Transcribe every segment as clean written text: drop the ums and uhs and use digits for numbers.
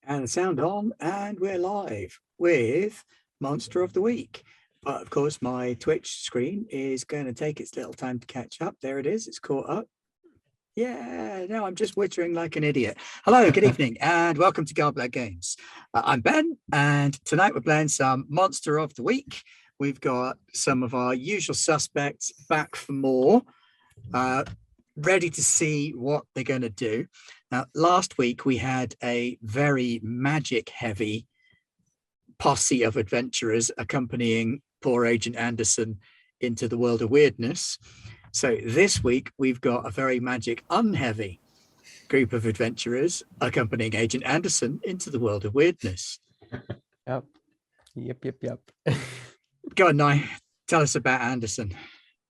And the sound on, and we're live with Monster of the Week. But of course, my Twitch screen is going to take its little time to catch up. There it is, it's caught up. Yeah, no, I'm just wittering like an idiot. Hello, good evening, and welcome to Garblag Games. I'm Ben, and tonight we're playing some Monster of the Week. We've got some of our usual suspects back for more, ready to see what they're going to do. Now, last week we had a very magic-heavy posse of adventurers accompanying poor Agent Anderson into the world of weirdness. So this week we've got a very magic-unheavy group of adventurers accompanying Agent Anderson into the world of weirdness. Yep. Go on, Nye. Tell us about Anderson.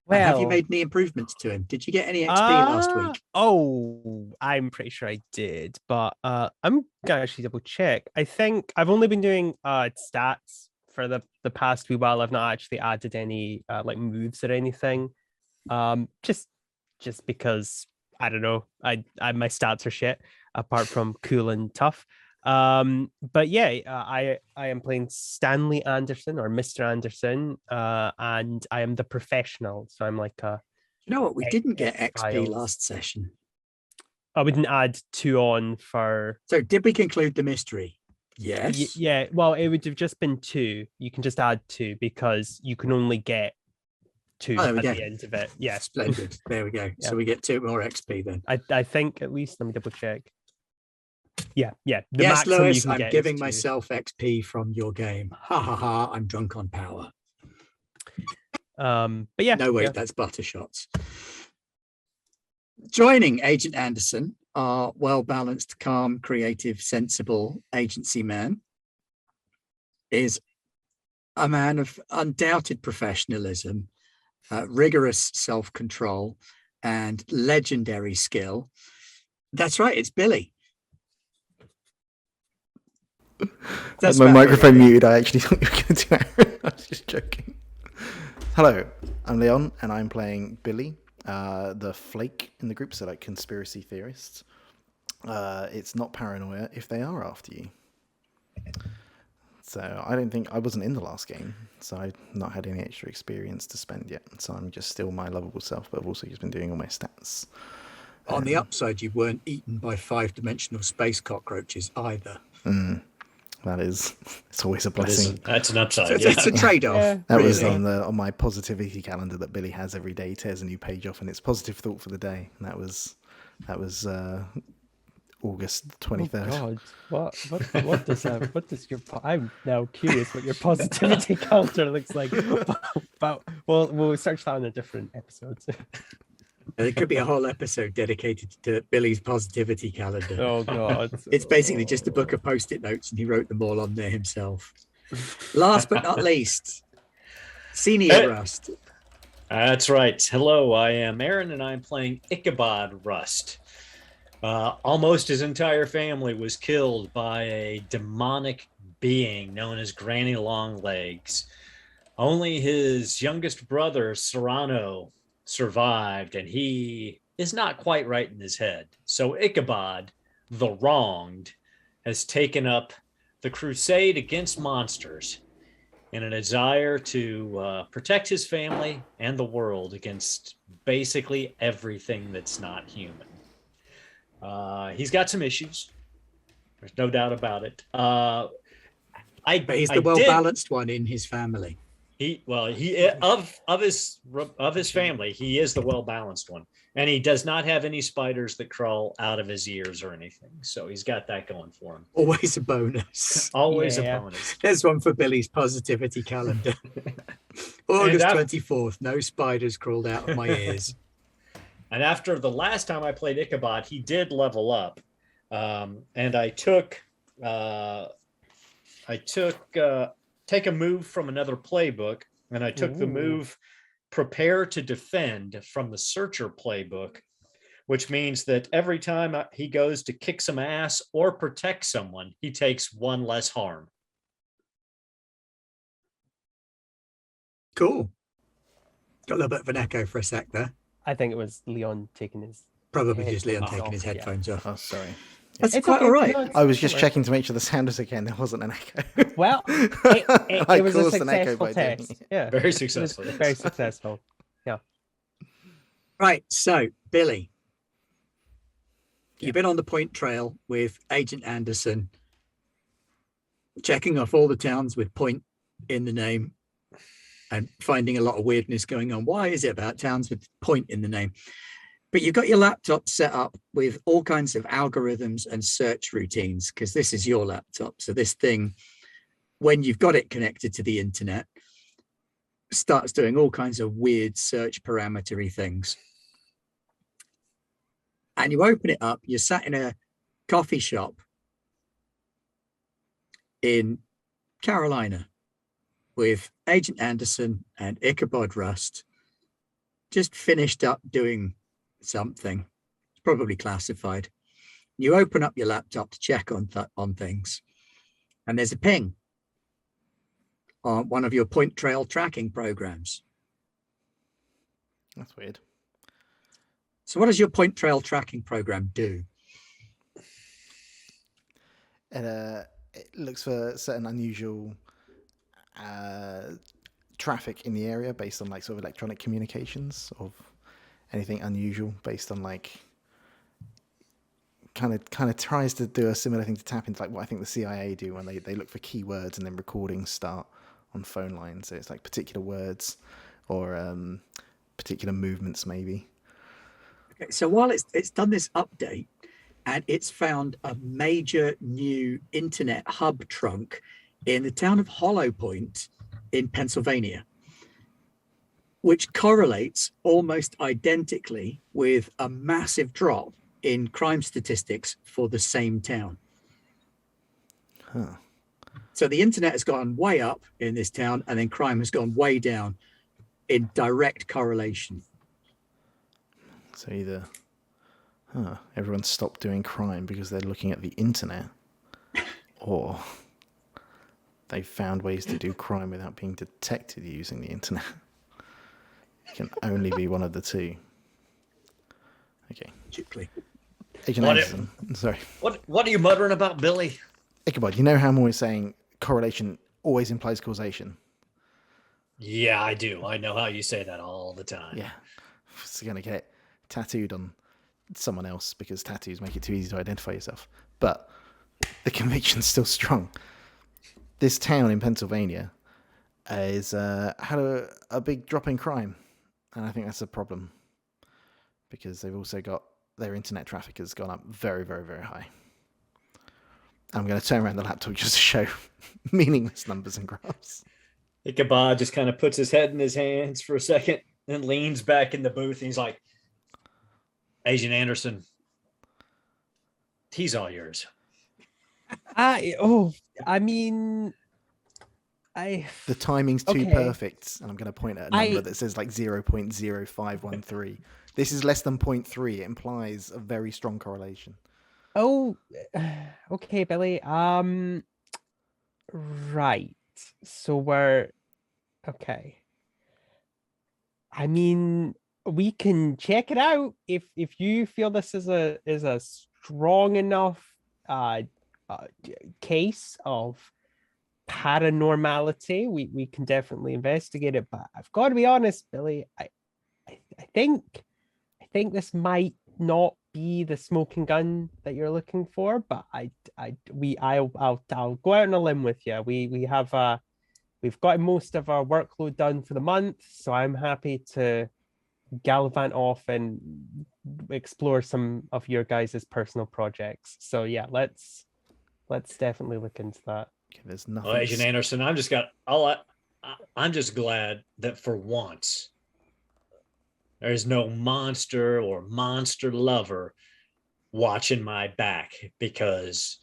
Well, have you made any improvements to him? Did you get any XP last week? Oh, I'm pretty sure I did, but I'm gonna actually double check. I think I've only been doing stats for the past wee while. I've not actually added any like moves or anything. Just because I don't know. I my stats are shit apart from cool and tough. But yeah, I am playing Stanley Anderson or Mr. Anderson, and I am the professional. So I'm like you know what? We didn't get XP X-Files. last session. I wouldn't add 2 on for. So did we conclude the mystery? Yes. Yeah. Well, it would have just been 2. You can just add 2 because you can only get 2 at the end of it. Yeah. Splendid. There we go. Yeah. So we get 2 more XP then. I think at least. Let me double check. Yeah. The yes, Lewis, I'm giving myself XP from your game. Ha ha ha! I'm drunk on power. But yeah. No, wait, that's Buttershots. Joining Agent Anderson are well-balanced, calm, creative, sensible agency man. Is a man of undoubted professionalism, rigorous self-control, and legendary skill. That's right, it's Billy. That's my microphone muted. I actually thought you were going to do Aaron. I was just joking. Hello, I'm Leon, and I'm playing Billy, the flake in the group, so like conspiracy theorists. It's not paranoia if they are after you. So I wasn't in the last game, so I've not had any extra experience to spend yet. So I'm just still my lovable self, but I've also just been doing all my stats. On the upside, you weren't eaten by 5-dimensional space cockroaches either. It's always a blessing. That's an upside. So it's a trade-off. Yeah. That really. was on my positivity calendar that Billy has every day. He tears a new page off, and it's positive thought for the day. And that was August 23rd. Oh God, what does that? What does your? I'm now curious what your positivity calendar looks like. But we'll search that in a different episode. There could be a whole episode dedicated to Billy's positivity calendar. Oh God! It's basically just a book of post-it notes, and he wrote them all on there himself. Last but not least, Senior Rust. That's right. Hello, I am Aaron, and I'm playing Ichabod Rust. Almost his entire family was killed by a demonic being known as Granny Longlegs. Only his youngest brother, Serrano, survived, and he is not quite right in his head. So Ichabod, the wronged, has taken up the crusade against monsters in a desire to protect his family and the world against basically everything that's not human. He's got some issues. There's no doubt about it. But he's the well-balanced one in his family. Of his family, he is the well-balanced one, and he does not have any spiders that crawl out of his ears or anything. So he's got that going for him. Always a bonus. Always a bonus. There's one for Billy's positivity calendar. August 24th. No spiders crawled out of my ears. And after the last time I played Ichabod, he did level up, and I took take a move from another playbook, and I took the move Prepare to Defend from the Searcher playbook, which means that every time he goes to kick some ass or protect someone, he takes 1 less harm. Cool. Got a little bit of an echo for a sec there. I think it was Leon taking his. Probably just Leon taking his headphones off. Oh, sorry. That's It's quite okay. all right. No, it's- I was don't just worry. checking to make sure the sound was okay and there wasn't an echo. Well, I it was a caused an echo successful by doing test. it. Yeah, Very it was successful. yes. very successful. Right. So, Billy, you've been on the point trail with Agent Anderson, checking off all the towns with point in the name and finding a lot of weirdness going on. Why is it about towns with point in the name? But you've got your laptop set up with all kinds of algorithms and search routines because this is your laptop. So this thing, when you've got it connected to the internet, starts doing all kinds of weird search parametery things. And you open it up, you're sat in a coffee shop in Carolina with Agent Anderson and Ichabod Rust, just finished up doing something. It's probably classified. You open up your laptop to check on things, and there's a ping on one of your point trail tracking programs. That's weird. So what does your point trail tracking program do? It looks for certain unusual traffic in the area based on like sort of electronic communications, of anything unusual based on like kind of tries to do a similar thing to tap into like what I think the CIA do when they look for keywords and then recordings start on phone lines. So it's like particular words or particular movements maybe. Okay, so while it's done this update and it's found a major new internet hub trunk in the town of Hollow Point in Pennsylvania, which correlates almost identically with a massive drop in crime statistics for the same town. Huh. So the internet has gone way up in this town, and then crime has gone way down in direct correlation. So either everyone stopped doing crime because they're looking at the internet, or they found ways to do crime without being detected using the internet. It can only be one of the two. Okay. Logically. Agent Anderson, sorry. What are you muttering about, Billy? Ichabod, you know how I'm always saying correlation always implies causation? Yeah, I do. I know how you say that all the time. Yeah. It's going to get tattooed on someone else because tattoos make it too easy to identify yourself. But the conviction's still strong. This town in Pennsylvania is had a big drop in crime. And I think that's a problem because they've also got their internet traffic has gone up very, very, very high. I'm going to turn around the laptop just to show meaningless numbers and graphs. Ichabod just kind of puts his head in his hands for a second and leans back in the booth. And he's like, Agent Anderson, he's all yours. The timing's too Okay. perfect, and I'm going to point at a number that says like 0.0513. This is less than 0.3. It implies a very strong correlation. Oh, okay, Billy. Right. So we're okay. I mean, we can check it out if you feel this is a strong enough case of paranormality. We can definitely investigate it. But I've got to be honest, Billy. I think this might not be the smoking gun that you're looking for, but I'll go out on a limb with you. We've got most of our workload done for the month, so I'm happy to gallivant off and explore some of your guys' personal projects. So yeah, let's definitely look into that. Okay, there's nothing. Well, Agent Anderson, I'm just glad that for once there's no monster or monster lover watching my back, because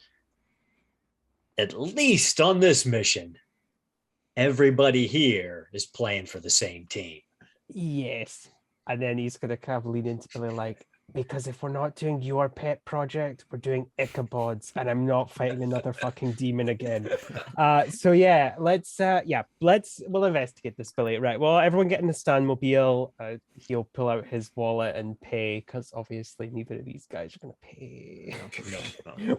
at least on this mission, everybody here is playing for the same team. Yes. And then he's gonna kind of lean into Billy like, Because if we're not doing your pet project, we're doing Ichabods, and I'm not fighting another fucking demon again. So yeah, we'll investigate this, Billy. Right. Well, everyone get in the Stanmobile. He'll pull out his wallet and pay, because obviously neither of these guys are gonna pay. No.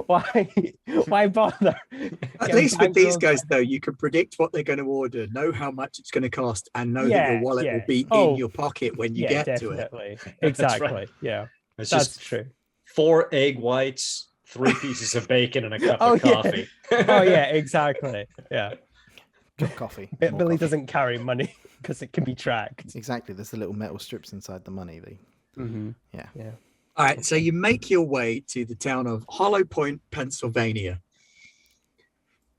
Why bother? At Get least with these bankrolled. guys, though, you can predict what they're going to order, know how much it's going to cost, and know that Yeah, your wallet yeah. will be Oh, in your pocket when you Yeah, get to it. definitely. That's Exactly. right. Yeah, It's that's just true. 4 egg whites, 3 pieces of bacon, and a cup Oh, of yeah. coffee. Oh yeah, exactly. Yeah. Drop coffee. Billy more coffee. doesn't carry money because it can be tracked. Exactly. There's the little metal strips inside the money. Yeah. Yeah. All right, so you make your way to the town of Hollow Point, Pennsylvania,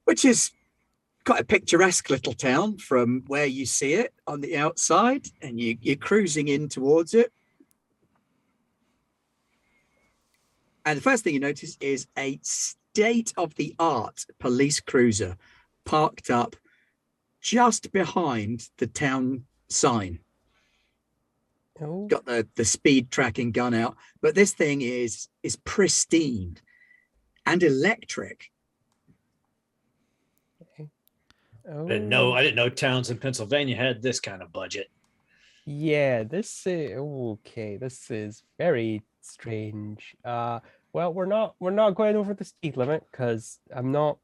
which is quite a picturesque little town from where you see it on the outside, and you're cruising in towards it. And the first thing you notice is a state-of-the-art police cruiser parked up just behind the town sign. Oh, Got the speed tracking gun out, but this thing is pristine and electric. oh. I didn't know towns in Pennsylvania had this kind of budget. Yeah, this is okay. This is very strange. Well, we're not going over the speed limit because I'm not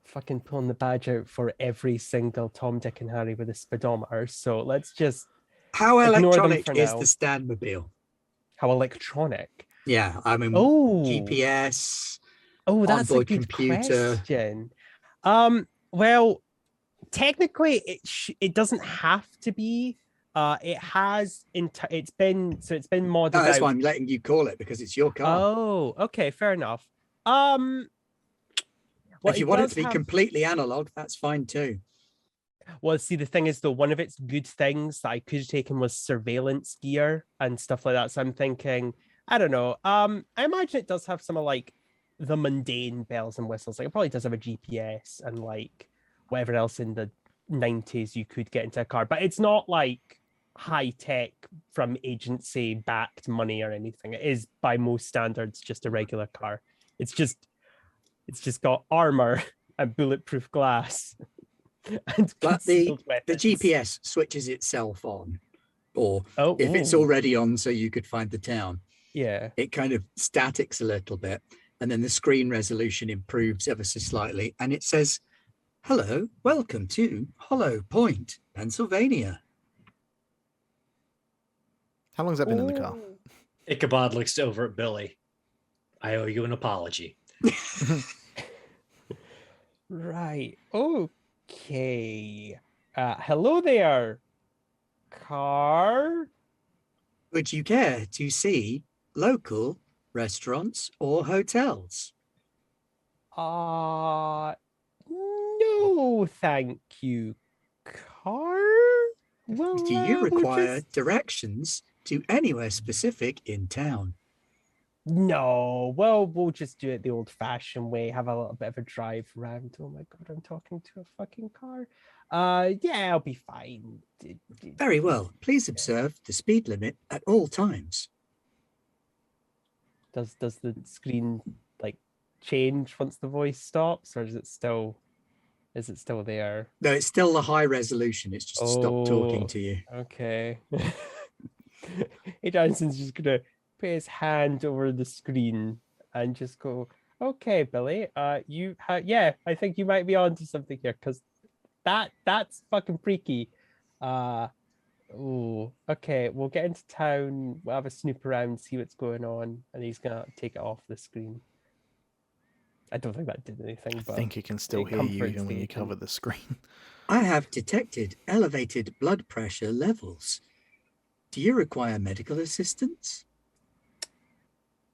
fucking pulling the badge out for every single Tom, Dick, and Harry with a speedometer. So let's just How ignore them electronic for is now. the Stanmobile? How electronic? Yeah, I mean, Oh, GPS. oh, that's a onboard good computer. question. Well, technically, it doesn't have to be. It has it's been modded No, that's out. why I'm letting you call it, because it's your car. Oh, okay, fair enough. Well, If you it want it does to be have- completely analog, that's fine too. Well, see, the thing is, though, one of its good things that I could have taken was surveillance gear and stuff like that. So I'm thinking, I don't know. I imagine it does have some of like the mundane bells and whistles. Like it probably does have a GPS and like whatever else in the 90s you could get into a car, but it's not like high tech from agency backed money or anything. It is by most standards just a regular car. It's just got armor and bulletproof glass. And But the concealed weapons. GPS switches itself on, or Oh, if it's ooh, already on so you could find the town, yeah. it kind of statics a little bit, and then the screen resolution improves ever so slightly, and it says, "Hello, welcome to Hollow Point, Pennsylvania." How long's that been in the car? Ooh. Ichabod looks over at Billy. I owe you an apology. Right. Okay. Hello there, car. Would you care to see local restaurants or hotels? No, thank you, car. Well, Do you we'll require just- directions to anywhere specific in town? No, well, we'll just do it the old-fashioned way. Have a little bit of a drive around. Oh my god, I'm talking to a fucking car. Yeah, I'll be fine. Very well. Please observe the speed limit at all times. Does the screen like change once the voice stops, or is it still there? No, it's still the high resolution. It's just stopped talking Oh. to you. Okay. Hey, Johnson's just gonna put his hand over the screen and just go, "Okay, Billy, yeah, I think you might be onto something here, because that's fucking freaky." Oh, okay, we'll get into town, we'll have a snoop around, see what's going on, and he's gonna take it off the screen. I don't think that did anything, I but think it can still it hear you comforts even when the you cover agent. the screen. I have detected elevated blood pressure levels. Do you require medical assistance?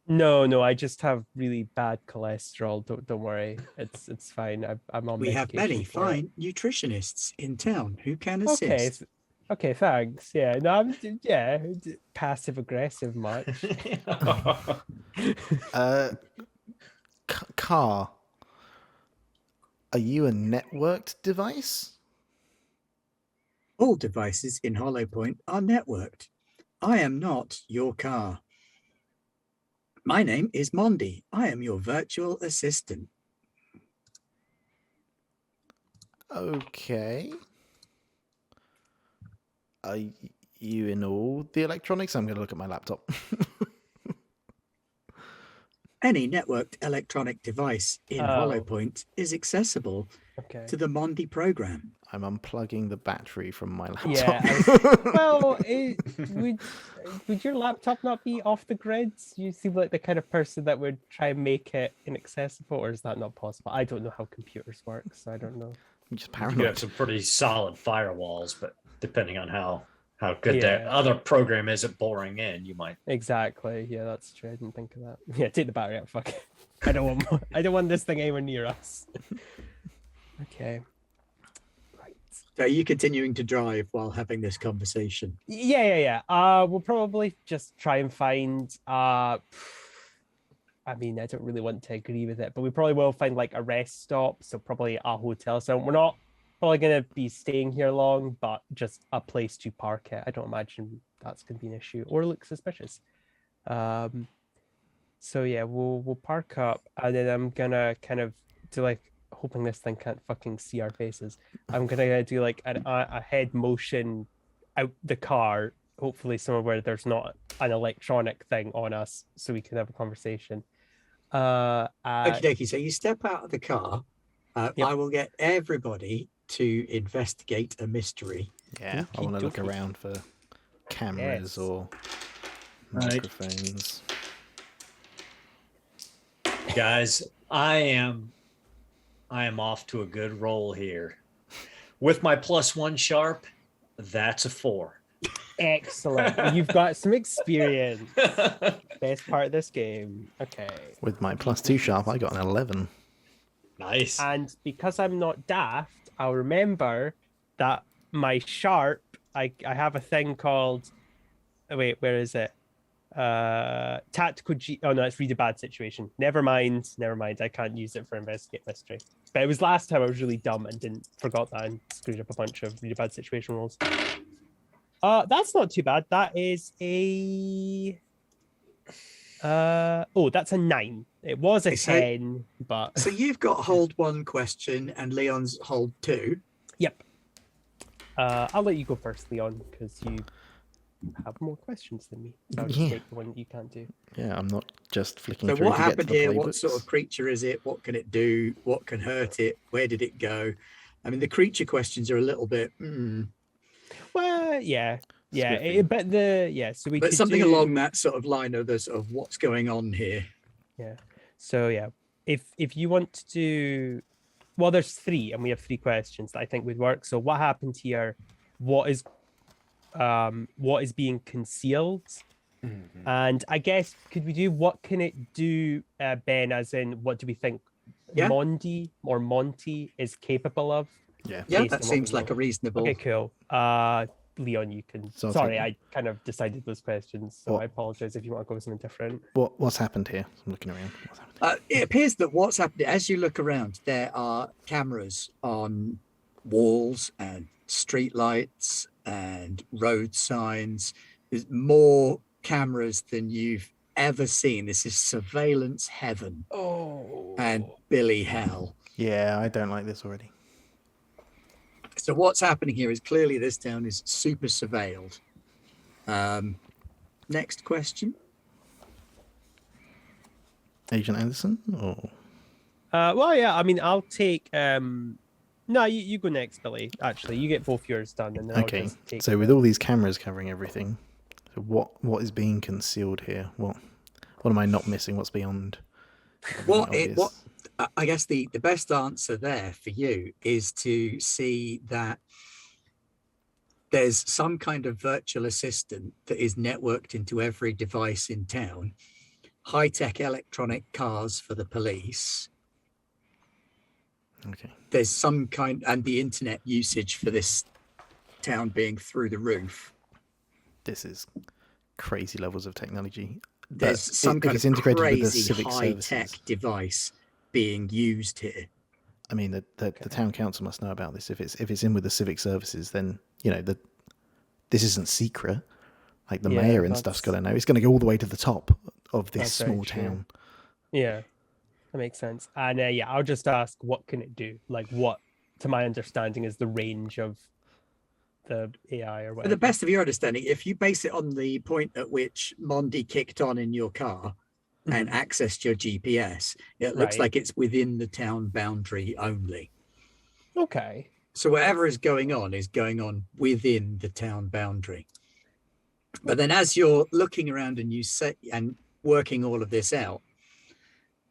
No, I just have really bad cholesterol. Don't worry, it's fine. I'm on. We have many medication for it. fine nutritionists in town who can Okay, assist. okay, thanks. Yeah, no, passive aggressive much. Car. Are you a networked device? All devices in Hollow Point are networked. I am not your car. My name is Mondi. I am your virtual assistant. Okay. Are you in all the electronics? I'm going to look at my laptop. Any networked electronic device in HollowPoint is accessible to the Mondi program. I'm unplugging the battery from my laptop. Yeah. Well, would your laptop not be off the grid? You seem like the kind of person that would try and make it inaccessible, or is that not possible? I don't know how computers work, so I don't know. I'm just You paranoid. have some pretty solid firewalls, but depending on how good that other program is at boring in, you might. Exactly. Yeah, that's true. I didn't think of that. Yeah, take the battery out. Fuck it. I don't want more. I don't want this thing anywhere near us. Okay. Right. So are you continuing to drive while having this conversation? Yeah. We'll probably just try and find. I mean, I don't really want to agree with it, but we probably will find like a rest stop. So probably a hotel. So we're not probably going to be staying here long, but just a place to park it. I don't imagine that's going to be an issue or look suspicious. So yeah, we'll park up, and then I'm gonna kind of do like, hoping this thing can't fucking see our faces. I'm gonna do like a head motion out the car, hopefully somewhere where there's not an electronic thing on us, so we can have a conversation. Okie dokie. So you step out of the car. Yep. I will get everybody to investigate a mystery. Yeah, I want to look Okey-dokey. around for cameras Yes. or Right. microphones. Guys, I am off to a good roll here. With my +1 sharp, that's a 4. Excellent. You've got some experience. Best part of this game. Okay. With my +2 sharp, I got an 11. Nice. And because I'm not daft, I'll remember that my sharp, I have a thing called, wait, where is it? Tactical oh no, it's read a bad situation. Never mind. I can't use it for investigate mystery. But it was last time I was really dumb and forgot that and screwed up a bunch of read a bad situation rolls. That's not too bad. That is a that's a 9. It was a So- 10, but So you've got hold 1 question and Leon's hold 2. yep. I'll let you go first, Leon, because you have more questions than me. I'll just Yeah. take the one that you can't do. Yeah, I'm not just flicking So through what to get to happened the here? What playbooks. sort of creature is it? What can it do? What can hurt it? Where did it go? I mean, the creature questions are a little bit, Well, yeah, Skipping. so we but could something do, along that sort of line of the sort of what's going on here. Yeah. So yeah, if you want to do, well, there's 3, and we have 3 questions that I think would work. So what happened here? What is being concealed? Mhm. And I guess could we do what can it do, Ben? As in, what do we think Yeah. Mondi or Monty is capable of? Yeah. Yeah, Based that on what seems we like know. a reasonable. Okay, cool. Leon, you can. So I'll Sorry, take- I kind of decided those questions, so What- I apologize if you want to go with something different. What's happened here? I'm looking around. What's happened? It appears that what's happening as you look around, there are cameras on walls and street lights and road signs. There's more cameras than you've ever seen. This is surveillance heaven Oh. and Billy hell. Yeah, I don't like this already. So what's happening here is clearly this town is super surveilled. Next question. Agent Anderson? Or Well, yeah. I mean, I'll take. No, you go next, Billy. Actually, you get both yours done, and then I'll okay. just take. So with all these cameras covering everything, so what is being concealed here? What am I not missing? What's beyond? What obvious? I guess the best answer there for you is to see that there's some kind of virtual assistant that is networked into every device in town, high-tech electronic cars for the police. Okay. There's some kind, and the internet usage for this town being through the roof. This is crazy levels of technology. There's But some if kind it's of integrated with the crazy civic high-tech services. device being used here. I mean, the town council must know about this. If it's in with the civic services, then this isn't secret. Like the Yeah, mayor and stuff's got to know. It's going to go all the way to the top of this That's very small true. town. Yeah, that makes sense. And yeah, I'll just ask, what can it do? Like, what, to my understanding, is the range of the AI or To whatever? the best of your understanding, if you base it on the point at which Mondi kicked on in your car and accessed your GPS, it looks Right. like it's within the town boundary only. Okay. So whatever is going on within the town boundary. But then as you're looking around and you set and working all of this out,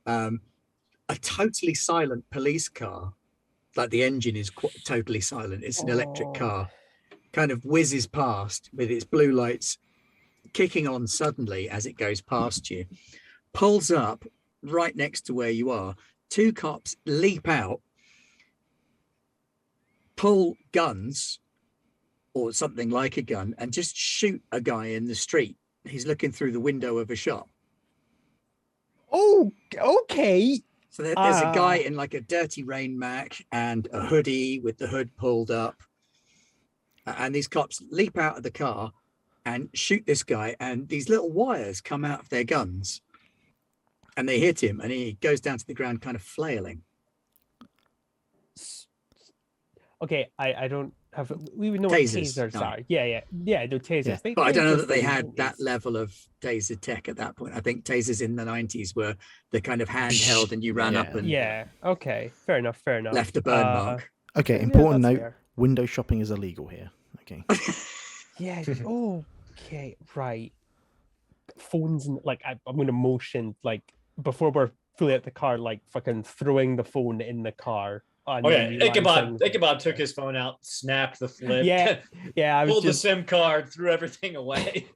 a totally silent police car, like the engine is totally silent, it's an electric car, kind of whizzes past with its blue lights kicking on suddenly as it goes past you, pulls up right next to where you are. 2 cops leap out, pull guns or something like a gun, and just shoot a guy in the street. He's looking through the window of a shop. Oh, okay. So there's a guy in like a dirty rain Mac and a hoodie with the hood pulled up. And these cops leap out of the car and shoot this guy. And these little wires come out of their guns and they hit him and he goes down to the ground kind of flailing. Okay, I don't have, we would know Tasers, what tasers no. are. Yeah, no tasers. Yeah. They- But I they're don't know just that they in had movies. that level of taser tech at that point. I think tasers in the 90s were the kind of handheld and you ran up and Yeah, okay, fair enough. left a burn mark. Okay, Yeah, important that's note, fair. window shopping is illegal here. Okay. Yeah. Okay. Right. Phones and like I'm gonna motion like before we're fully at the car, like fucking throwing the phone in the car. Oh yeah, Ichabod took his phone out, snapped the flip, Yeah. I was pulled just, the SIM card, threw everything away.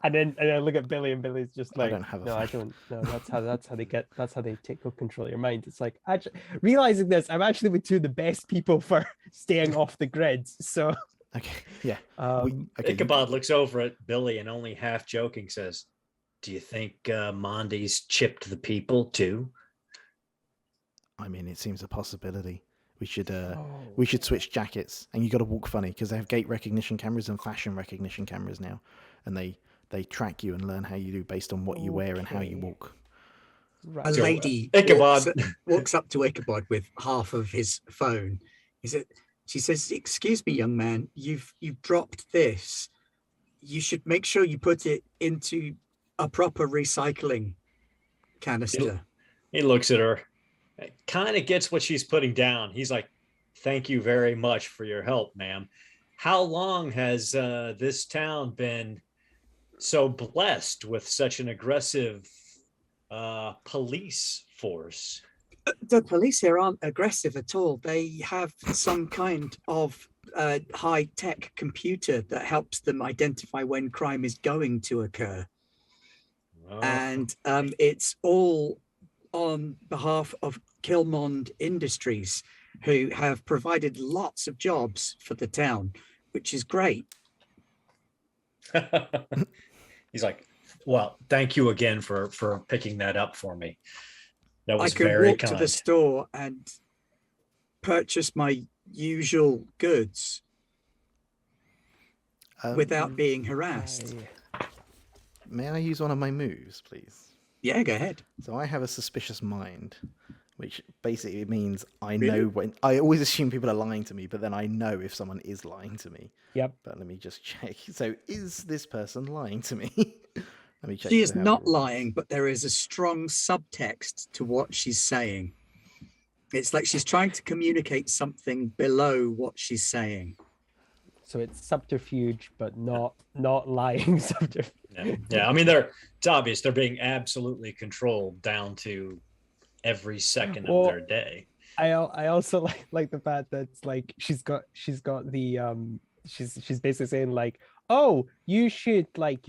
and then I look at Billy, and Billy's just like, don't have a no, I phone." don't. No, that's how they take control of your mind. It's like, actually, realizing this, I'm actually with 2 of the best people for staying off the grid. So, Okay. Yeah. um, Okay. Ichabod looks over at Billy and only half joking says, "Do you think Mondi's chipped the people too?" I mean, it seems a possibility. We should switch jackets, and you got to walk funny because they have gait recognition cameras and fashion recognition cameras now, and they track you and learn how you do based on what you wear and how you Okay. walk. right. A lady Ichabod. walks up to Ichabod with half of his phone. She says, "Excuse me, young man, you've dropped this. You should make sure you put it into a proper recycling canister." He looks at her, kind of gets what she's putting down. He's like, "Thank you very much for your help, ma'am. How long has this town been so blessed with such an aggressive police force?" The police here aren't aggressive at all. They have some kind of high-tech computer that helps them identify when crime is going to occur. Oh. And it's all on behalf of Kilmond Industries, who have provided lots of jobs for the town, which is great. He's like, "Well, thank you again for picking that up for me. That I was can very walk to kind." the store and purchase my usual goods without being harassed. May I use one of my moves, please? Yeah, go ahead. So I have a suspicious mind, which basically means I Really? know when. I always assume people are lying to me, but then I know if someone is lying to me. Yep. But let me just check. So is this person lying to me? Let me check. She is the not help. lying, but there is a strong subtext to what she's saying. It's like she's trying to communicate something below what she's saying. So it's subterfuge, but not lying subterfuge. Yeah. I mean, it's obvious they're being absolutely controlled down to every second of their day. I also like the fact that it's like she's got the she's basically saying like, oh, you should like,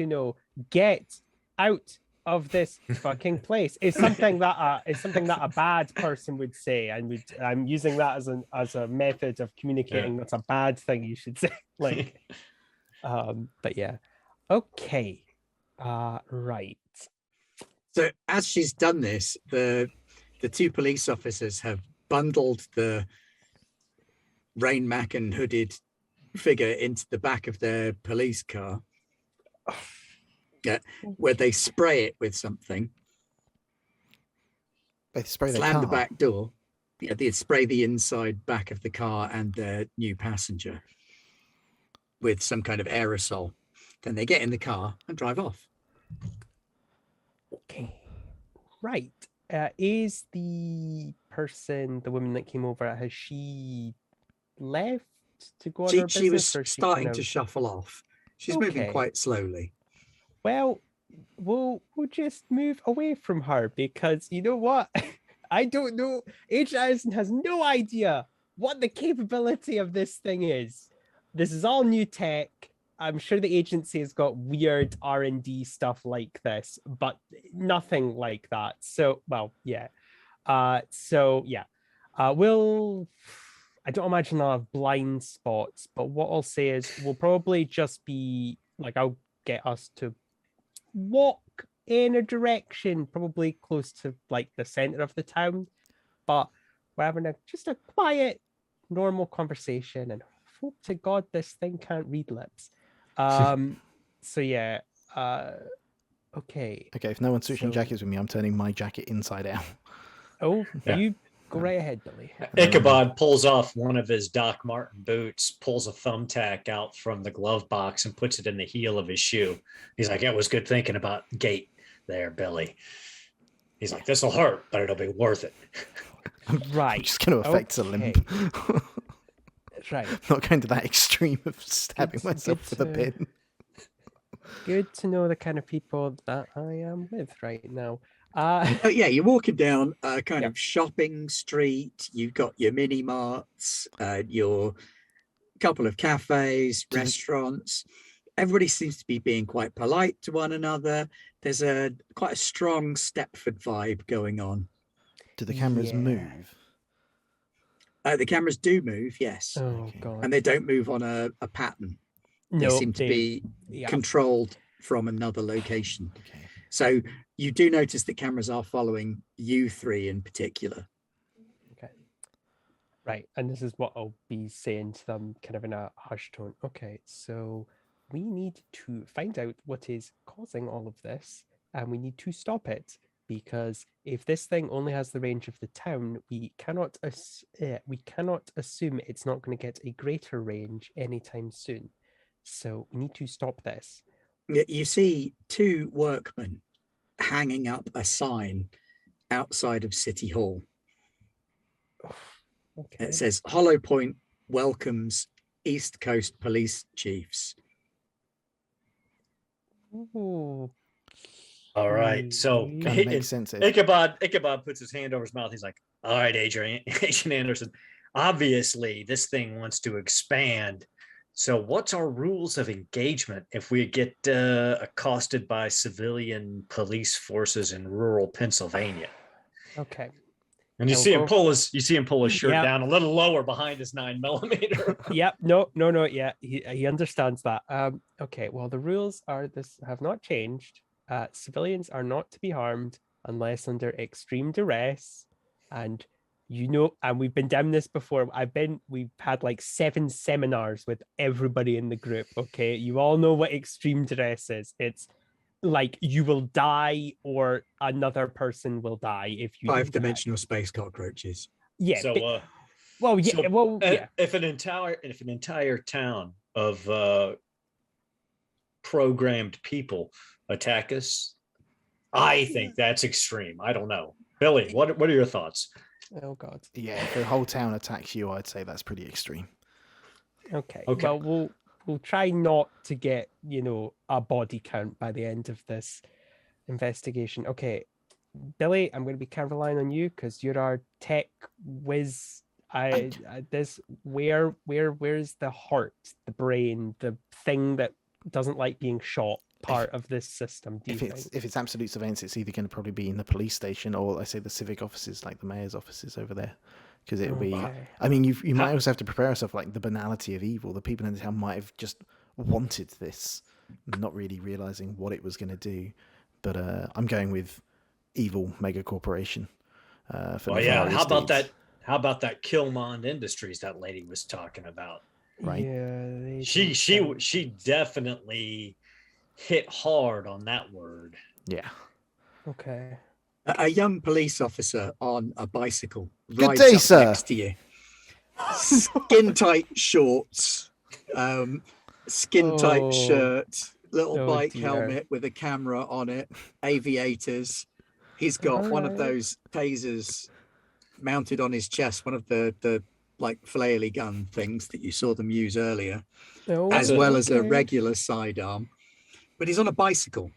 get out of this fucking place. It's something that a bad person would say, and I'm using that as a method of communicating that's a bad thing you should say. Like, but yeah, okay, right. So as she's done this, the 2 police officers have bundled the Rain Mac and hooded figure into the back of their police car. where they spray it with something. They spray the Slam car. the back door. Yeah, they spray the inside back of the car and the new passenger with some kind of aerosol. Then they get in the car and drive off. Okay. Right. Is the woman that came over, has she left to go on her business? She was or is she starting kind to of- shuffle off. She's moving Okay. quite slowly. Well, we'll just move away from her because you know what? I don't know. H. Eisen has no idea what the capability of this thing is. This is all new tech. I'm sure the agency has got weird R&D stuff like this, but nothing like that. So, well, yeah. I don't imagine I'll have blind spots, but what I'll say is we'll probably just be like, I'll get us to walk in a direction, probably close to like the center of the town, but we're having just a quiet, normal conversation, and hope to God this thing can't read lips. So yeah. Okay. Okay, if no one's switching So- jackets with me, I'm turning my jacket inside out. Oh, Yeah. you go right ahead, Billy. Ichabod pulls off one of his Doc Martin boots, pulls a thumbtack out from the glove box and puts it in the heel of his shoe. He's like, it was good thinking about gait there, Billy. He's like, this will hurt, but it'll be worth it. Right. Just going to affect a limp. Right. Not going to that extreme of stabbing Good- myself good with a to- pin. Good to know the kind of people that I am with right now. Oh, yeah, you're walking down a kind Yeah. of shopping street. You've got your mini marts, your couple of cafes, Do the- restaurants. Everybody seems to be being quite polite to one another. There's quite a strong Stepford vibe going on. Do the cameras Yeah. move? The cameras do move, yes, Oh Okay. God. and they don't move on a pattern. They No, seem to be yeah. controlled from another location. Okay. So you do notice that cameras are following you three in particular. Right, and this is what I'll be saying to them kind of in a hushed tone. Okay, so we need to find out what is causing all of this, and we need to stop it, because if this thing only has the range of the town, we cannot assume it's not going to get a greater range anytime soon. So we need to stop this. You see two workmen hanging up a sign outside of City Hall. Okay. It says Hollow Point welcomes East Coast Police Chiefs. Ooh. All right. So Hmm. Kind of makes sense. Ichabod puts his hand over his mouth. He's like, all right, Agent Anderson, obviously this thing wants to expand. So what's our rules of engagement if we get accosted by civilian police forces in rural Pennsylvania? Okay. And you I'll see him go- pull his shirt Yeah. down a little lower behind his 9mm. Yep. No. Yeah, he understands that. Okay. Well, the rules have not changed. Civilians are not to be harmed unless under extreme duress, and and we've been down this before. We've had like 7 seminars with everybody in the group. Okay, you all know what extreme duress is. It's like you will die or another person will die if you do that. 5-dimensional space cockroaches. Yeah. So, well, yeah. so, well, yeah. if an entire town of programmed people attack us, I think that's extreme. I don't know. Billy, what are your thoughts? Oh God. Yeah, if the whole town attacks you, I'd say that's pretty extreme. Okay. Okay. Well, we'll try not to get, a body count by the end of this investigation. Okay. Billy, I'm going to be kind of relying on you because you're our tech whiz. Where's the heart, the brain, the thing that doesn't like being shot part of this system, do you think? If it's absolute surveillance, it's either going to probably be in the police station or I say the civic offices, like the mayor's offices over there, because it'll be. Okay. I mean, you might also have to prepare yourself like the banality of evil. The people in the town might have just wanted this, not really realizing what it was going to do. But I'm going with evil mega corporation. For Oh yeah, nefarious how about deeds. that? How about that Killmond Industries that lady was talking about? Right. Yeah. She definitely hit hard on that word. Yeah. Okay. A young police officer on a bicycle Good rides day, up sir. next to you. Skin tight shorts, skin tight Oh. shirt, little Oh, bike dear. helmet with a camera on it, aviators. He's got one of Alright. those tasers mounted on his chest, one of the like flaily gun things that you saw them use earlier, Oh, as well as a okay. regular sidearm. But he's on a bicycle.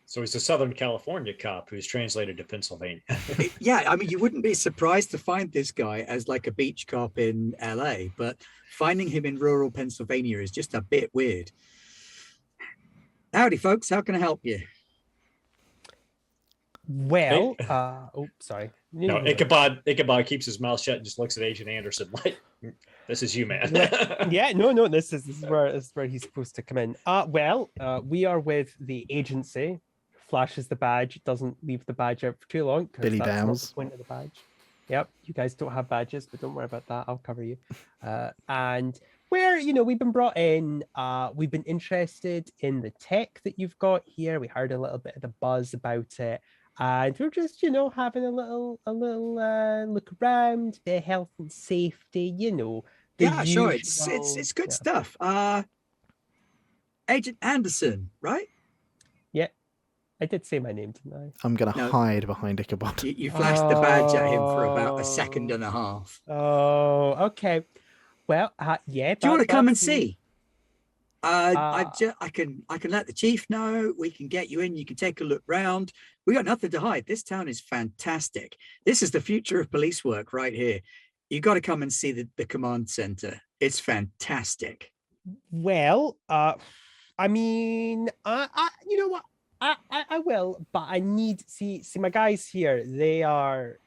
So he's a Southern California cop who's translated to Pennsylvania. Yeah, I mean, you wouldn't be surprised to find this guy as like a beach cop in LA, but finding him in rural Pennsylvania is just a bit weird. Howdy, folks. How can I help you? Well, oh, sorry. No, Ichabod keeps his mouth shut and just looks at Agent Anderson like, "This is you, man." Yeah, no, this is where he's supposed to come in. We are with the agency. Flashes the badge. Doesn't leave the badge out for too long. Billy that's not Downs. the point of the badge. Yep, you guys don't have badges, but don't worry about that. I'll cover you. And where we've been brought in. We've been interested in the tech that you've got here. We heard a little bit of the buzz about it. And we're just, having a little look around, the health and safety, the Yeah, sure. It's good yeah. stuff. Agent Anderson, right? Yeah, I did say my name, didn't I? I'm going to No. hide behind Ichabod. You flashed the badge at him for about a second and a half. Oh, okay. Well, yeah. Do you want to come and that's me. see? I can let the chief know. We can get you in. You can take a look round. We got nothing to hide. This town is fantastic. This is the future of police work right here. You got to come and see the command center. It's fantastic. Well, I mean, you know what? I will, but I need see my guys here. They're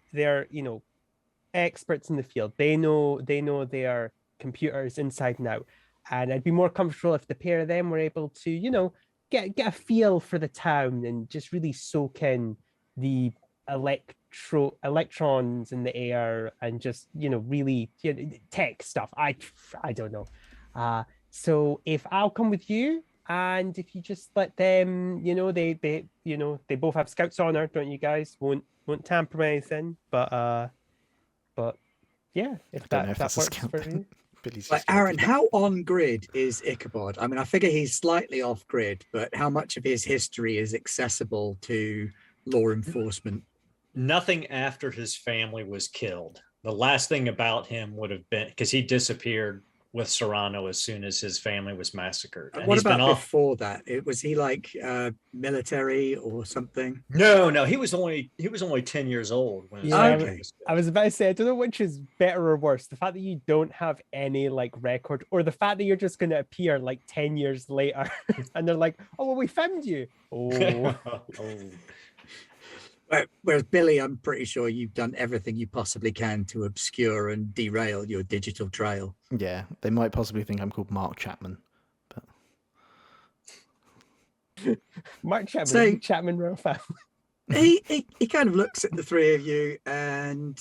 experts in the field. They know their computers inside and out, and I'd be more comfortable if the pair of them were able to, get a feel for the town and just really soak in the electrons in the air and just really tech stuff. I don't know. So if I'll come with you, and if you just let them, they both have Scouts honor, don't you guys? Won't tamper with anything, but yeah, if I don't know that if that's a works scout for then. you. Billy's Like just Aaron, joking. how on grid is Ichabod? I mean, I figure he's slightly off grid, but how much of his history is accessible to law enforcement? Nothing after his family was killed. The last thing about him would have been because he disappeared with Serrano as soon as his family was massacred. And What he's been about off. before that? Was he like military or something? No, he was only 10 years old when his Yeah, family okay. was killed. I was about to say, I don't know which is better or worse. The fact that you don't have any record, or the fact that you're just going to appear 10 years later and they're like, oh, well, we found you. Oh, Whereas Billy, I'm pretty sure you've done everything you possibly can to obscure and derail your digital trail. Yeah, they might possibly think I'm called Mark Chapman. But Mark Chapman, So- the Chapman royal family. He kind of looks at the three of you and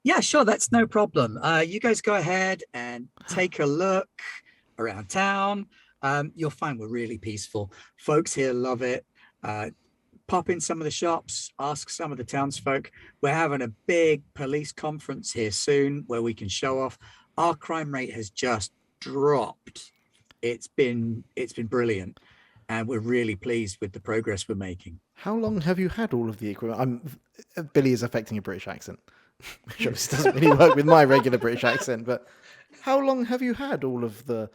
yeah, sure, that's no problem. You guys go ahead and take a look around town. You'll find we're really peaceful. Folks here love it. Pop in some of the shops, ask some of the townsfolk. We're having a big police conference here soon where we can show off. Our crime rate has just dropped. It's been brilliant, and we're really pleased with the progress we're making. how long have you had all of the equipment? Billy is affecting a British accent, which obviously doesn't really work with my regular British accent. But how long have you had all of the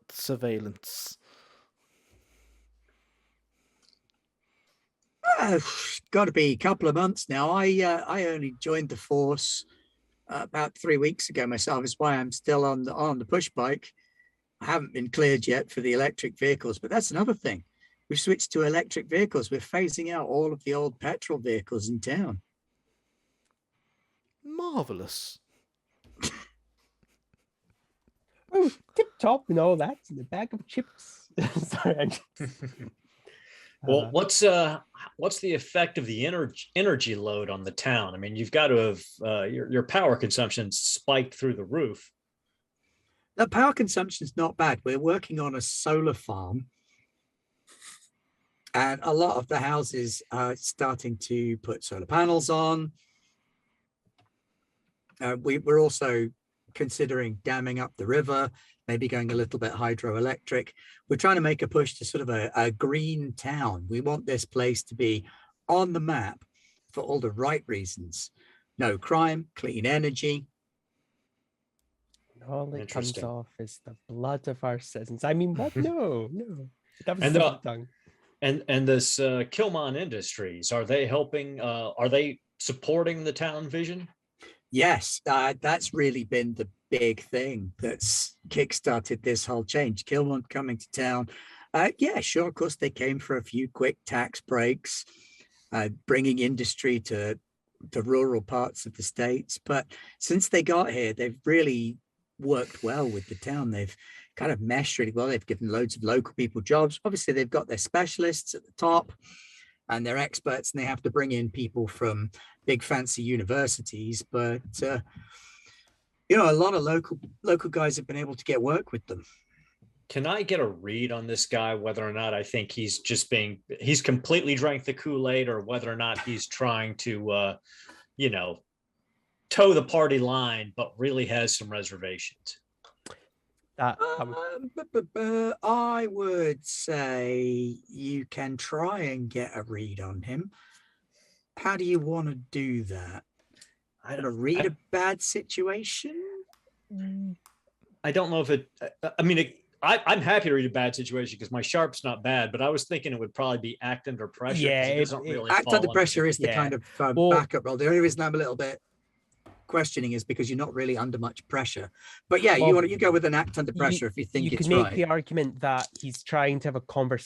surveillance? Got to be a couple of months now. I only joined the force about 3 weeks ago myself. Is why I'm still on the push bike. I haven't been cleared yet for the electric vehicles, but that's another thing. We've switched to electric vehicles. We're phasing out all of the old petrol vehicles in town. Marvelous. Oh, tip top and all that, and a bag of chips. Sorry, I just, Well, what's the effect of the energy load on the town? I mean, you've got to have your power consumption spiked through the roof. The power consumption is not bad. We're working on a solar farm, and a lot of the houses are starting to put solar panels on. We're also considering damming up the river, maybe going a little bit hydroelectric. We're trying to make a push to sort of a green town. We want this place to be on the map for all the right reasons. No crime, clean energy. All that comes Interesting. off is the blood of our citizens. I mean, what? No. That was And so done. And this Kilmon Industries, are they helping? Are they supporting the town vision? Yes, that's really been the big thing that's kickstarted this whole change. Kilmont coming to town. Yeah, sure. Of course, they came for a few quick tax breaks, bringing industry to the rural parts of the states. But since they got here, they've really worked well with the town. They've kind of meshed really well. They've given loads of local people jobs. Obviously, they've got their specialists at the top and they're experts, and they have to bring in people from big fancy universities. But you know, a lot of local guys have been able to get work with them. Can I get a read on this guy, whether or not I think he's completely drank the Kool-Aid, or whether or not he's trying to, you know, toe the party line, but really has some reservations? I would say you can try and get a read on him. How do you want to do that? I want to read a bad situation. I don't know if it. I mean, I'm happy to read a bad situation because my sharp's not bad, but I was thinking it would probably be act under pressure. Yeah, it doesn't really act under pressure is the yeah. kind of backup role. The only reason I'm a little bit questioning is because you're not really under much pressure. But yeah, Well, you go with an act under pressure if you think you it's could make right. the argument that he's trying to have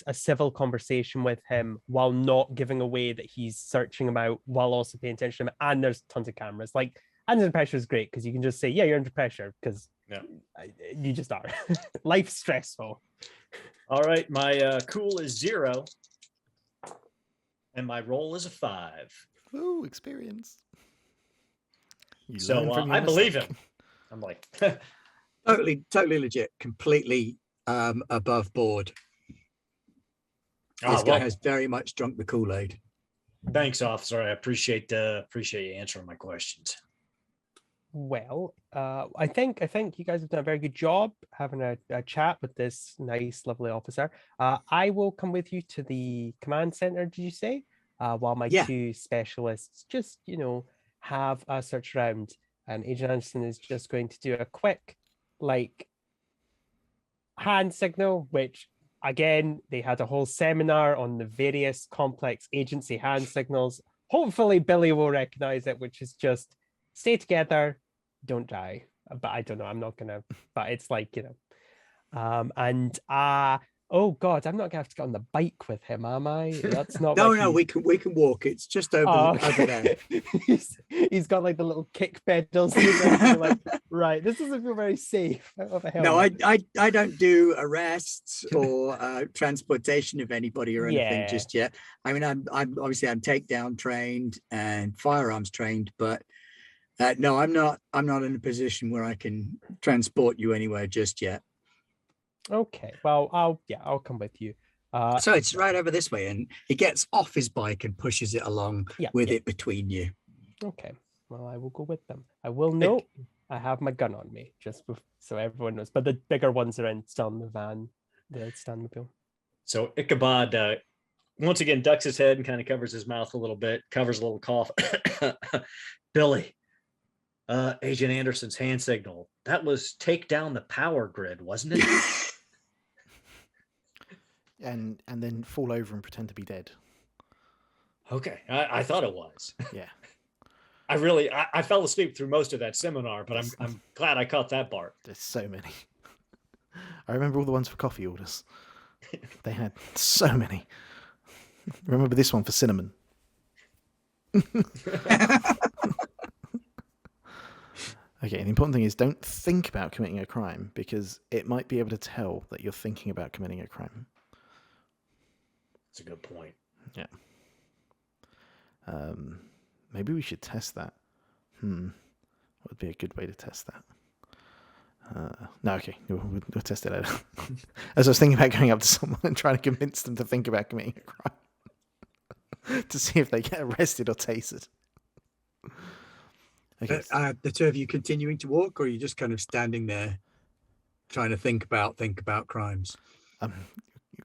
a civil conversation with him while not giving away that he's searching him out, while also paying attention to him. And there's tons of cameras. Like, under pressure is great because you can just say, yeah, you're under pressure, because you just are. Life's stressful. All right, my cool is 0 and my roll is a 5. Ooh, experience. So I believe him. I'm like, totally legit, completely above board. This guy has very much drunk the Kool-Aid. Thanks, officer. I appreciate you answering my questions. Well, I think you guys have done a very good job having a chat with this nice, lovely officer. I will come with you to the command center, did you say? While my two specialists just, have a search around. And Agent Anderson is just going to do a quick, hand signal, which, again, they had a whole seminar on the various complex agency hand signals. Hopefully, Billy will recognize it, which is just stay together, don't die. But I don't know, I'm not gonna, but it's oh God, I'm not gonna have to get on the bike with him, am I? That's not. No, we can walk. It's just over there. he's got the little kick pedals. Right, this doesn't feel very safe. No, I don't do arrests or transportation of anybody or anything just yet. I mean, I'm obviously takedown trained and firearms trained, but no, I'm not in a position where I can transport you anywhere just yet. Okay, well, I'll come with you. So it's right over this way, and he gets off his bike and pushes it along with it between you. Okay, well, I will go with them. I will note I have my gun on me, just so everyone knows. But the bigger ones are still in the van, the standmobile. So Ichabod once again ducks his head and kind of covers his mouth a little bit, covers a little cough. Billy, Agent Anderson's hand signal, that was take down the power grid, wasn't it? and then fall over and pretend to be dead. Okay, I thought it was. Yeah. I fell asleep through most of that seminar, but I'm glad I caught that part. There's so many. I remember all the ones for coffee orders. They had so many. Remember this one for cinnamon. Okay, the important thing is don't think about committing a crime, because it might be able to tell that you're thinking about committing a crime. That's a good point. Yeah. Maybe we should test that. What would be a good way to test that? No, okay, we'll test it later. As I was thinking about going up to someone and trying to convince them to think about committing a crime to see if they get arrested or tasered. Okay. The two of you continuing to walk, or are you just kind of standing there trying to think about crimes?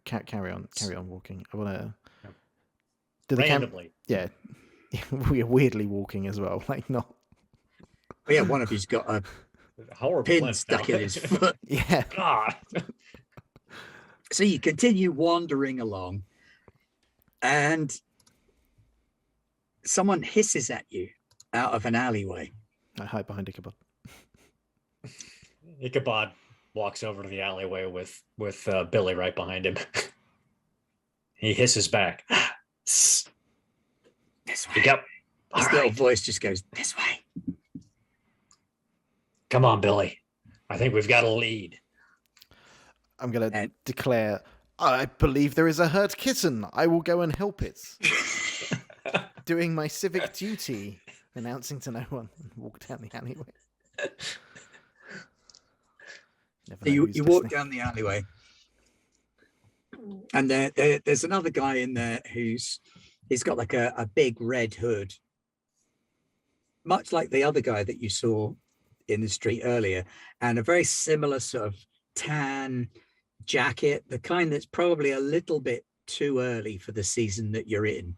Carry on walking. I want to randomly. Yeah, we're weirdly walking as well. Like not. But yeah, one of you's got a pin stuck in his foot. Yeah. God. So you continue wandering along, and someone hisses at you out of an alleyway. I hide behind Ichabod. Ichabod walks over to the alleyway with Billy right behind him. He hisses back. This way. Yep. His little voice just goes, this way. Come on, Billy. I think we've got a lead. I'm going to declare, I believe there is a hurt kitten. I will go and help it. Doing my civic duty, announcing to no one, and walk down the alleyway. You walk down the alleyway, and there's another guy in there he's got like a big red hood, much like the other guy that you saw in the street earlier, and a very similar sort of tan jacket, the kind that's probably a little bit too early for the season that you're in,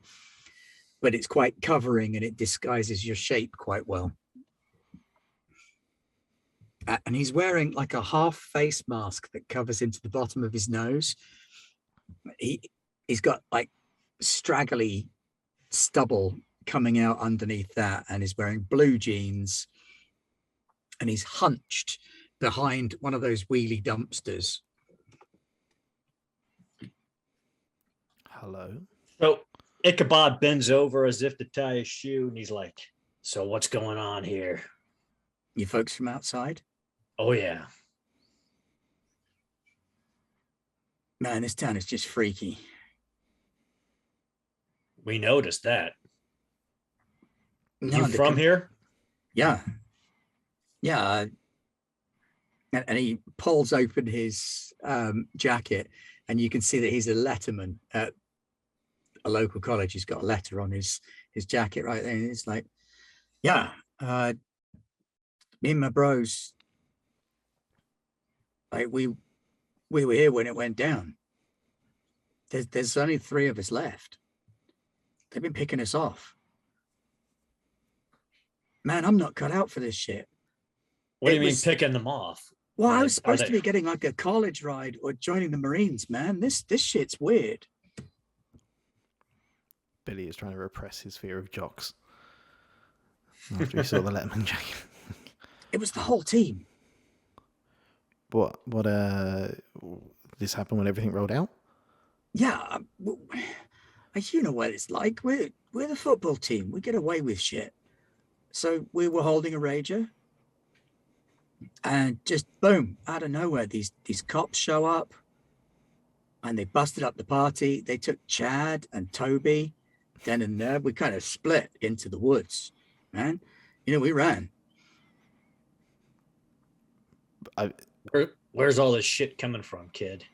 but it's quite covering and it disguises your shape quite well. And he's wearing like a half face mask that covers into the bottom of his nose. He's got like straggly stubble coming out underneath that, and he's wearing blue jeans, and he's hunched behind one of those wheelie dumpsters. Hello. So Ichabod bends over as if to tie his shoe, and he's like, so what's going on here? You folks from outside? Oh, yeah. Man, this town is just freaky. We noticed that. No, you from here? Yeah. Yeah. And he pulls open his jacket, and you can see that he's a letterman at a local college. He's got a letter on his jacket right there. And it's like, yeah, me and my bros, like we were here when it went down. There's only 3 of us left. They've been picking us off. Man, I'm not cut out for this shit. What do you mean picking them off? Well, I was supposed to be getting like a college ride or joining the Marines, man. This shit's weird. Billy is trying to repress his fear of jocks after he saw the Letterman jacket. It was the whole team. What this happened when everything rolled out? Yeah, you know what it's like. We're the football team. We get away with shit. So we were holding a rager, and just boom, out of nowhere, these cops show up, and they busted up the party. They took Chad and Toby. Then and there, we kind of split into the woods, man. We ran. Where's all this shit coming from, kid?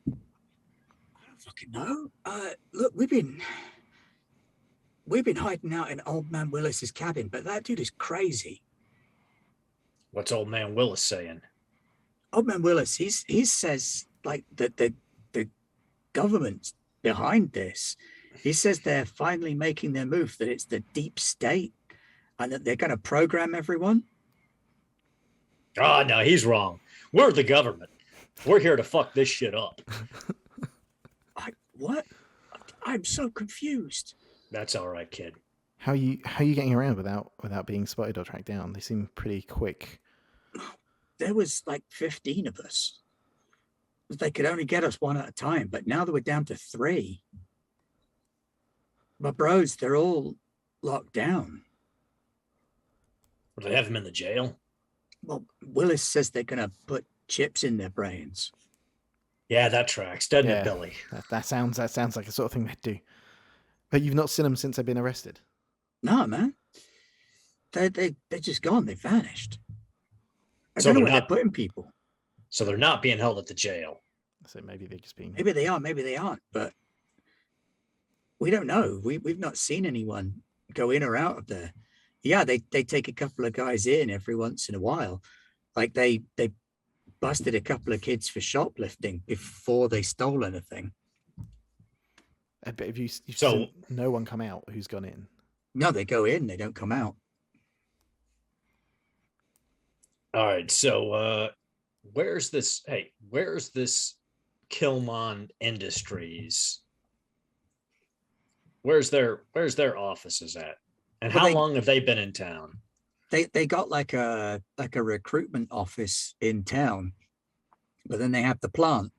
I don't fucking know. Look, we've been hiding out in Old Man Willis's cabin, but that dude is crazy. What's Old Man Willis saying? Old Man Willis, he says like that the government's behind this. He says they're finally making their move, that it's the deep state, and that they're going to program everyone. Oh, no, he's wrong. We're the government. We're here to fuck this shit up. What? I'm so confused. That's all right, kid. How are you getting around without being spotted or tracked down? They seem pretty quick. There was like 15 of us. They could only get us one at a time, but now that we're down to 3. My bros, they're all locked down. Will they have him in the jail? Well, Willis says they're going to put chips in their brains. Yeah, that tracks, doesn't it, Billy? That sounds like the sort of thing they'd do. But you've not seen them since they've been arrested? No, man. They're just gone. They vanished. I So don't know they're where they're not- putting people. So they're not being held at the jail. So maybe they're just being. Maybe they are, maybe they aren't, but we don't know. We've not seen anyone go in or out of there. Yeah, they take a couple of guys in every once in a while. Like they busted a couple of kids for shoplifting before they stole anything. But if you've So- seen no one come out who's gone in. No, they go in, they don't come out. All right. So where's this? Hey, where's this Kilmon Industries? Where's their offices at? And Well, how they- long have they been in town? They got like a recruitment office in town, but then they have the plant.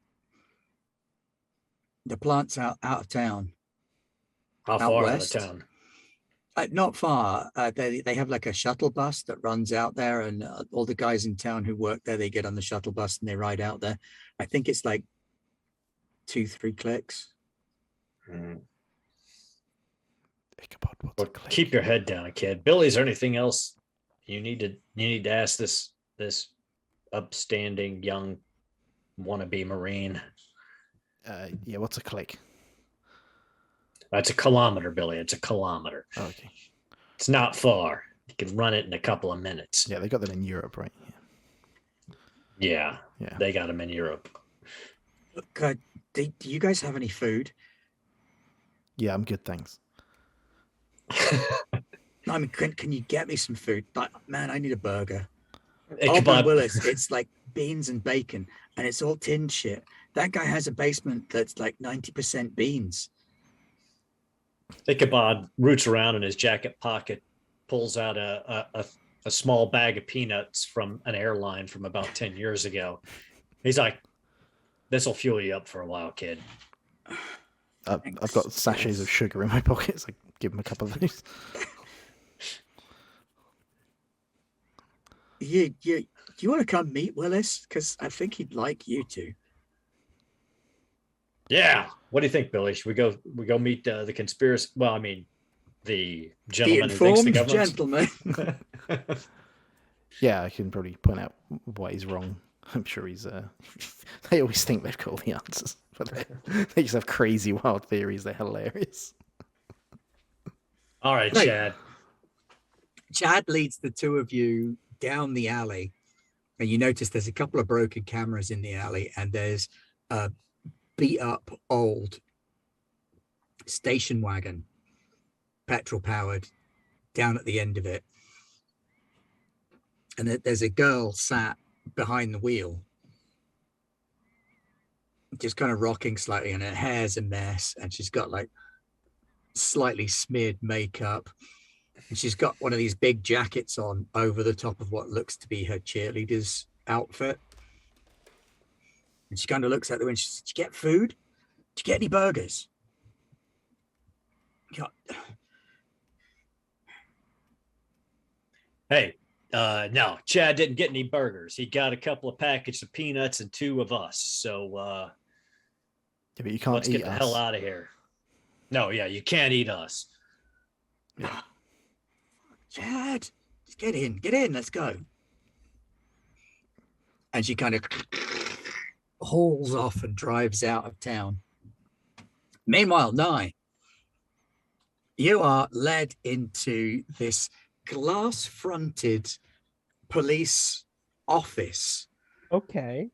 The plant's out of town. How Out far west. out of town? Not far. They have like a shuttle bus that runs out there, and all the guys in town who work there, they get on the shuttle bus and they ride out there. I think it's like 2-3 clicks. Mm. Ichabod, what's Well, a click? keep your head down, kid. Billy, is there anything else you need to ask this upstanding young wannabe Marine? Yeah, what's a click? It's a kilometer, Billy. It's a kilometer. Oh, okay. It's not far. You can run it in a couple of minutes. Yeah, they got that in Europe, right? Yeah, Yeah. they got them in Europe. Look, do you guys have any food? Yeah, I'm good, thanks. No, I mean, can you get me some food? Like, man, I need a burger. Ichabod, Alban Willis, it's like beans and bacon, and it's all tinned shit. That guy has a basement that's like 90% beans. Ichabod roots around in his jacket pocket, pulls out a small bag of peanuts from an airline from about 10 years ago. He's like, "This will fuel you up for a while, kid." I've got sachets of sugar in my pockets. I give him a couple of those. You want to come meet Willis? Because I think he'd like you to. Yeah. What do you think, Billy? Should we go meet the conspiracy? Well, I mean, the The gentleman who thinks the informed government's gentleman. Yeah, I can probably point out why he's wrong. I'm sure he's. They always think they've got all the answers, but they just have crazy, wild theories. They're hilarious. All right, Right. Chad. Chad leads the two of you down the alley, and you notice there's a couple of broken cameras in the alley, and there's a beat up old station wagon, petrol powered, down at the end of it. And there's a girl sat behind the wheel, just kind of rocking slightly, and her hair's a mess, and she's got like slightly smeared makeup, and she's got one of these big jackets on over the top of what looks to be her cheerleader's outfit. And she kind of looks at the window. She says, "Did you get food? Did you get any burgers?" Yeah. Hey, no, Chad didn't get any burgers. He got a couple of packets of peanuts and 2 of us. So Yeah, but you can't let's eat get the us. hell out of here. No, yeah, you can't eat us. Chad, just get in, let's go. And she kind of hauls off and drives out of town. Meanwhile, Nye, you are led into this glass-fronted police office. Okay.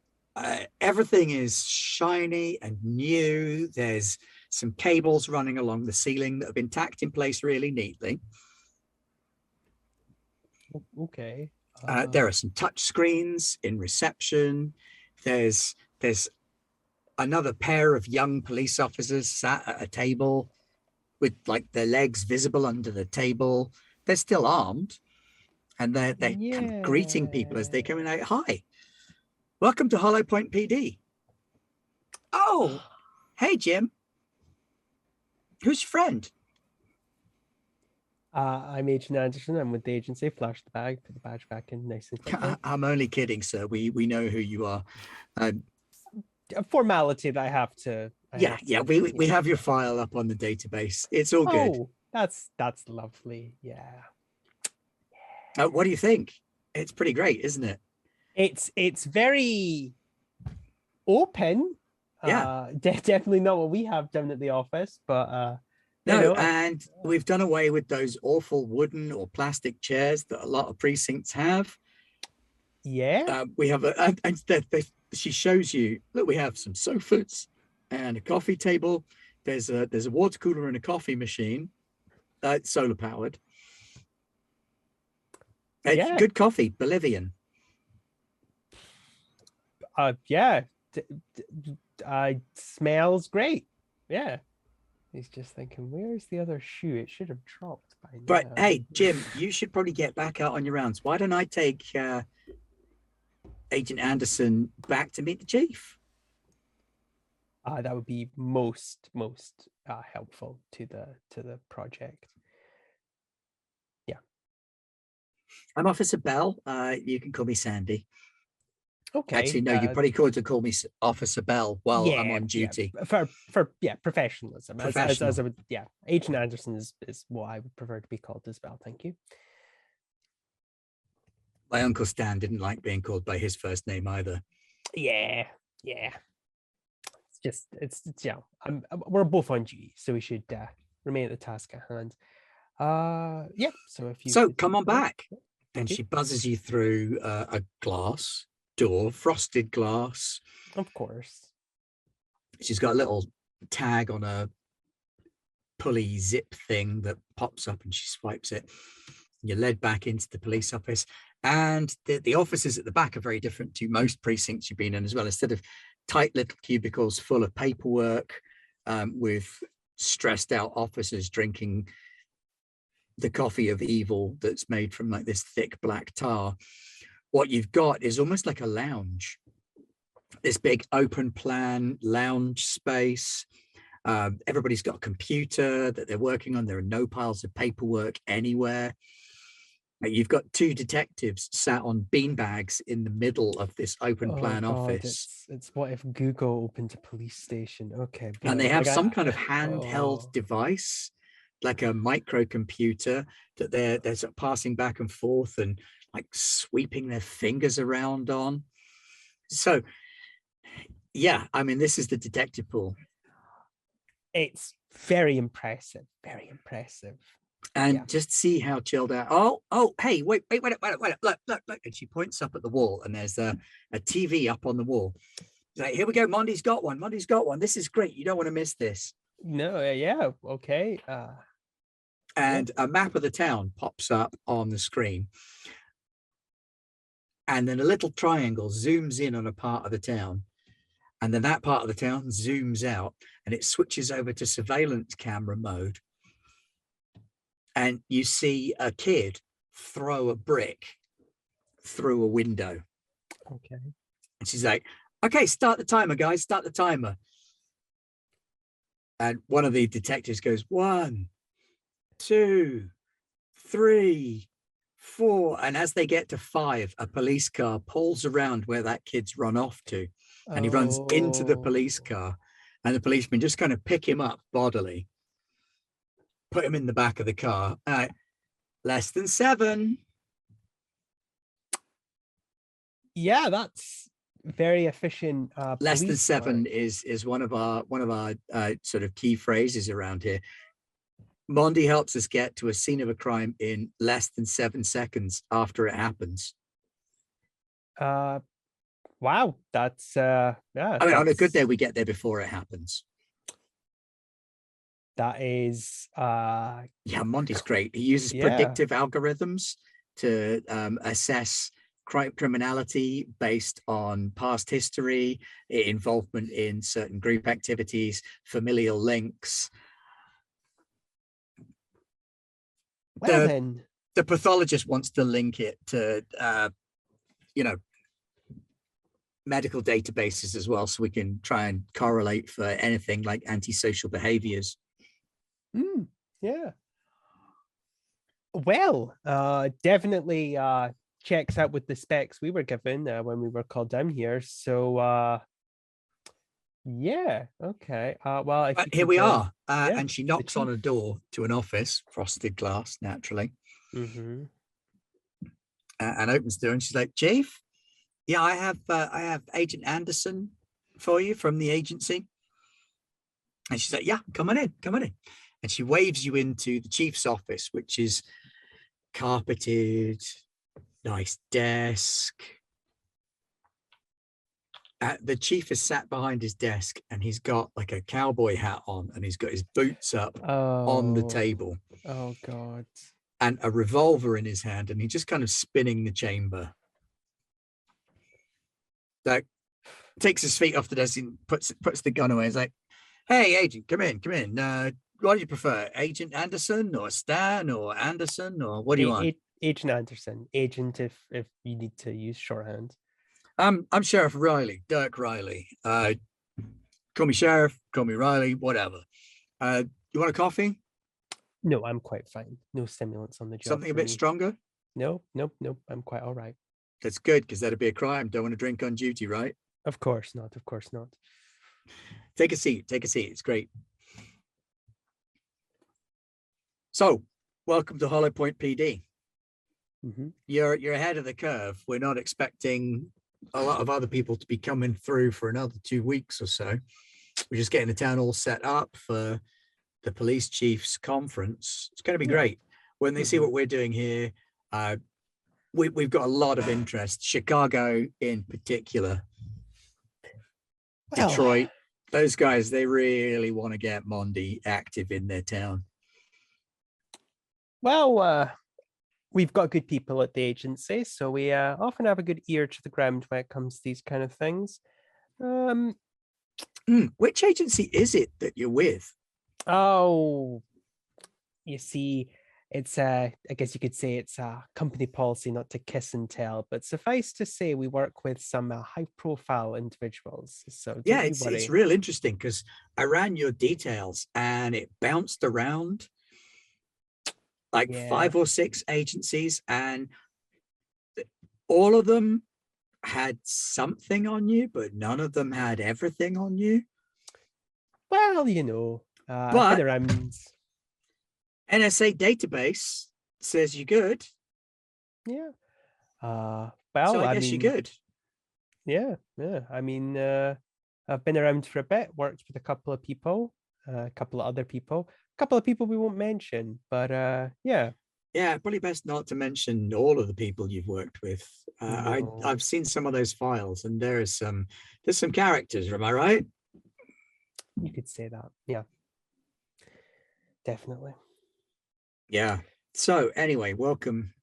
Everything is shiny and new. There's some cables running along the ceiling that have been tacked in place really neatly. Okay. There are some touch screens in reception. There's another pair of young police officers sat at a table with like their legs visible under the table. They're still armed, and they're kind of greeting people as they come in. Like, "Hi, welcome to Hollow Point PD." "Oh, hey Jim, who's your friend?" I'm Agent Anderson. I'm with the agency. Flash the bag, put the badge back in nice and quickly. "I'm only kidding, sir. We know who you are." A formality that I have to. We have your file up on the database. It's all good. Oh, that's lovely. Yeah. What do you think? It's pretty great, isn't it? It's very open. Yeah. Definitely not what we have down at the office, but you No, know, and we've done away with those awful wooden or plastic chairs that a lot of precincts have. yeah. We have she shows you, look, we have some sofas and a coffee table. There's a water cooler and a coffee machine, solar powered. Yeah. Good coffee, Bolivian. Yeah. Smells great. Yeah. He's just thinking, where's the other shoe? It should have dropped by now. But hey, Jim, you should probably get back out on your rounds. Why don't I take Agent Anderson back to meet the chief? That would be most helpful to the project. Yeah. I'm Officer Bell. You can call me Sandy. Okay. Actually, no, you probably could to call me Officer Bell while I'm on duty. For professionalism. As I would, Agent Anderson is what I would prefer to be called as well. Thank you. My Uncle Stan didn't like being called by his first name either. Yeah. It's we're both on duty, so we should remain at the task at hand. So come on back. And she buzzes you through a glass door, frosted glass. Of course. She's got a little tag on a pulley zip thing that pops up and she swipes it. You're led back into the police office. And the offices at the back are very different to most precincts you've been in as well. Instead of tight little cubicles full of paperwork with stressed out officers drinking the coffee of evil that's made from like this thick black tar, what you've got is almost like a lounge, this big open plan lounge space. Everybody's got a computer that they're working on. There are no piles of paperwork anywhere. You've got two detectives sat on beanbags in the middle of this open plan office. It's what if Google opened a police station? Okay. And they have some kind of handheld device, like a microcomputer that they're sort of passing back and forth and like sweeping their fingers around on. So, yeah, I mean, this is the detective pool. It's very impressive. Very impressive. And just see how chilled out. Oh, hey, wait, look. And she points up at the wall and there's a TV up on the wall. She's like, here we go. Monty's got one. This is great. You don't want to miss this. No, yeah, okay. And a map of the town pops up on the screen. And then a little triangle zooms in on a part of the town. And then that part of the town zooms out and it switches over to surveillance camera mode. And you see a kid throw a brick through a window. Okay. And she's like, okay, start the timer, guys, start the timer. And one of the detectives goes, 1, 2, 3, 4. And as they get to 5, a police car pulls around where that kid's run off to. And he runs into the police car. And the policemen just kind of pick him up bodily, put him in the back of the car. Less than 7. Yeah, that's very efficient. Less than 7 is one of our sort of key phrases around here. Mondi helps us get to a scene of a crime in less than 7 seconds after it happens. Wow, that's yeah. I mean, on a good day, we get there before it happens. That is yeah, Monty's great. He uses predictive algorithms to assess criminality based on past history, involvement in certain group activities, familial links. The pathologist wants to link it to medical databases as well, so we can try and correlate for anything like antisocial behaviors. Yeah. Well, definitely checks out with the specs we were given when we were called down here. So yeah, okay. Well, here we are. And she knocks on a door to an office, frosted glass, naturally. Mm-hmm. And opens the door and she's like, Chief, Yeah, I have Agent Anderson for you from the agency. And she's like, yeah, come on in, come on in. And she waves you into the chief's office, which is carpeted, nice desk. The chief is sat behind his desk and he's got like a cowboy hat on and he's got his boots up on the table. Oh God. And a revolver in his hand, and he's just kind of spinning the chamber. Like, takes his feet off the desk and puts the gun away. He's like, hey, agent, come in. What do you prefer, Agent Anderson or Stan or Anderson, or what do you want? Agent Anderson. Agent if you need to use shorthand. I'm Sheriff Riley, Dirk Riley. Call me Sheriff, call me Riley, whatever. You want a coffee? No, I'm quite fine. No stimulants on the job. Something a bit stronger? Nope. I'm quite all right. That's good, because that'd be a crime. Don't want to drink on duty, right? Of course not. Take a seat. It's great. So, welcome to Hollow Point PD. Mm-hmm. You're ahead of the curve. We're not expecting a lot of other people to be coming through for another 2 weeks or so. We're just getting the town all set up for the police chief's conference. It's going to be great. When they see what we're doing here, we've got a lot of interest. Chicago in particular, Detroit, those guys, they really want to get Mondi active in their town. Well, we've got good people at the agency, so we often have a good ear to the ground when it comes to these kind of things. Which agency is it that you're with? Oh, you see, it's I guess you could say it's a company policy not to kiss and tell, but suffice to say we work with some high-profile individuals. So yeah, it's real interesting because I ran your details and it bounced around like 5 or 6 agencies, and all of them had something on you, but none of them had everything on you. Well, you know, I've been around. NSA database says you're good. Yeah. Well, so I guess you're good. Yeah. I mean, I've been around for a bit, worked with a couple of people, a couple of other people, a couple of people we won't mention, but yeah. Yeah, probably best not to mention all of the people you've worked with. No. I've seen some of those files, and there's some characters. Am I right? You could say that. Yeah. Definitely. Yeah. So anyway, welcome.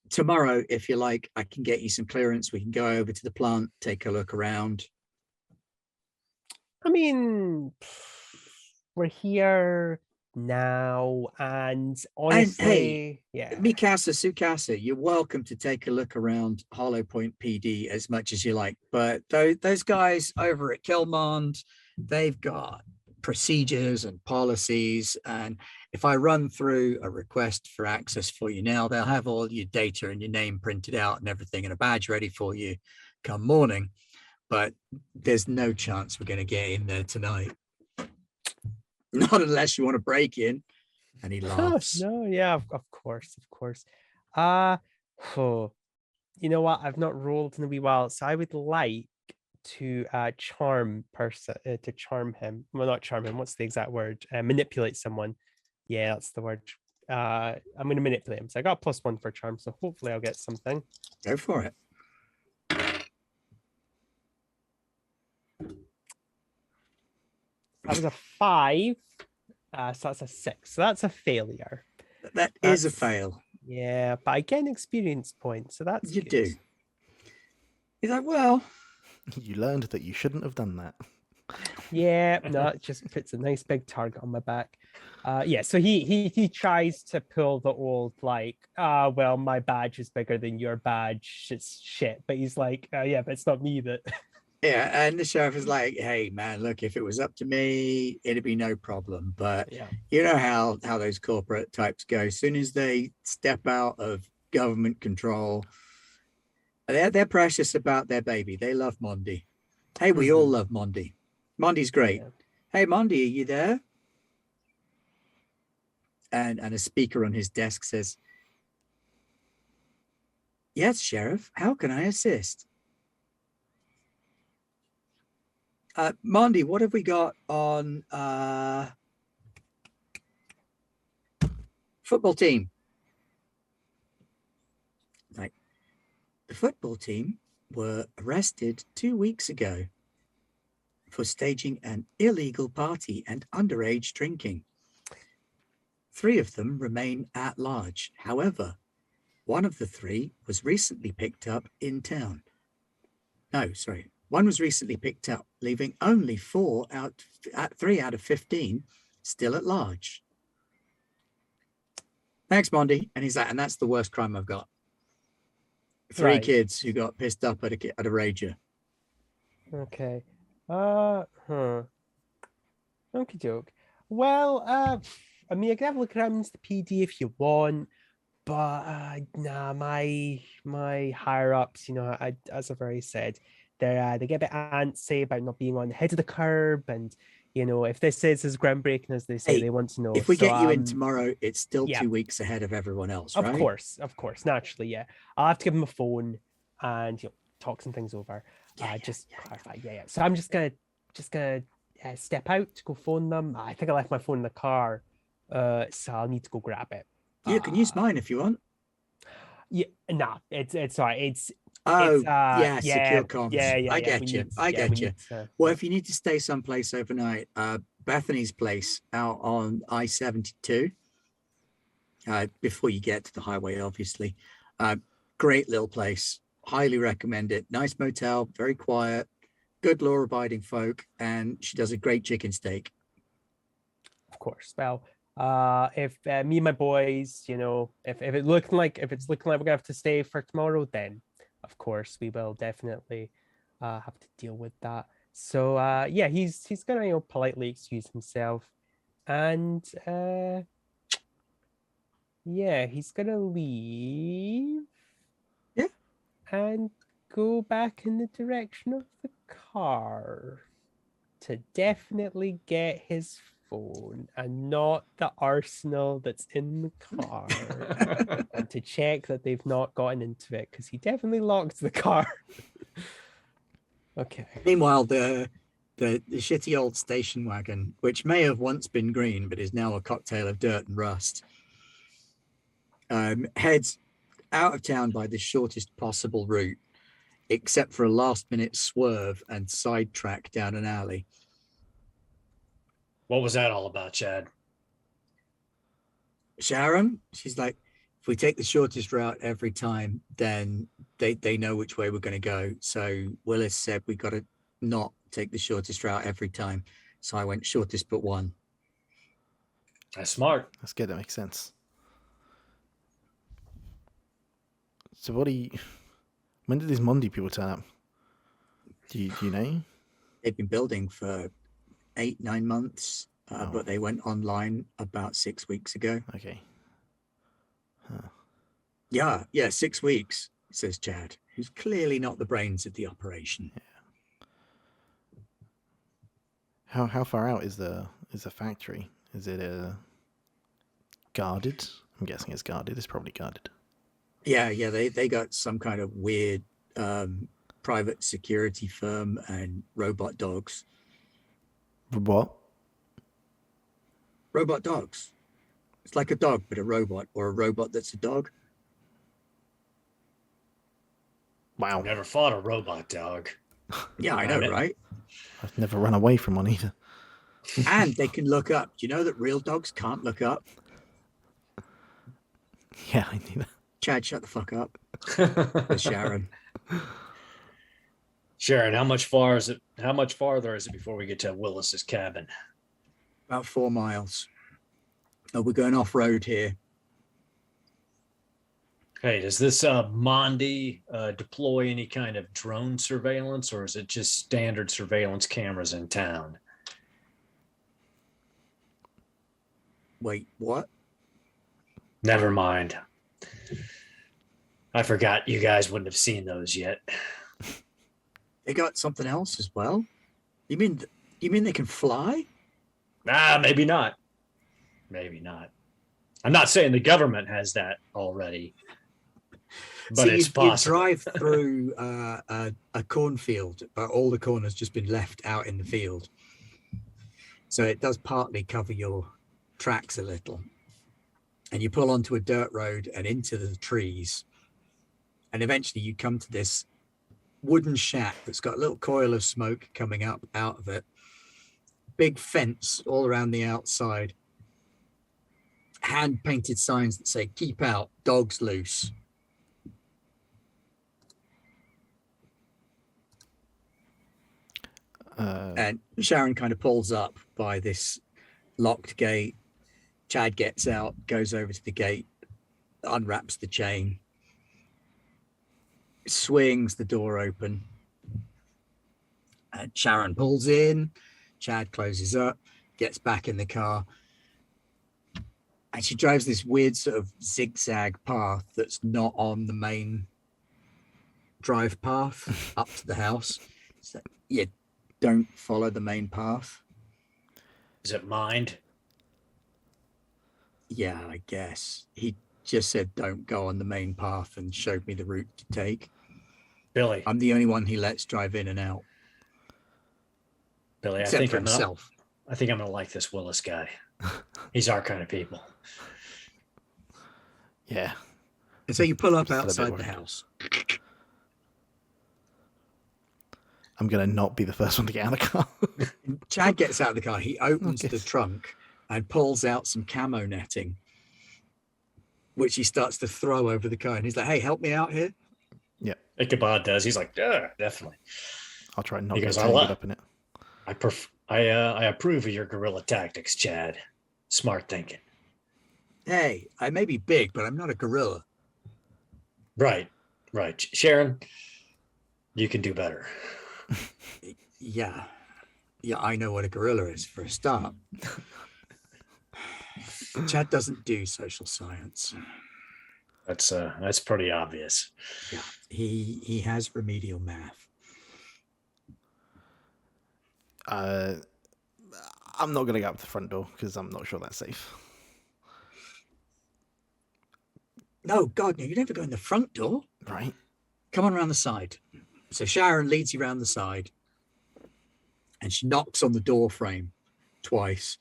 Tomorrow, if you like, I can get you some clearance. We can go over to the plant, take a look around. I mean, we're here now, and honestly, Mikasa, Sukasa, you're welcome to take a look around Hollow Point PD as much as you like. But those guys over at Kilmond, they've got procedures and policies, and if I run through a request for access for you now, they'll have all your data and your name printed out and everything and a badge ready for you come morning. But there's no chance we're going to get in there tonight. Not unless you want to break in. And he laughs. No, yeah, of course. You know what? I've not rolled in a wee while, so I would like to charm him. Well, not charm him. What's the exact word? Manipulate someone. Yeah, that's the word. I'm going to manipulate him. So I got a +1 for charm, so hopefully I'll get something. Go for it. That was a 5. So that's a 6. So that's a failure. That's a fail. Yeah, but I get an experience point, so that's you good. Do. He's like, well, you learned that you shouldn't have done that. Yeah, no, it just puts a nice big target on my back. Yeah, so he tries to pull the old like, well, my badge is bigger than your badge. It's shit. But he's like, yeah, but it's not me that. Yeah, and the sheriff is like, hey man, look, if it was up to me, it'd be no problem. But yeah, you know how those corporate types go. As soon as they step out of government control, they're precious about their baby. They love Mondi. Hey, we all love Mondi. Mondi's great. Yeah. Hey, Mondi, are you there? And a speaker on his desk says, Yes, Sheriff. How can I assist? Mondi, what have we got on football team? Right. The football team were arrested 2 weeks ago for staging an illegal party and underage drinking. 3 of them remain at large. However, one of the 3 was recently picked up in town. No, sorry. One was recently picked up, leaving only 3 out of 15 still at large. Thanks, Mondi. And he's like, and that's the worst crime I've got. 3 Right. kids who got pissed up at a rager. Okay. Okie doke. Well, I mean, I can have a look around the PD if you want, but nah, my higher ups, as I've already said, they get a bit antsy about not being on the head of the curb, and if this is as groundbreaking as they say, Hey, they want to know. If we get you in tomorrow, it's still yeah. 2 weeks ahead of everyone else, Of right? Of course, naturally, yeah. I'll have to give him a phone and talk some things over. Clarify. Yeah. So I'm just gonna step out to go phone them. I think I left my phone in the car, so I'll need to go grab it. You can use mine if you want. Yeah, nah, it's all right. Secure comms. Yeah, I get you. I get you. Well, if you need to stay someplace overnight, Bethany's place out on I-72, before you get to the highway, obviously. Great little place. Highly recommend it. Nice motel, very quiet, good law-abiding folk, and she does a great chicken steak. Of course. Well, if me and my boys, if it's looking like we're gonna have to stay for tomorrow, then of course we will definitely have to deal with that. So yeah, he's gonna politely excuse himself, and yeah, he's gonna leave. Yeah. And go back in the direction of the car to definitely get his phone and not the arsenal that's in the car, and to check that they've not gotten into it, because he definitely locked the car. Okay. Meanwhile, the shitty old station wagon, which may have once been green but is now a cocktail of dirt and rust, heads out of town by the shortest possible route, except for a last-minute swerve and sidetrack down an alley. What was that all about, Chad? Sharon, she's like, if we take the shortest route every time, then they know which way we're going to go. So Willis said we got to not take the shortest route every time. So I went shortest but one. That's smart. That's good. That makes sense. So when did these Mondi people turn up? Do you know? They've been building for 8-9 months, but they went online about 6 weeks ago. Okay. Huh. Yeah, 6 weeks, says Chad, who's clearly not the brains of the operation. Yeah. How far out is the factory? Is it guarded? I'm guessing it's guarded. It's probably guarded. Yeah, they got some kind of weird private security firm and robot dogs. What? Robot dogs. It's like a dog, but a robot, or a robot that's a dog. Wow. Never fought a robot dog. Yeah, I know, right? I've never run away from one either. And they can look up. Do you know that real dogs can't look up? Yeah, I knew that. Chad, shut the fuck up. With Sharon. Sharon, how much farther is it before we get to Willis's cabin? About 4 miles. Oh, we're going off-road here. Hey, does this Mondi deploy any kind of drone surveillance, or is it just standard surveillance cameras in town? Wait, what? Never mind. I forgot you guys wouldn't have seen those yet. They got something else as well? You mean they can fly? Maybe not. Maybe not. I'm not saying the government has that already. but So it's you possible. drive through a cornfield, but all the corn has just been left out in the field. So it does partly cover your tracks a little. And you pull onto a dirt road and into the trees. And eventually you come to this wooden shack that's got a little coil of smoke coming up out of it. Big fence all around the outside. Hand painted signs that say, "Keep out, dogs loose." And Sharon kind of pulls up by this locked gate. Chad gets out, goes over to the gate, unwraps the chain, swings the door open. And Sharon pulls in. Chad closes up, gets back in the car. And she drives this weird sort of zigzag path that's not on the main drive path up to the house. So you don't follow the main path. Is it mined? Yeah, I guess. He just said don't go on the main path and showed me the route to take. Billy. I'm the only one he lets drive in and out. Billy, Except for himself. I think I'm gonna like this Willis guy. He's our kind of people. Yeah. And so you pull up Just a bit outside the worried. house. I'm going to not be the first one to get out of the car. Chad gets out of the car. He opens Okay. the trunk and pulls out some camo netting, which he starts to throw over the car. And he's like, "Hey, help me out here." Ichabod does. He's like, yeah, definitely. I'll try and not He get goes, "I tangled love- up in it. I approve of your guerrilla tactics, Chad. Smart thinking. Hey, I may be big, but I'm not a gorilla. Right. Sharon, you can do better. Yeah, I know what a gorilla is for a start. Chad doesn't do social science. That's pretty obvious. Yeah, he has remedial math. I'm not going to go up to the front door because I'm not sure that's safe. No, God, no, you never go in the front door. Right? Come on around the side. So Sharon leads you around the side and she knocks on the door frame twice,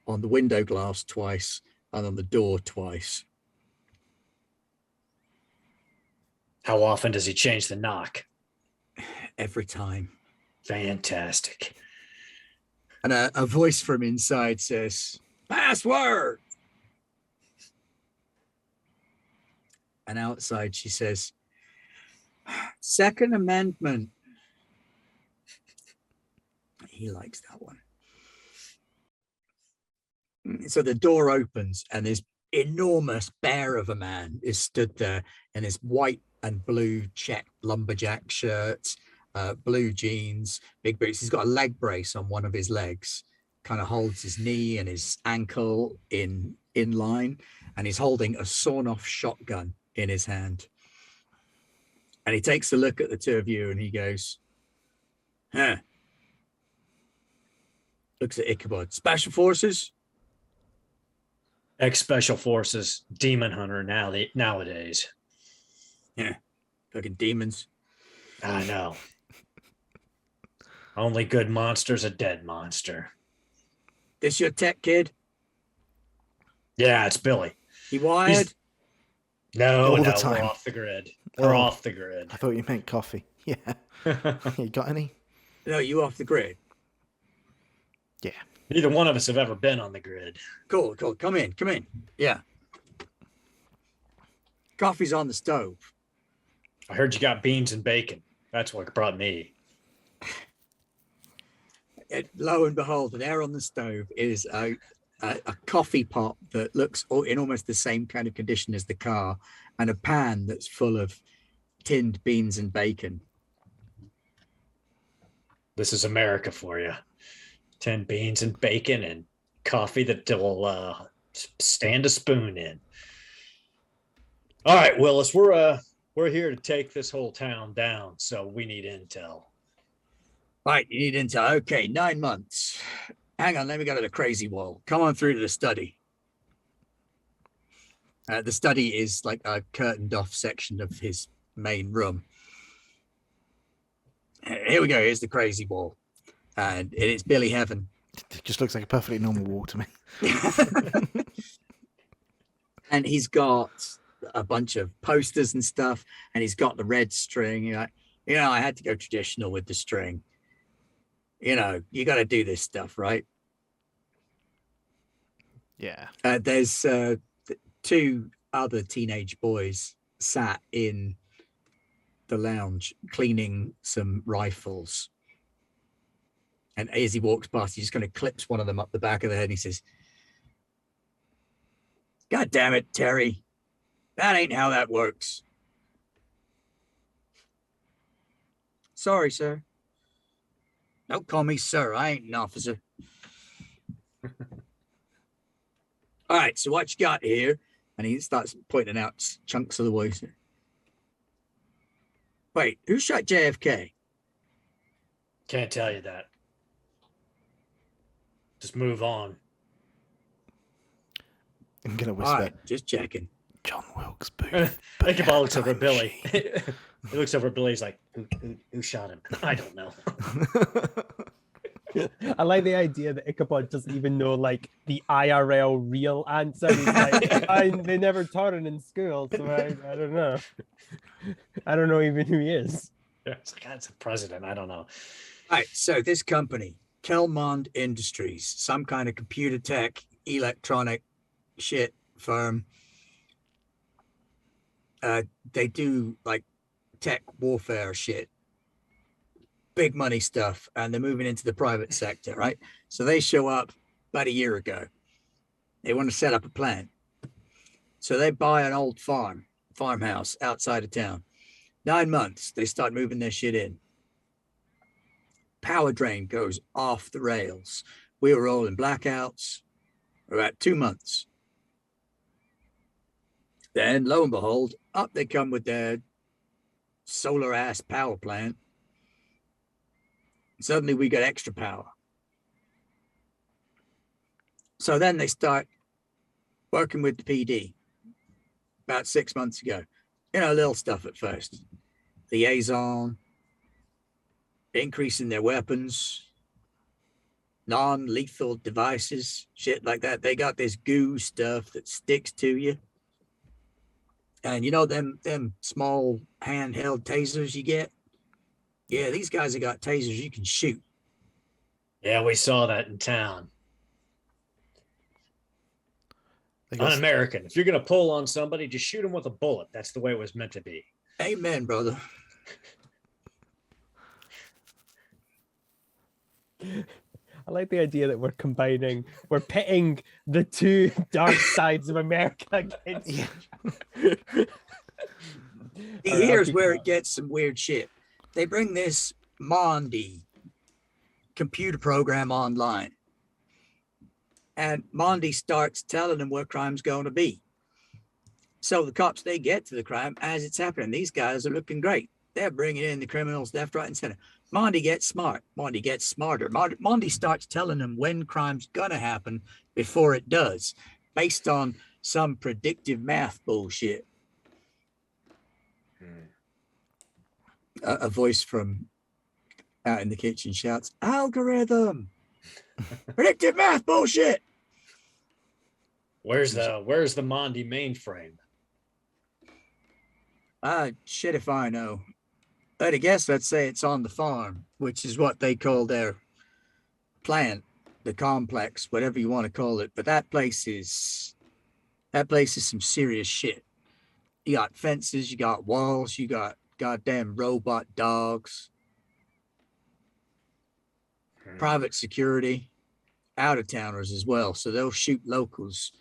on the window glass twice, and on the door twice. How often does he change the knock? Every time. Fantastic. And a voice from inside says, "Password." And outside she says, "Second Amendment." He likes that one. So the door opens and this enormous bear of a man is stood there in his white and blue check lumberjack shirt, blue jeans, big boots. He's got a leg brace on one of his legs, kind of holds his knee and his ankle in line, and he's holding a sawn-off shotgun in his hand. And he takes a look at the two of you and he goes, "Huh." Looks at Ichabod. "Special Forces?" Ex-Special Forces, Demon Hunter nowadays. Fucking demons. I know. Only good monster's a dead monster. "This your tech kid? Yeah, it's Billy. He wired?" No, All the we're time. off the grid. We're Oh. off the grid. I thought you meant coffee. Yeah. You got any? "No, you off the grid." Yeah. Neither one of us have ever been on the grid. Cool. Come in. Yeah. Coffee's on the stove. I heard you got beans and bacon. That's what brought me. Lo and behold, there on the stove is a coffee pot that looks in almost the same kind of condition as the car, and a pan that's full of tinned beans and bacon. This is America for you. 10 beans and bacon and coffee that will stand a spoon in. All right, Willis, we're here to take this whole town down, so we need intel. Right, you need intel. Okay, 9 months. Hang on, let me go to the crazy wall. Come on through to the study. The study is like a curtained off section of his main room. Here we go. Here's the crazy wall. And it is Billy Heaven. It just looks like a perfectly normal wall to me. And he's got a bunch of posters and stuff. And he's got the red string. You're like, I had to go traditional with the string. You got to do this stuff, right? Yeah. There's two other teenage boys sat in the lounge cleaning some rifles. And as he walks past, he just kind of clips one of them up the back of the head and he says, "God damn it, Terry. That ain't how that works." "Sorry, sir." "Don't call me sir. I ain't an officer." "All right, so what you got here?" And he starts pointing out chunks of the voice. "Wait, who shot JFK?" Can't tell you that. Just move on. I'm gonna "All whisper. right, just checking." John Wilkes Booth. Ichabod looks over at Billy. He looks over at Billy. He's like, who shot him? I don't know. I like the idea that Ichabod doesn't even know like the IRL real answer. He's like, they never taught it in school, so I don't know. I don't know even who he is. Yeah, it's like, that's a president. I don't know. All right, so this company, Kelmond Industries, some kind of computer tech, electronic shit firm. They do like tech warfare shit, big money stuff, and they're moving into the private sector, right? So they show up about a year ago. They want to set up a plant. So they buy an old farmhouse outside of town. 9 months, they start moving their shit in. Power drain goes off the rails. We were all in blackouts for about 2 months. Then, lo and behold, up they come with their solar ass power plant. Suddenly we got extra power. So then they start working with the PD about 6 months ago. Little stuff at first. Liaison, increasing their weapons, non-lethal devices, shit like that. They got this goo stuff that sticks to you. And them small handheld tasers you get? Yeah, these guys have got tasers you can shoot. Yeah, we saw that in town. Un-American. If you're going to pull on somebody, just shoot them with a bullet. That's the way it was meant to be. Amen, brother. I like the idea that we're pitting the two dark sides of America against each other. Here's where it gets some weird shit. They bring this Mondi computer program online. And Mondi starts telling them where crime's going to be. So the cops, they get to the crime as it's happening. These guys are looking great. They're bringing in the criminals left, right, and center. Mondi gets smart. Mondi gets smarter. Mondi starts telling them when crime's going to happen before it does, based on some predictive math bullshit. A voice from out in the kitchen shouts, "Algorithm! Predictive math bullshit!" Where's the Mondi mainframe? Shit if I know. But I guess let's say it's on the farm, which is what they call their plant, the complex, whatever you want to call it. But that place is some serious shit. You got fences, you got walls, you got goddamn robot dogs, private security, out-of-towners as well. So they'll shoot locals.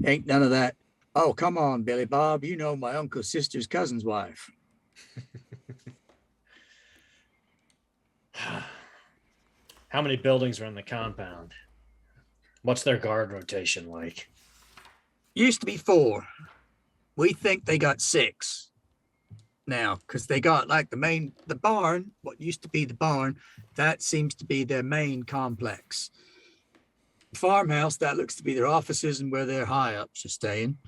Ain't none of that. "Oh, come on, Billy Bob. You know my uncle's sister's cousin's wife." How many buildings are in the compound? What's their guard rotation like? Used to be 4. We think they got 6 now, because they got like the barn, what used to be the barn, that seems to be their main complex. Farmhouse, that looks to be their offices and where their high ups are staying.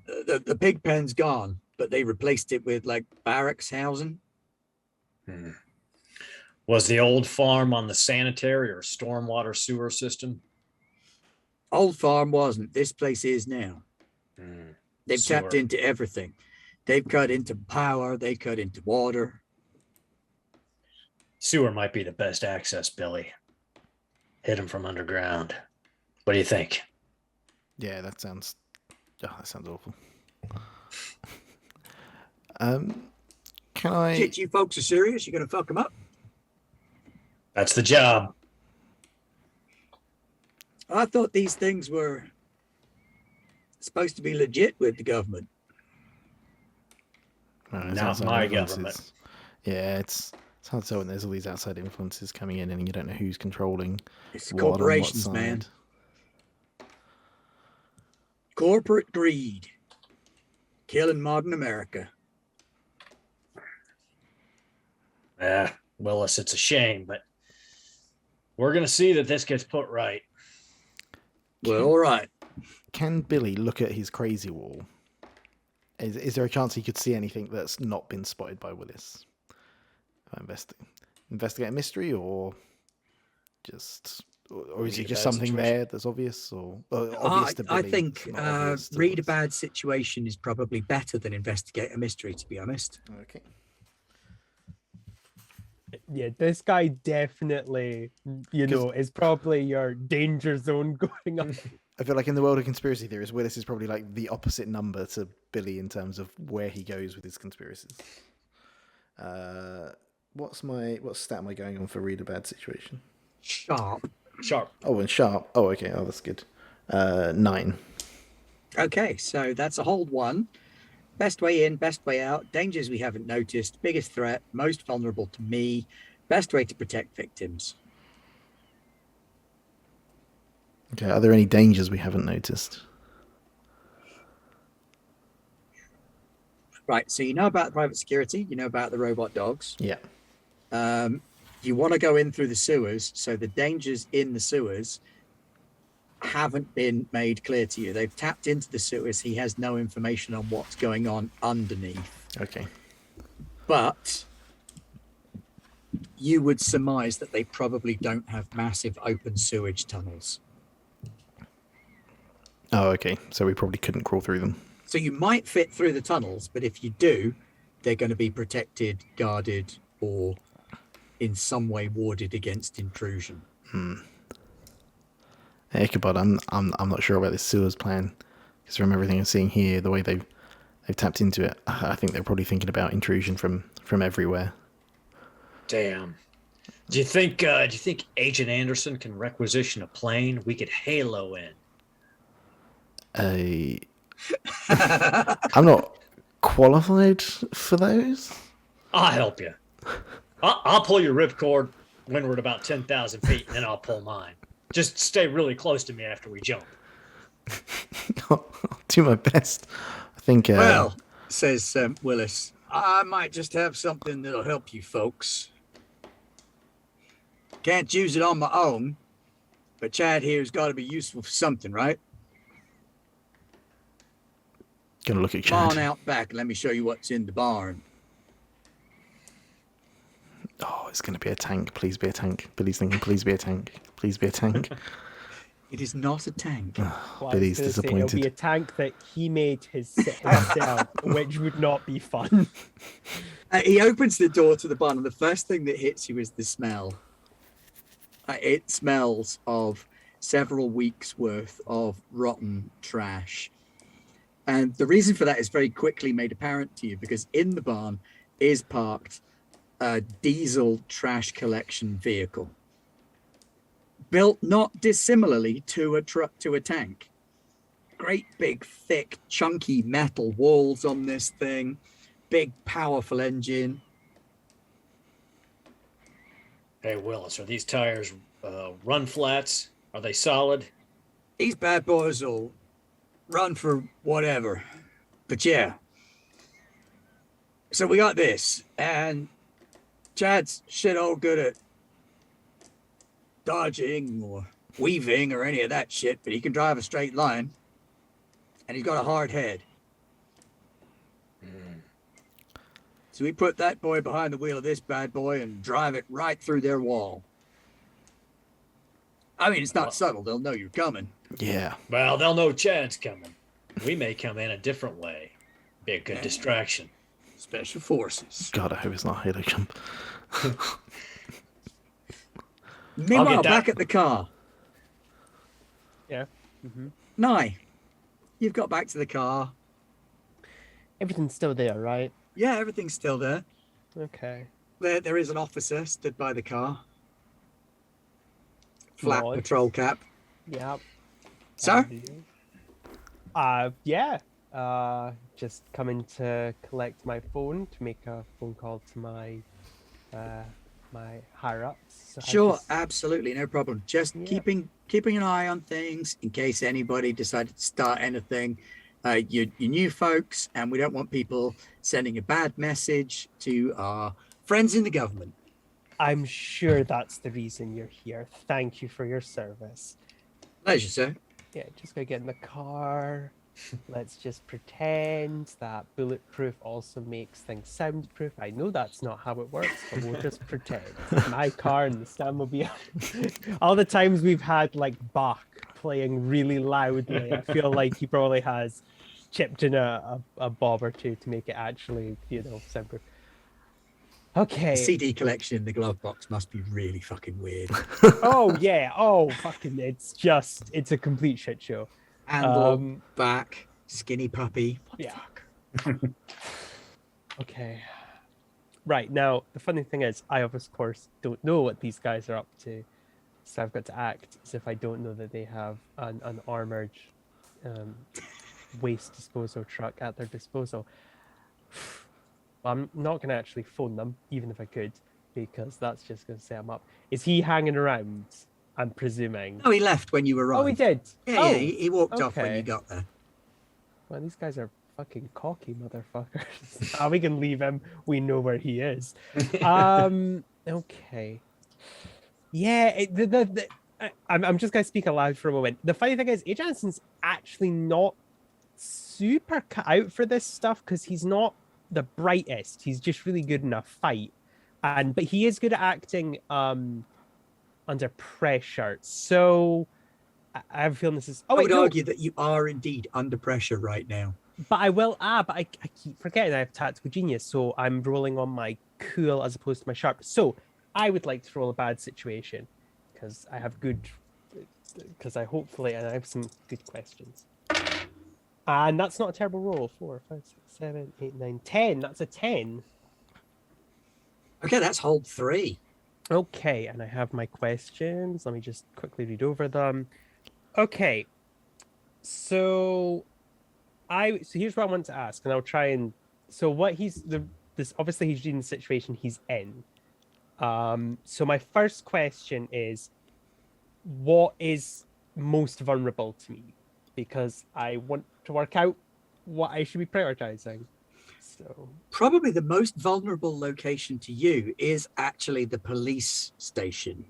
The pig pen's gone, but they replaced it with like barracks housing. Was the old farm on the sanitary or stormwater sewer system? Old farm wasn't. This place is now. They've Sewer. tapped into everything. They've cut into power. They cut into water. Sewer might be the best access, Billy. Hit him from underground. What do you think? Yeah, that sounds awful. Can I? Shit, you folks are serious? You're gonna fuck them up? That's the job. I thought these things were supposed to be legit with the government. Not my government. Yeah, it's hard to tell when there's all these outside influences coming in and you don't know who's controlling. It's what on what corporations, man. side. Corporate greed. Killing modern America. Willis, it's a shame, but we're going to see that this gets put right. Well, all right. Can Billy look at his crazy wall? Is there a chance he could see anything that's not been spotted by Willis? Investigate a mystery, or is it just something situation. there that's obvious, or obvious to Billy? I think it's not obvious to read a Willis? bad situation is probably better than investigate a mystery, to be honest. Okay. Yeah, this guy definitely, is probably your danger zone going up. I feel like in the world of conspiracy theories, Willis is probably like the opposite number to Billy in terms of where he goes with his conspiracies. What stat am I going on for read a bad situation? Sharp. Oh, and sharp. Oh, okay. Oh, that's good. 9. Okay, so that's a hold 1. Best way in, best way out. Dangers we haven't noticed. Biggest threat. Most vulnerable to me. Best way to protect victims. Okay. Are there any dangers we haven't noticed? Right, so you know about private security. You know about the robot dogs. Yeah. You want to go in through the sewers, so the dangers in the sewers haven't been made clear to you. They've tapped into the sewers. He has no information on what's going on underneath. Okay. But you would surmise that they probably don't have massive open sewage tunnels. Oh, okay. So we probably couldn't crawl through them. So you might fit through the tunnels, but if you do, they're going to be protected, guarded, or in some way warded against intrusion. Ichabod, I'm not sure about this sewers plan, because from everything I'm seeing here, the way they've tapped into it, I think they're probably thinking about intrusion from everywhere. Damn. Do you think Agent Anderson can requisition a plane? We could halo in. I'm not qualified for those. I'll help you. I'll pull your ripcord when we're at about 10,000 feet, and then I'll pull mine. Just stay really close to me after we jump. I'll do my best. I think. Well, says Willis, I might just have something that'll help you folks. Can't use it on my own, but Chad here's got to be useful for something, right? Gonna look at Come on Chad. out back and let me show you what's in the barn. Oh, it's gonna be a tank. Please be a tank. Billy's thinking, please be a tank. Please be a tank. It is not a tank. Well, I was Billy's gonna say, it'll disappointed. be a tank that he made himself, which would not be fun. He opens the door to the barn, and the first thing that hits you is the smell. It smells of several weeks worth of rotten trash. And the reason for that is very quickly made apparent to you, because in the barn is parked a diesel trash collection vehicle, built not dissimilarly to a tank. Great big, thick, chunky metal walls on this thing, big, powerful engine. Hey, Willis, are these tires run flats? Are they solid? These bad boys will run for whatever. But yeah. So we got this, and Chad's shit all good at dodging or weaving or any of that shit, but he can drive a straight line, and he's got a hard head. So we put that boy behind the wheel of this bad boy and drive it right through their wall. I mean, it's not subtle. They'll know you're coming. Yeah. Well, they'll know Chad's coming. We may come in a different way. Be a good distraction. Special forces. God, I hope it's not Halo Jump. Meanwhile, back at the car. Yeah. Mm-hmm. Nye, you've got back to the car. Everything's still there, right? Yeah, everything's still there. Okay. There is an officer stood by the car. Flat Nice. patrol cap. Yeah. Sir? Yeah. Just coming to collect my phone to make a phone call to my my higher ups. So Sure, absolutely, no problem. Just Yeah. keeping an eye on things in case anybody decided to start anything. You new folks, and we don't want people sending a bad message to our friends in the government. I'm sure that's the reason you're here. Thank you for your service. Pleasure, sir. Yeah, just gonna get in the car. Let's just pretend that bulletproof also makes things soundproof. I know that's not how it works, but we'll just pretend. My car and the Stanmobile. All the times we've had like Bach playing really loudly, I feel like he probably has chipped in a bob or two to make it actually, soundproof. Okay. The CD collection in the glove box must be really fucking weird. Oh yeah. Oh fucking! It's a complete shit show. Handle, back, skinny puppy. What the Yeah. fuck? Okay. Right, now, the funny thing is, I of course don't know what these guys are up to. So I've got to act as if I don't know that they have an armored waste disposal truck at their disposal. Well, I'm not going to actually phone them, even if I could, because that's just going to set them up. Is he hanging around, I'm presuming? No, he left when you arrived. Oh, he did? Yeah, Oh, yeah, he walked off when okay. you got there. Well, these guys are fucking cocky motherfuckers. We can leave him. We know where he is. Okay. Yeah, I'm just gonna speak aloud for a moment. The funny thing is, A. Johnson's actually not super cut out for this stuff because he's not the brightest. He's just really good in a fight, but he is good at acting under pressure. So I have a feeling this is. I would argue that you are indeed under pressure right now. But I will. But I keep forgetting I have tactical genius, so I'm rolling on my cool as opposed to my sharp. So I would like to roll a bad situation because I have good. Because I have some good questions. And that's not a terrible roll. 4, 5, 6, 7, 8, 9, 10. That's a 10. Okay, that's hold 3. Okay, and I have my questions. Let me just quickly read over them. Okay, so here's what I want to ask, and I'll try and obviously he's reading the situation he's in. So my first question is, what is most vulnerable to me? Because I want to work out what I should be prioritizing. So probably the most vulnerable location to you is actually the police station.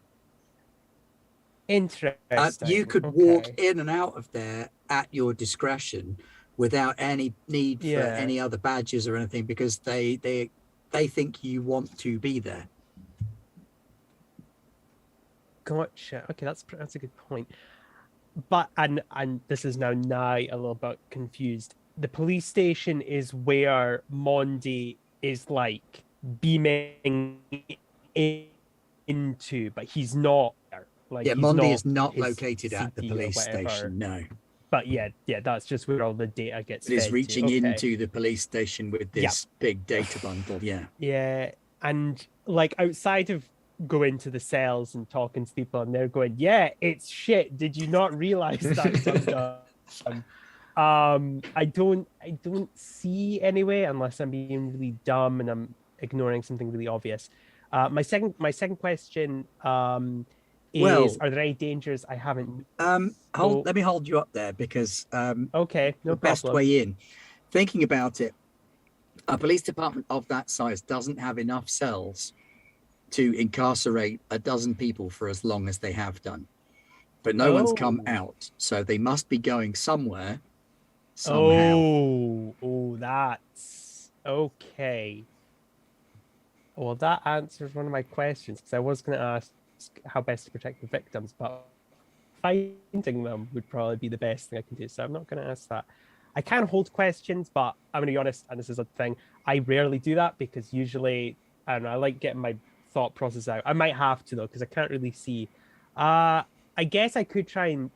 Interesting. You could walk in and out of there at your discretion without any need for any other badges or anything, because they think you want to be there. Gotcha. Okay, that's a good point. But and this is now a little bit confused. The police station is where Mondi is like beaming into, but he's not there. Like, Mondi is not located at the police station. No. But yeah, that's just where all the data gets. It is reaching into the police station with this big data bundle. Yeah. Yeah, and like outside of going to the cells and talking to people, and they're going, "Yeah, it's shit. Did you not realize that?" I don't see anyway, unless I'm being really dumb and I'm ignoring something really obvious. My second question is, are there any dangers I haven't? Let me hold you up there, because okay, no the best problem. way in. Thinking about it, a police department of that size doesn't have enough cells to incarcerate a dozen people for as long as they have done, but no one's come out, so they must be going somewhere. Somehow. Oh, that's okay. Well, that answers one of my questions because I was going to ask how best to protect the victims, but finding them would probably be the best thing I can do. So I'm not going to ask that. I can hold questions, but I'm going to be honest, and this is a thing, I rarely do that because usually, I don't know, I like getting my thought process out. I might have to though, because I can't really see. I guess I could try and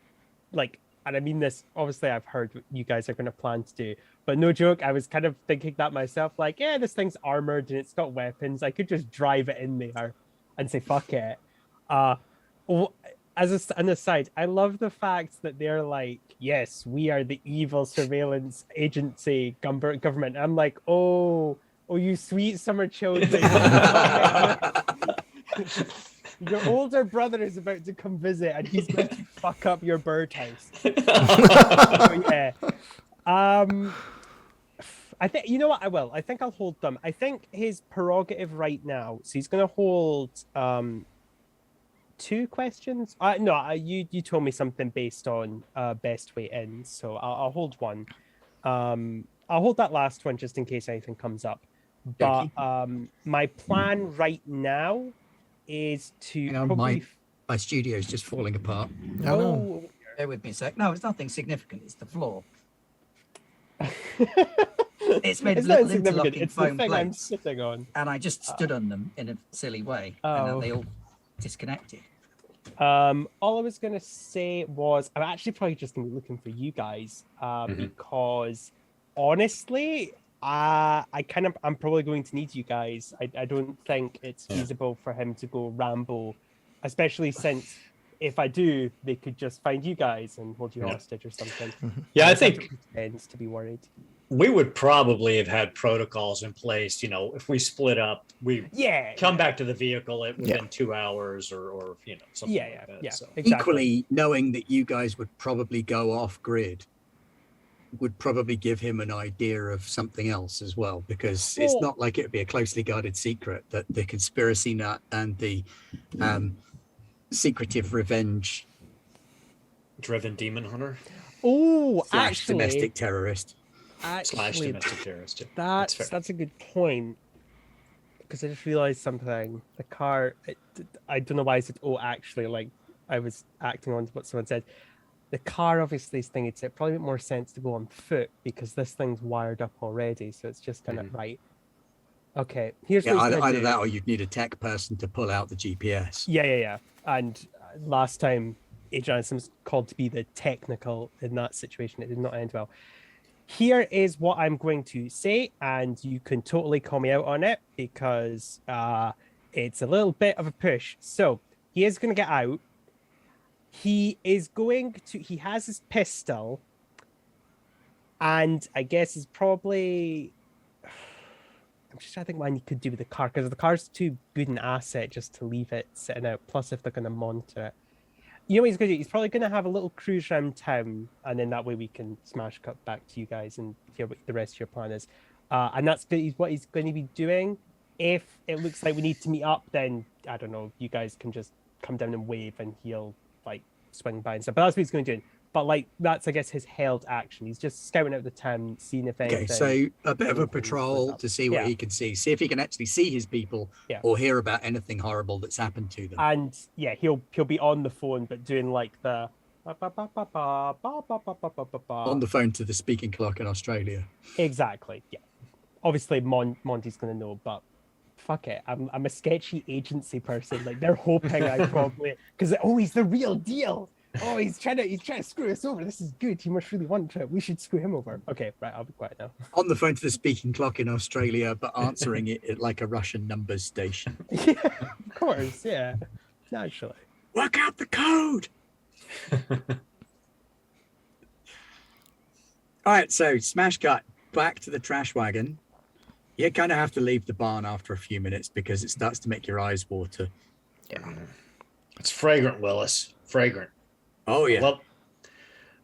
and I mean this, obviously I've heard what you guys are going to plan to do, but no joke, I was kind of thinking that myself, like, yeah, this thing's armored and it's got weapons. I could just drive it in there and say, fuck it. As an aside, I love the fact that they're like, yes, we are the evil surveillance agency government. I'm like, oh, you sweet summer children. Your older brother is about to come visit and he's going to fuck up your birdhouse. So, yeah. I think, you know what, I will. I think I'll hold them. I think his prerogative right now, so he's going to hold 2 questions. No, you told me something based on best way in, so I'll hold one. I'll hold that last one just in case anything comes up. But my plan right now is to probably... My studio's just falling apart. Oh, no. Bear with me a sec. No, it's nothing significant. It's the floor. It's made of little interlocking it's foam the thing I'm plates, sitting on. and I just stood on them in a silly way, and then they all disconnected. All I was gonna say was I'm actually probably just gonna be looking for you guys because honestly, I'm probably going to need you guys. I don't think it's feasible for him to go Rambo, especially since if I do, they could just find you guys and hold you hostage or something. Yeah, I think tends to be worried. We would probably have had protocols in place. You know, if we split up, we come back to the vehicle within 2 hours or something like that. Yeah. So. Exactly. Equally, knowing that you guys would probably go off grid would probably give him an idea of something else as well, because it's not like it would be a closely guarded secret that the conspiracy nut and the secretive revenge driven demon hunter. Oh, / actually, domestic terrorist. Slash domestic terrorist. That's a good point. Because I just realized something. The car, I don't know why I said, actually, like I was acting on what someone said. The car obviously is thinking it probably make more sense to go on foot because this thing's wired up already. So it's just kind of right. Okay, here's what either that or you'd need a tech person to pull out the GPS. Yeah. And last time, Agent Anderson was called to be the technical in that situation. It did not end well. Here is what I'm going to say, and you can totally call me out on it because it's a little bit of a push. So he is going to get out. He has his pistol, and I guess is probably... I'm just trying to think what he could do with the car, because the car's too good an asset just to leave it sitting out, plus if they're going to monitor it. You know what he's going to do? He's probably going to have a little cruise around town, and then that way we can smash cut back to you guys and hear what the rest of your plan is. And that's what he's going to be doing. If it looks like we need to meet up, then, I don't know, you guys can just come down and wave and he'll, like, swing by and stuff. But that's what he's going to do. But, like, that's, I guess, his held action. He's just scouting out the town, seeing if anything... Okay, so a bit of a patrol to see what he can see. See if he can actually see his people or hear about anything horrible that's happened to them. And, yeah, he'll be on the phone, but doing, like, the... On the phone to the speaking clock in Australia. Exactly, yeah. Obviously, Monty's going to know, but fuck it. I'm a sketchy agency person. Like, they're hoping I probably... Because, he's the real deal. Oh, he's trying to screw us over. This is good. He must really want to. We should screw him over. Okay, right. I'll be quiet now. On the phone to the speaking clock in Australia, but answering it at like a Russian numbers station. Yeah, of course. Yeah, naturally. Work out the code. All right, so smash cut back to the trash wagon. You kind of have to leave the barn after a few minutes because it starts to make your eyes water. Yeah, it's fragrant, Willis. Fragrant. Oh yeah. Well,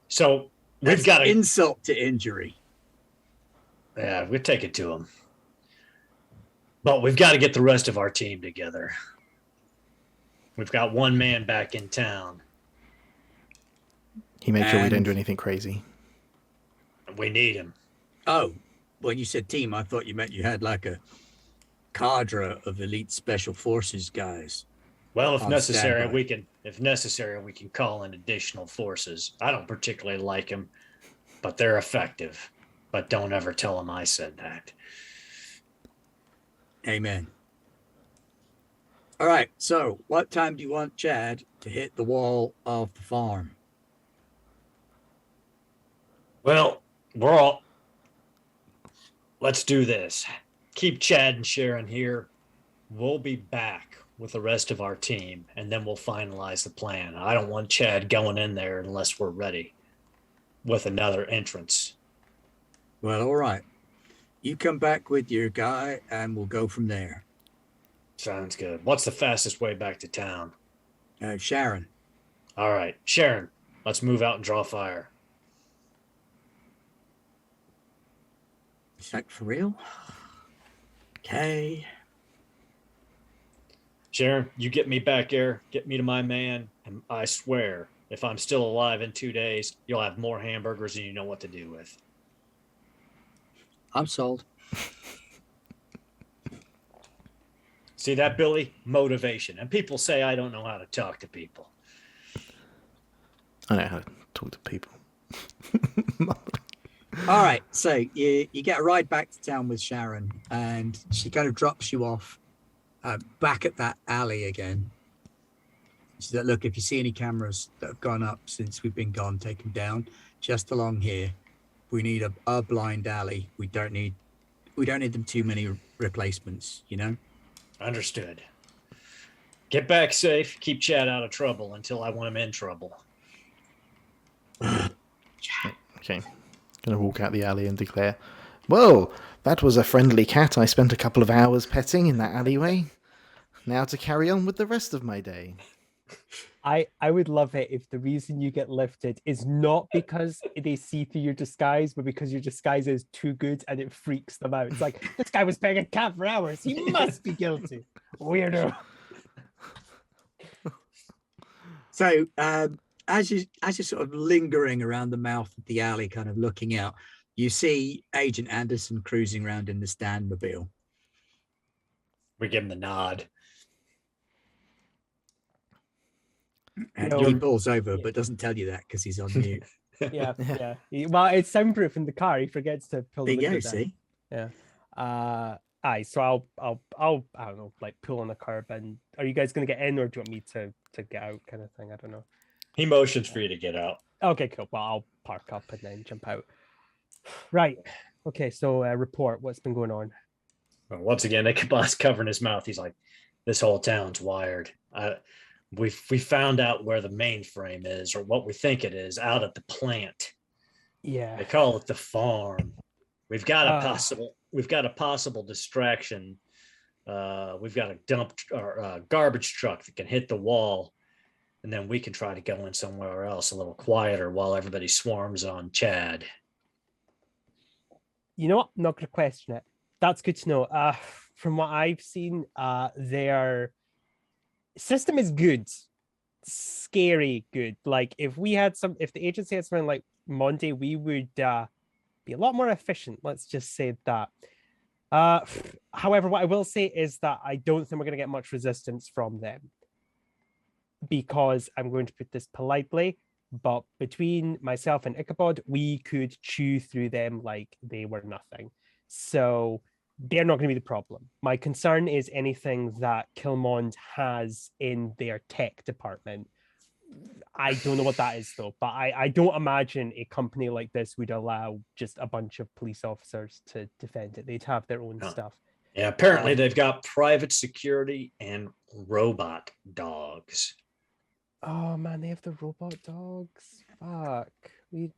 so we've got insult to injury. Yeah, we take it to him. But we've got to get the rest of our team together. We've got one man back in town. He made sure we didn't do anything crazy. We need him. Oh, when you said team, I thought you meant you had like a cadre of elite special forces guys. Well, if On necessary, standby. we can call in additional forces. I don't particularly like them, but they're effective. But don't ever tell them I said that. Amen. All right. So, what time do you want Chad to hit the wall of the farm? Well, let's do this. Keep Chad and Sharon here. We'll be back with the rest of our team, and then we'll finalize the plan. I don't want Chad going in there unless we're ready with another entrance. Well, all right. You come back with your guy, and we'll go from there. Sounds good. What's the fastest way back to town? Sharon. All right, Sharon, let's move out and draw fire. Is that for real? Okay. Sharon, you get me back there, get me to my man, and I swear, if I'm still alive in 2 days, you'll have more hamburgers than you know what to do with. I'm sold. See that, Billy? Motivation. And people say I don't know how to talk to people. I know how to talk to people. All right. So you get a ride back to town with Sharon, and she kind of drops you off back at that alley again. She's like, look, if you see any cameras that have gone up since we've been gone, take them down. Just along here. We need a blind alley. We don't need them too many replacements, you know? Understood. Get back safe. Keep Chad out of trouble until I want him in trouble. Okay. Gonna walk out the alley and declare, well, that was a friendly cat I spent a couple of hours petting in that alleyway. Now to carry on with the rest of my day. I would love it if the reason you get lifted is not because they see through your disguise, but because your disguise is too good and it freaks them out. It's like, this guy was paying a cat for hours. He must be guilty. Weirdo. So as you're sort of lingering around the mouth of the alley, kind of looking out, you see Agent Anderson cruising around in the Standmobile. We give him the nod. And he pulls over, but doesn't tell you that because he's on mute. Yeah. Well, it's soundproof in the car. He forgets to pull the There you window go, down. see? Yeah. So I'll I don't know, like pull on the curb. And are you guys gonna get in, or do you want me to get out, kind of thing? I don't know. He motions for you to get out. Okay, cool. Well, I'll park up and then jump out. Right. Okay. So report. What's been going on? Well, once again, Ichabod's covering his mouth. He's like, "This whole town's wired. We found out where the mainframe is, or what we think it is, out at the plant. Yeah. They call it the farm. We've got a possible distraction. We've got a dump or garbage truck that can hit the wall, and then we can try to go in somewhere else a little quieter while everybody swarms on Chad." You know what? I'm not going to question it. That's good to know. From what I've seen, their system is good, scary good. Like if the agency had something like Monday, we would be a lot more efficient. Let's just say that. However, what I will say is that I don't think we're going to get much resistance from them, because I'm going to put this politely, but between myself and Ichabod, we could chew through them like they were nothing. So they're not going to be the problem. My concern is anything that Kilmond has in their tech department. I don't know what that is, though, but I don't imagine a company like this would allow just a bunch of police officers to defend it. They'd have their own stuff. Yeah, apparently they've got private security and robot dogs. Oh man, they have the robot dogs. Fuck. We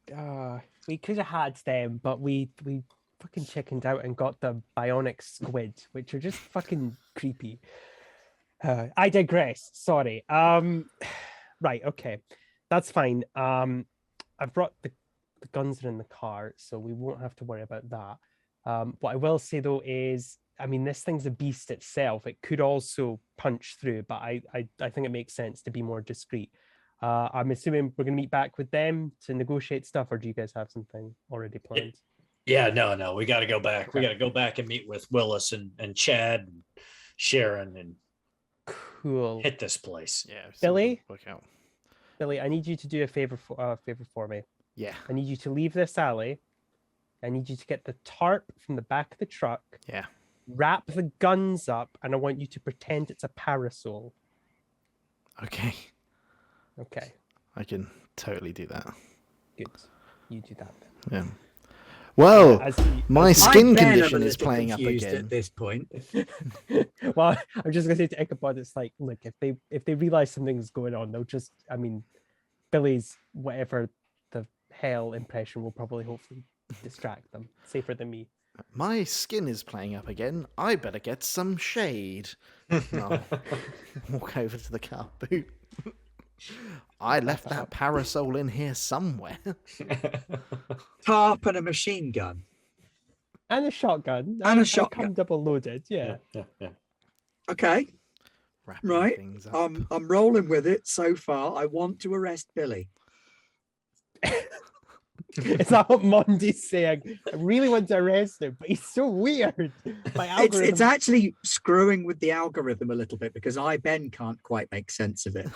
could have had them, but we fucking chickened out and got the bionic squid, which are just fucking creepy. I digress. Sorry. Right. Okay, that's fine. I've brought the guns are in the car, so we won't have to worry about that. What I will say though is, I mean, this thing's a beast itself. It could also punch through, but I think it makes sense to be more discreet. I'm assuming we're gonna meet back with them to negotiate stuff, or do you guys have something already planned? Yeah, no, we got to go back. We got to go back and meet with Willis and Chad and Sharon and Cool. hit this place. Yeah, see if Billy? it'll work out. Billy, I need you to do a favor for me. Yeah, I need you to leave this alley. I need you to get the tarp from the back of the truck. yeah. Wrap the guns up, and I want you to pretend it's a parasol. Okay, Okay, I can totally do that. good. You do that then. Yeah. Well, As he- my as he- skin Ben, I'm a condition is little playing up confused again. at this point. well, I'm just gonna say to Ichabod, it's like, look, if they realize something's going on, they'll just, I mean, Billy's whatever the hell impression will probably hopefully distract them. Safer than me. My skin is playing up again. I better get some shade. I'll walk over to the car boot. I left that parasol in here somewhere. Tarp and a machine gun. And a shotgun. And a I shotgun. come double loaded. Yeah. Yeah. Okay, Wrapping right. things up. I'm rolling with it so far. I want to arrest Billy. Is that what Monty's saying? I really want to arrest him, but he's so weird. My algorithm. It's actually screwing with the algorithm a little bit because Ben can't quite make sense of it.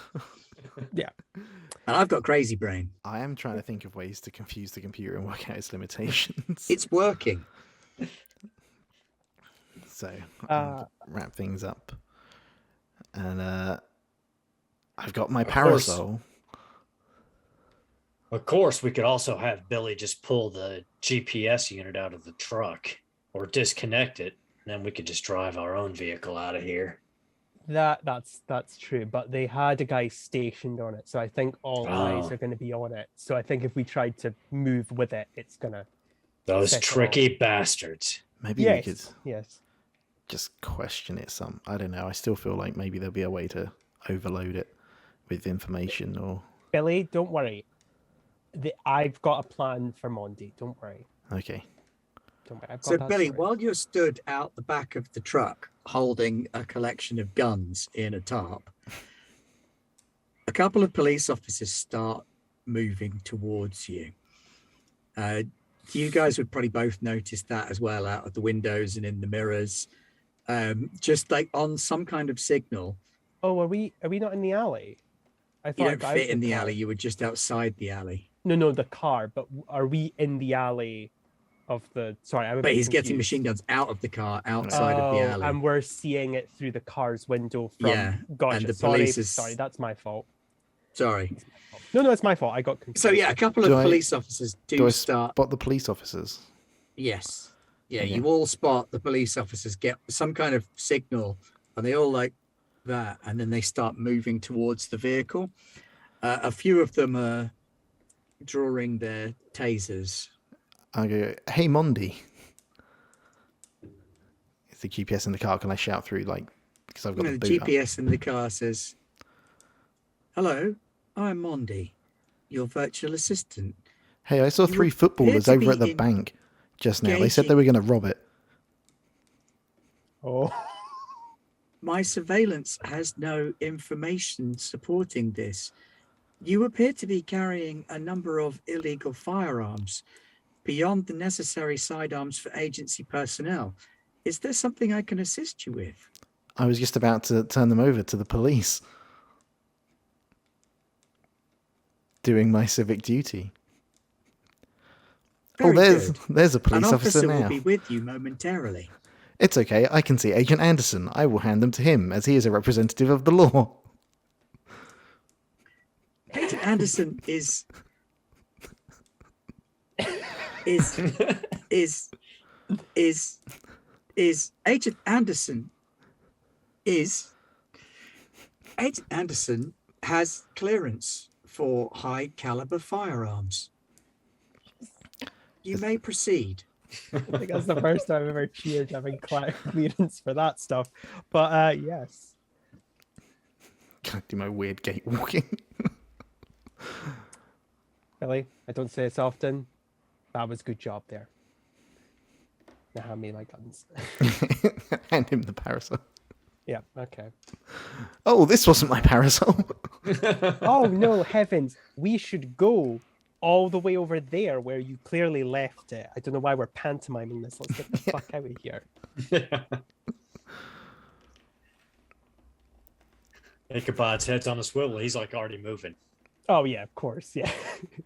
Yeah. And I've got crazy brain. I am trying to think of ways to confuse the computer and work out its limitations. It's working. So Uh, wrap things up, and I've got my Of course. parasol. Of course, we could also have Billy just pull the GPS unit out of the truck or disconnect it. And then we could just drive our own vehicle out of here. that's true, but they had a guy stationed on it, so I think all eyes Oh. are going to be on it. So I think if we tried to move with it, it's gonna. Those Set it tricky bastards. Maybe Yes. we could Yes. just question it some. I don't know. I still feel like maybe there'll be a way to overload it with information or. Billy, don't worry. I've got a plan for Monty. Don't worry. Okay. Don't worry. I've got So, that Billy, sorted. while you're stood out the back of the truck holding a collection of guns in a tarp, a couple of police officers start moving towards you. You guys would probably both notice that as well out of the windows and in the mirrors. Just like on some kind of signal. Oh, are we not in the alley? I You thought I don't got fit out in the car. alley. You were just outside the alley. No, the car. But are we in the alley of the? Sorry, I'm. A But bit he's getting confused. machine guns out of the car, outside of the alley. And we're seeing it through the car's window from. Yeah, Gotcha. and the sorry, police is- sorry, that's my fault. Sorry. No, it's my fault. I got confused. So yeah, a couple of Do I- police officers Do do I start. spot the police officers? Yes. Yeah, Okay. you all spot the police officers get some kind of signal, and they all like that, and then they start moving towards the vehicle. A few of them are drawing their tasers. I go, hey, Mondi. Is the GPS in the car? Can I shout through, like, because I've got The the boot up? GPS in the car says, "Hello, I'm Mondi, your virtual assistant. Hey, I saw You 3 appear footballers to over be at the bank just now. They said they engaging- were going to rob it. Oh. My surveillance has no information supporting this. You appear to be carrying a number of illegal firearms beyond the necessary sidearms for agency personnel. Is there something I can assist you with?" I was just about to turn them over to the police. Doing my civic duty. Very there's good. there's a An police officer officer now. will be with you momentarily. It's okay. I can see Agent Anderson. I will hand them to him as he is a representative of the law. Agent Anderson is Agent Anderson has clearance for high caliber firearms. You may proceed. I think that's the first time I've ever cheered having clearance for that stuff. But yes. Can I do my weird gate walking? Billy, I don't say this often. That was a good job there. Now hand me my guns. Hand him the parasol. Yeah, okay. Oh, this wasn't my parasol. Oh no, heavens. We should go all the way over there where you clearly left it. I don't know why we're pantomiming this. Let's get the fuck out of here. Ichabod's head's on a swivel. He's like already moving. Oh yeah, of course. Yeah,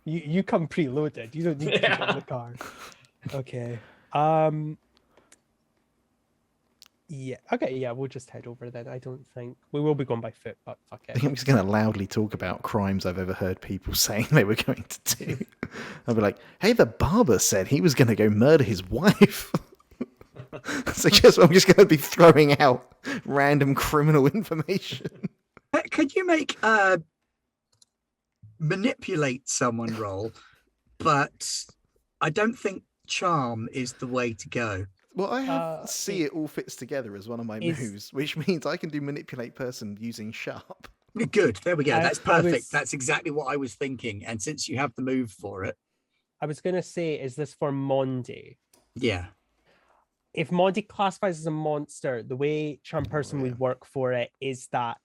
you come preloaded. You don't need to get in the car. Okay. Yeah. Okay. Yeah, we'll just head over then. I don't think we will be going by foot, but fuck it. I think I'm just going to loudly talk about crimes I've ever heard people saying they were going to do. I'll be like, "Hey, the barber said he was going to go murder his wife." So I'm just going to be throwing out random criminal information. Could you make manipulate someone roll? But I don't think charm is the way to go. Well, I have see it all fits together as one of my moves, which means I can do manipulate person using sharp. Good. There we go. That's perfect. That's exactly what I was thinking. And since you have the move for it. I was going to say, is this for Mondi? Yeah. If Mondi classifies as a monster, the way charm person would work for it is that,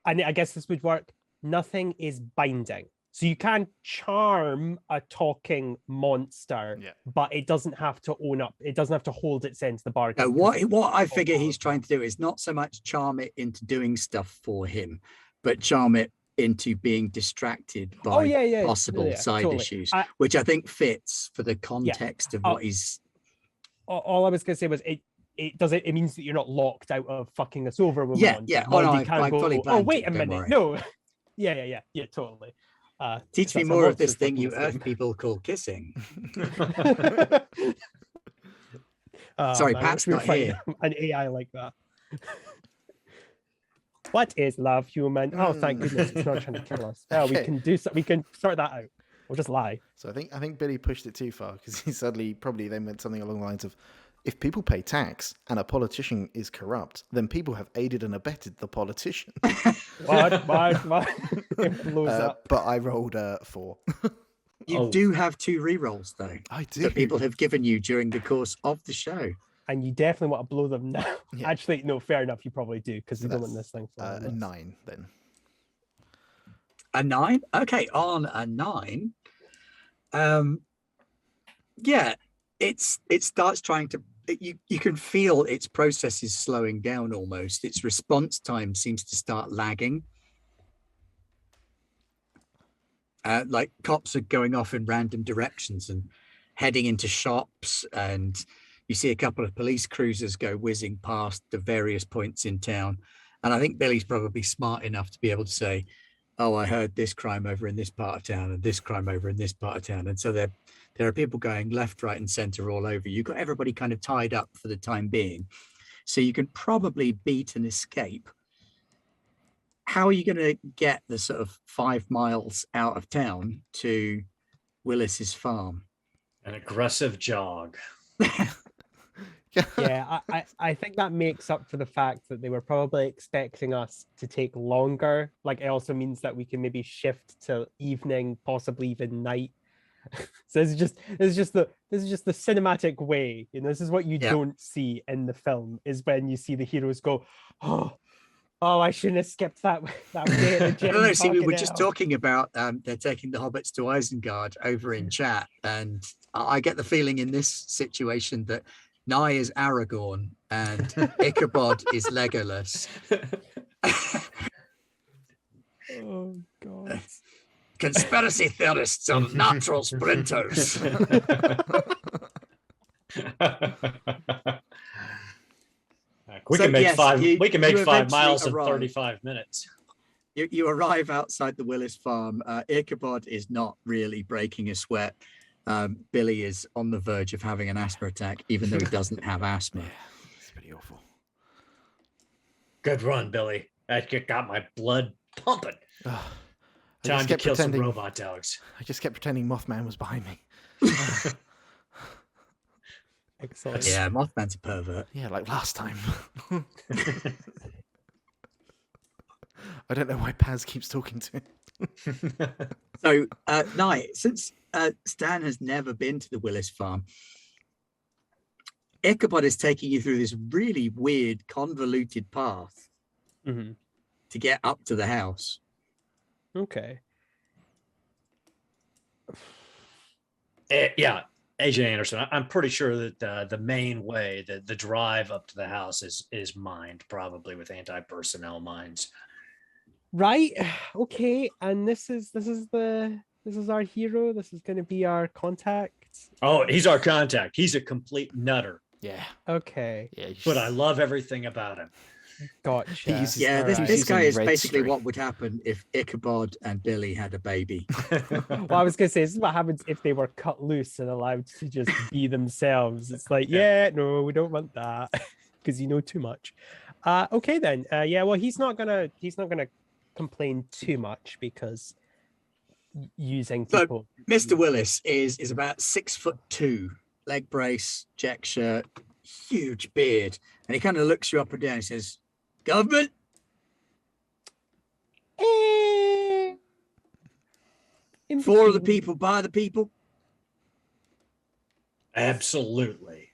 and I guess this would work, nothing is binding. So you can charm a talking monster, but it doesn't have to own up. It doesn't have to hold its end to the bargain. No, what I figure he's trying to do is not so much charm it into doing stuff for him, but charm it into being distracted by possible side issues, which I think fits for the context of what he's. All I was going to say was it means that you're not locked out of fucking us over with yeah. Oh, wait a minute. No. Yeah, totally. Teach me more of this thing you Earth people call kissing. Sorry, Pat's not here. An AI like that. What is love, human? Oh, thank goodness it's not trying to kill us. Oh, we can sort that out. We'll just lie. So I think Billy pushed it too far because he suddenly probably then meant something along the lines of, if people pay tax and a politician is corrupt, then people have aided and abetted the politician. What? It blows up. But I rolled 4. You do have 2 rerolls, though. I do. That people have given you during the course of the show. And you definitely want to blow them now. Yeah. Actually, no, fair enough. You probably do, because you don't want this thing for a 9, then. A 9? Okay, on a 9. Yeah, it starts trying to. You can feel its process is slowing down almost. Its response time seems to start lagging. Like cops are going off in random directions and heading into shops, and you see a couple of police cruisers go whizzing past the various points in town. And I think Billy's probably smart enough to be able to say, "Oh, I heard this crime over in this part of town and this crime over in this part of town." And so there are people going left, right, and center all over. You've got everybody kind of tied up for the time being. So you can probably beat an escape. How are you going to get the sort of 5 miles out of town to Willis's farm? An aggressive jog. Yeah, I think that makes up for the fact that they were probably expecting us to take longer. Like, it also means that we can maybe shift to evening, possibly even night. So this is just the cinematic way. You know, this is what you don't see in the film, is when you see the heroes go, oh, I shouldn't have skipped that way. No, see, we were just talking about they're taking the hobbits to Isengard over in chat, and I get the feeling in this situation that Nye is Aragorn and Ichabod is Legolas. Oh God. Conspiracy theorists are natural sprinters. We can make 5 miles in 35 minutes. You arrive outside the Willis farm. Ichabod is not really breaking a sweat. Billy is on the verge of having an asthma attack, even though he doesn't have asthma. It's pretty awful. Good run, Billy. That got my blood pumping. Time to kill some robot dogs. I just kept pretending Mothman was behind me. Excellent. Yeah, Mothman's a pervert. Yeah, like last time. I don't know why Paz keeps talking to him. So, Nye, since Stan has never been to the Willis farm, Ichabod is taking you through this really weird, convoluted path to get up to the house. Okay. Yeah, Agent Anderson. I'm pretty sure that the main way, the drive up to the house is mined, probably with anti-personnel mines. Right. Okay. And this is our hero. This is going to be our contact. Oh, he's our contact. He's a complete nutter. Yeah. Okay. Yeah. But I love everything about him. Gotcha. Yeah, All this guy is basically string. what would happen if Ichabod and Billy had a baby. Well, I was gonna say this is what happens if they were cut loose and allowed to just be themselves. It's like, yeah, no, we don't want that because you know too much. Okay then. Yeah, well, he's not gonna complain too much because using So, people. Mr. Willis is about 6'2", leg brace, check shirt, huge beard, and he kind of looks you up and down. He says, "Government." For the people, by the people. Absolutely.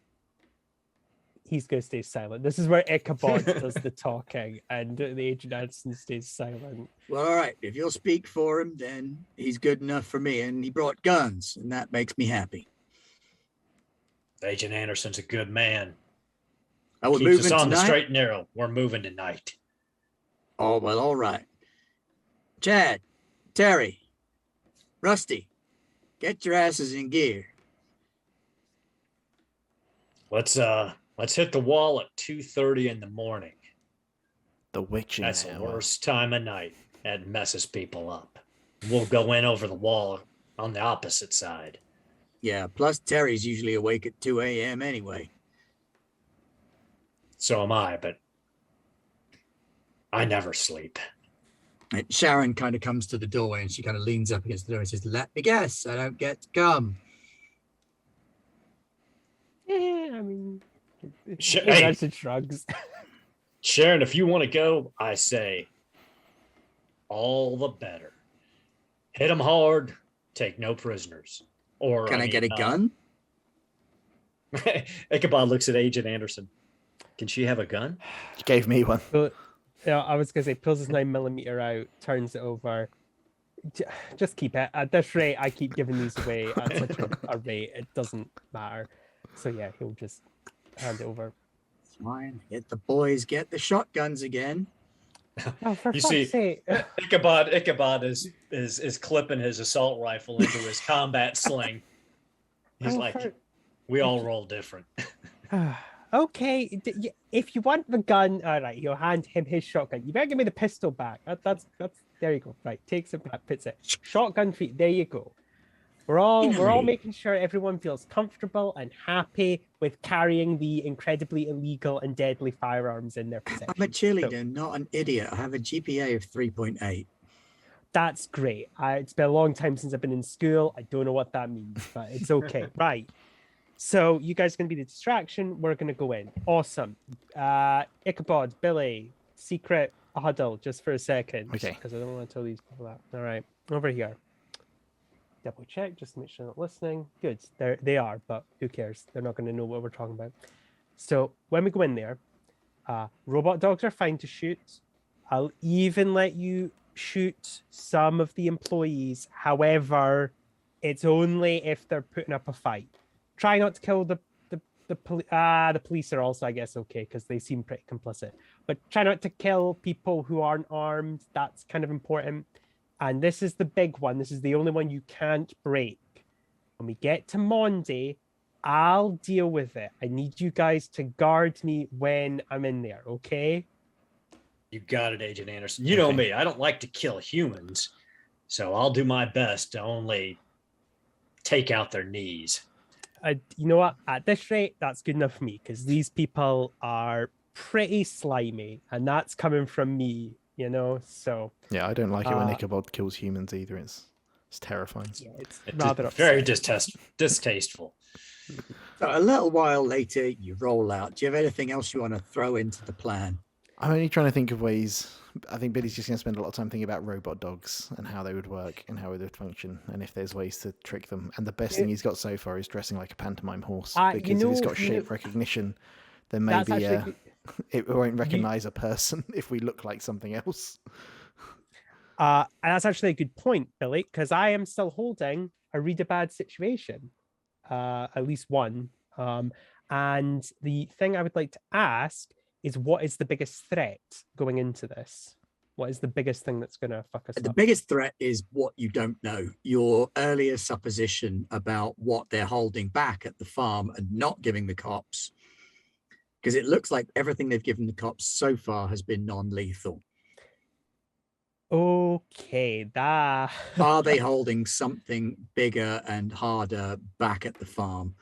He's going to stay silent. This is where Ichabod does the talking and the Agent Anderson stays silent. Well, all right. If you'll speak for him, then he's good enough for me. And he brought guns, and that makes me happy. Agent Anderson's a good man. I will Keeps move us on the tonight. straight and narrow. We're moving tonight. Oh, well, all right. Chad, Terry, Rusty, get your asses in gear. Let's hit the wall at 2:30 in the morning. The witching That's the hour. worst time of night. That messes people up. We'll go in over the wall on the opposite side. Yeah, plus Terry's usually awake at 2 a.m. anyway. So am I, but I never sleep. And Sharon kind of comes to the doorway and she kind of leans up against the door and says, "Let me guess, I don't get to come." I mean, Hey. Anderson shrugs. Sharon, if you want to go, I say all the better. Hit them hard, take no prisoners. Or Can I get a gun? Ichabod looks at Agent Anderson. Can she have a gun? You gave me one. So, yeah, I was gonna say pulls his 9mm out, turns it over. Just keep it. At this rate, I keep giving these away at such a rate, it doesn't matter. So yeah, he'll just hand it over. Fine. Get the boys, get the shotguns again. Oh, for You fuck's see- sake. Ichabod is clipping his assault rifle into his combat sling. He's Oh, like, for- we all roll different. Okay, if you want the gun, all right, he'll hand him his shotgun. You better give me the pistol back. That's there you go. Right, takes it back, puts it. Shotgun feet. There you go. We're all making sure everyone feels comfortable and happy with carrying the incredibly illegal and deadly firearms in their possession. I'm a cheerleader, not an idiot. I have a GPA of 3.8. That's great. It's been a long time since I've been in school. I don't know what that means, but it's okay. Right. So you guys are going to be the distraction. We're going to go in. Awesome. Ichabod, Billy, secret huddle just for a second. Okay. Because I don't want to tell these people that. All right. Over here. Double check just to make sure they're not listening. Good. They are, but who cares? They're not going to know what we're talking about. So when we go in there, robot dogs are fine to shoot. I'll even let you shoot some of the employees. However, it's only if they're putting up a fight. Try not to kill the police are also, I guess, okay, because they seem pretty complicit. But try not to kill people who aren't armed. That's kind of important. And this is the big one. This is the only one you can't break. When we get to Monday, I'll deal with it. I need you guys to guard me when I'm in there, okay? You got it, Agent Anderson. You know me. I don't like to kill humans. So I'll do my best to only take out their knees. You know what? At this rate, that's good enough for me because these people are pretty slimy, and that's coming from me, you know. So Yeah, I don't like it when Ichabod kills humans either. It's terrifying. yeah, it's rather very upsetting. distasteful. So a little while later, you roll out. Do you have anything else you want to throw into the plan? I'm only trying to think of ways. I think Billy's just going to spend a lot of time thinking about robot dogs and how they would work and how they would function and if there's ways to trick them. And the best thing he's got so far is dressing like a pantomime horse because if it's got shape recognition, then maybe it won't recognize a person if we look like something else. And that's actually a good point, Billy, because I am still holding a read a bad situation. at least one. And the thing I would like to ask is, what is the biggest threat going into this? What is the biggest thing that's going to fuck us The up? biggest threat is what you don't know. Your earlier supposition about what they're holding back at the farm and not giving the cops, because it looks like everything they've given the cops so far has been non-lethal. Okay, that. Are they holding something bigger and harder back at the farm?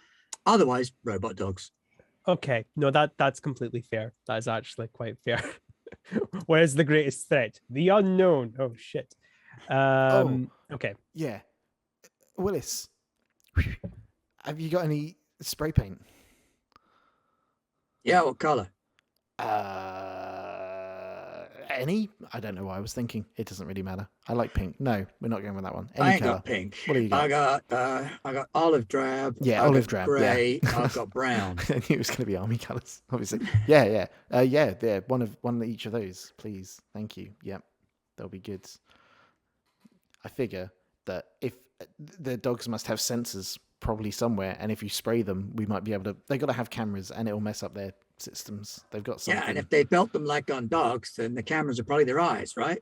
Otherwise, robot dogs. Okay, no, that's completely fair. That is actually quite fair. Where is the greatest threat? The unknown. Oh shit. Okay. Yeah. Willis, have you got any spray paint? Yeah, what color? Any? I don't know what I was thinking. It doesn't really matter. I like pink. No, we're not going with that one. Any I ain't color. got pink. What do you got? I got olive drab. Yeah, I olive got drab. Gray. Yeah. I've got brown. I knew it was going to be army colors. Obviously. Yeah. Yeah. One of each of those, please. Thank you. Yep, that'll be good. I figure that if the dogs must have sensors probably somewhere, and if you spray them, we might be able to. They got to have cameras, and it'll mess up their systems. They've got something. Yeah, and if they built them like on dogs, then the cameras are probably their eyes, right?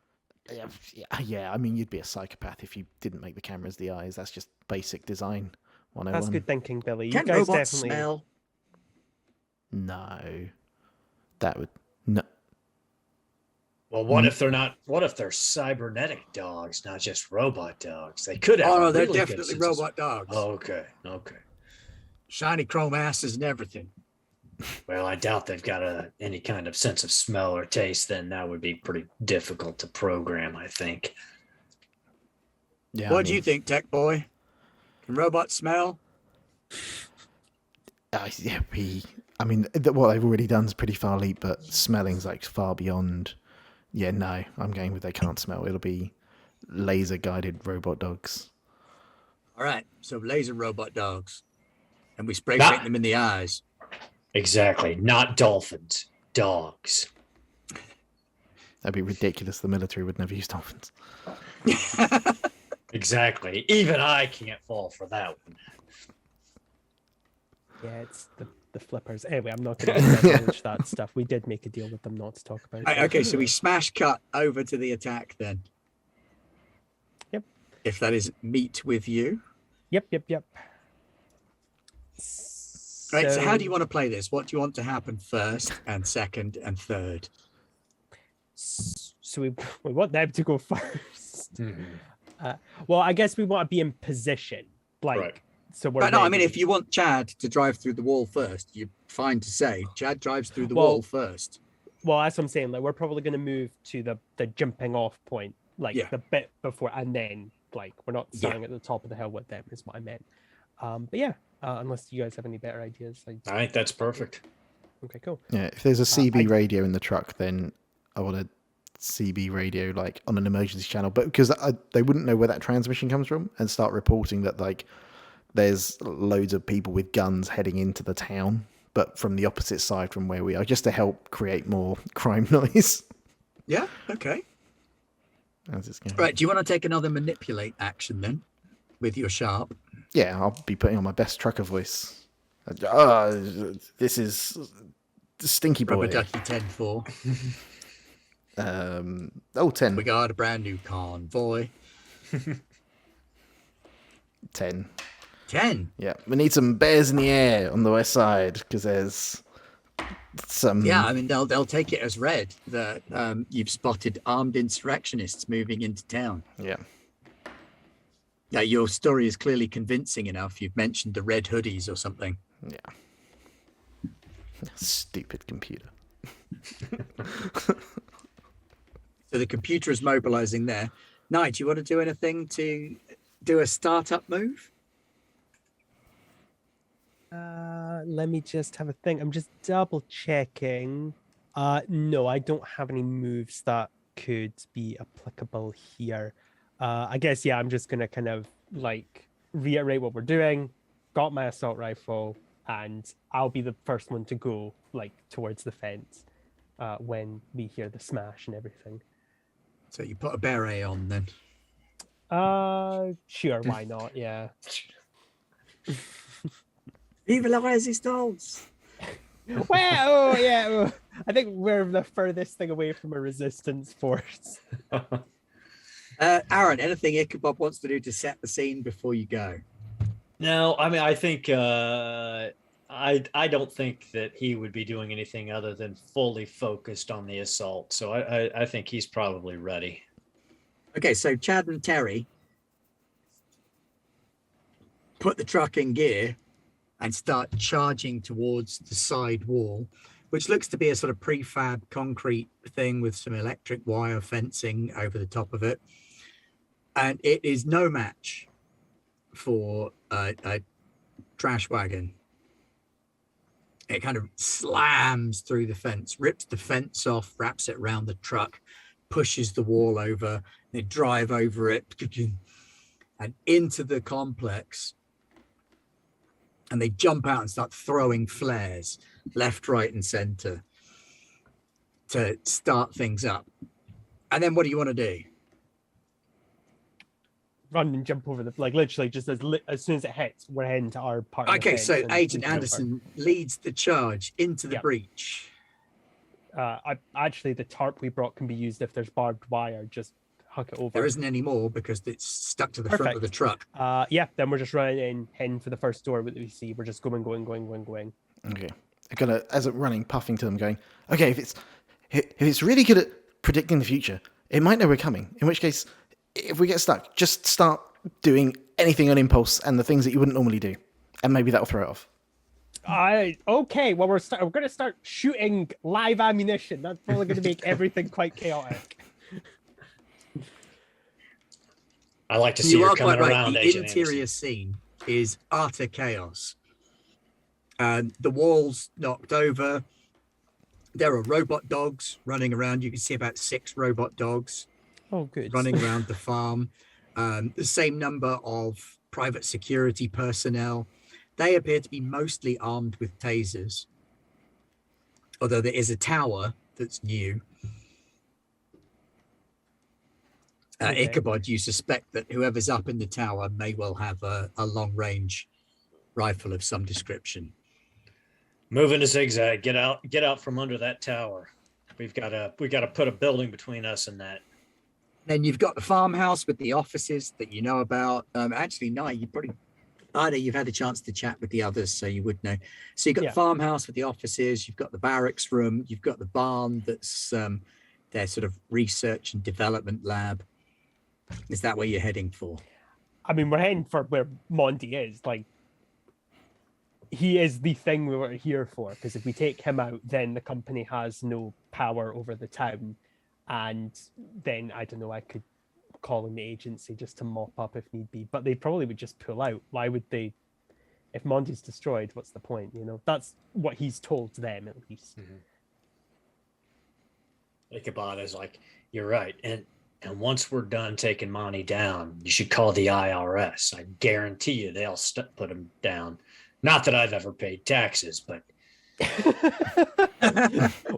Yeah. I mean, you'd be a psychopath if you didn't make the cameras the eyes. That's just basic design 101. That's good thinking, Billy. You Can guys robots definitely. smell? No, that would no. Well, what if they're not? What if they're cybernetic dogs, not just robot dogs? They could have. Oh, no, a they're really good definitely sense of- robot dogs. Oh, okay. Shiny chrome asses and everything. Well, I doubt they've got any kind of sense of smell or taste. Then that would be pretty difficult to program, I think. Yeah. What do you think, Tech Boy? Can robots smell? Yeah. I mean, what they've already done is pretty far leap, but smelling's like far beyond. Yeah, no, I'm going with they can't smell. It'll be laser guided robot dogs. All right, so laser robot dogs, and we spray Nah. paint them in the eyes. Exactly. Not dolphins. Dogs. That'd be ridiculous. The military would never use dolphins. Exactly. Even I can't fall for that one. Yeah, it's the flippers. Anyway, I'm not going to divulge that stuff. We did make a deal with them not to talk about it. Okay, so we smash cut over to the attack then. Yep. If that is meet with you. Yep. Right, so how do you want to play this? What do you want to happen first and second and third? So we want them to go first. Well, I guess we want to be in position. Like, Right. so we're Right, no, I mean, ready. if you want Chad to drive through the wall first, you're fine to say Chad drives through the Well- wall first. Well, that's what I'm saying. Like, we're probably going to move to the jumping off point, like Yeah. the bit before, and then like we're not starting at the top of the hill with them. Is what I meant. But yeah, unless you guys have any better ideas. I think that's perfect. Okay, cool. Yeah, if there's a CB I- radio in the truck, then I want a CB radio like on an emergency channel, but because they wouldn't know where that transmission comes from and start reporting that like there's loads of people with guns heading into the town, but from the opposite side from where we are, just to help create more crime noise. Yeah, okay. As it's going. Right, do you want to take another manipulate action then with your sharp? Yeah, I'll be putting on my best trucker voice. This is Stinky Rubber Boy. Ducky 10-4. 10. We got a brand new convoy. 10. 10. Yeah, we need some bears in the air on the west side because there's some. Yeah, I mean they'll take it as read that you've spotted armed insurrectionists moving into town. Yeah. Yeah, your story is clearly convincing enough. You've mentioned the red hoodies or something. Yeah. Stupid computer. So the computer is mobilizing there. Knight, do you want to do anything to do a startup move? Let me just have a think. I'm just double checking. No, I don't have any moves that could be applicable here. I guess, yeah, I'm just going to kind of like reiterate what we're doing. Got my assault rifle, and I'll be the first one to go like towards the fence when we hear the smash and everything. So you put a beret on then. Sure, why not? Yeah. Vive la resistance! Well, yeah. I think we're the furthest thing away from a resistance force. Aaron, anything Ichabod wants to do to set the scene before you go? No, I mean, I think I don't think that he would be doing anything other than fully focused on the assault. So I think he's probably ready. Okay, so Chad and Terry put the truck in gear and start charging towards the side wall, which looks to be a sort of prefab concrete thing with some electric wire fencing over the top of it. And it is no match for a trash wagon. It kind of slams through the fence, rips the fence off, wraps it around the truck, pushes the wall over. They drive over it and into the complex. And they jump out and start throwing flares left, right, and center to start things up. And then what do you want to do? Run and jump over literally just as soon as it hits, we're heading to our part. Okay, so Agent Anderson leads the charge into the breach. Actually, the tarp we brought can be used if there's barbed wire. Just huck it over. There isn't any more because it's stuck to the front of the truck. Yeah, then we're just running in, heading for the first door that we see. We're just going. Okay. I'm gonna, as I'm running, puffing to them, going, okay, if it's really good at predicting the future, it might know we're coming. In which case, if we get stuck, just start doing anything on impulse and the things that you wouldn't normally do, and maybe that'll throw it off. Okay. Well, we're going to start shooting live ammunition. That's probably going to make everything quite chaotic. I like to see you coming around. The interior scene is utter chaos. The walls knocked over. There are robot dogs running around. You can see about 6 robot dogs. Oh, good. Running around the farm. The same number of private security personnel. They appear to be mostly armed with tasers. Although there is a tower that's new. Okay. Ichabod, you suspect that whoever's up in the tower may well have a long-range rifle of some description. Moving to zigzag. Get out from under that tower. We got to put a building between us and that. Then you've got the farmhouse with the offices that you know about. Actually, no, you've had a chance to chat with the others, so you would know. So you've got the farmhouse with the offices, you've got the barracks room, you've got the barn that's their sort of research and development lab. Is that where you're heading for? I mean, we're heading for where Monty is. Like, he is the thing we were here for, because if we take him out, then the company has no power over the town. And then, I don't know, I could call in the agency just to mop up if need be. But they probably would just pull out. Why would they? If Monty's destroyed, what's the point? You know, that's what he's told them, at least. Mm-hmm. Ichabod is like, you're right. And once we're done taking Monty down, you should call the IRS. I guarantee you they'll put him down. Not that I've ever paid taxes, but...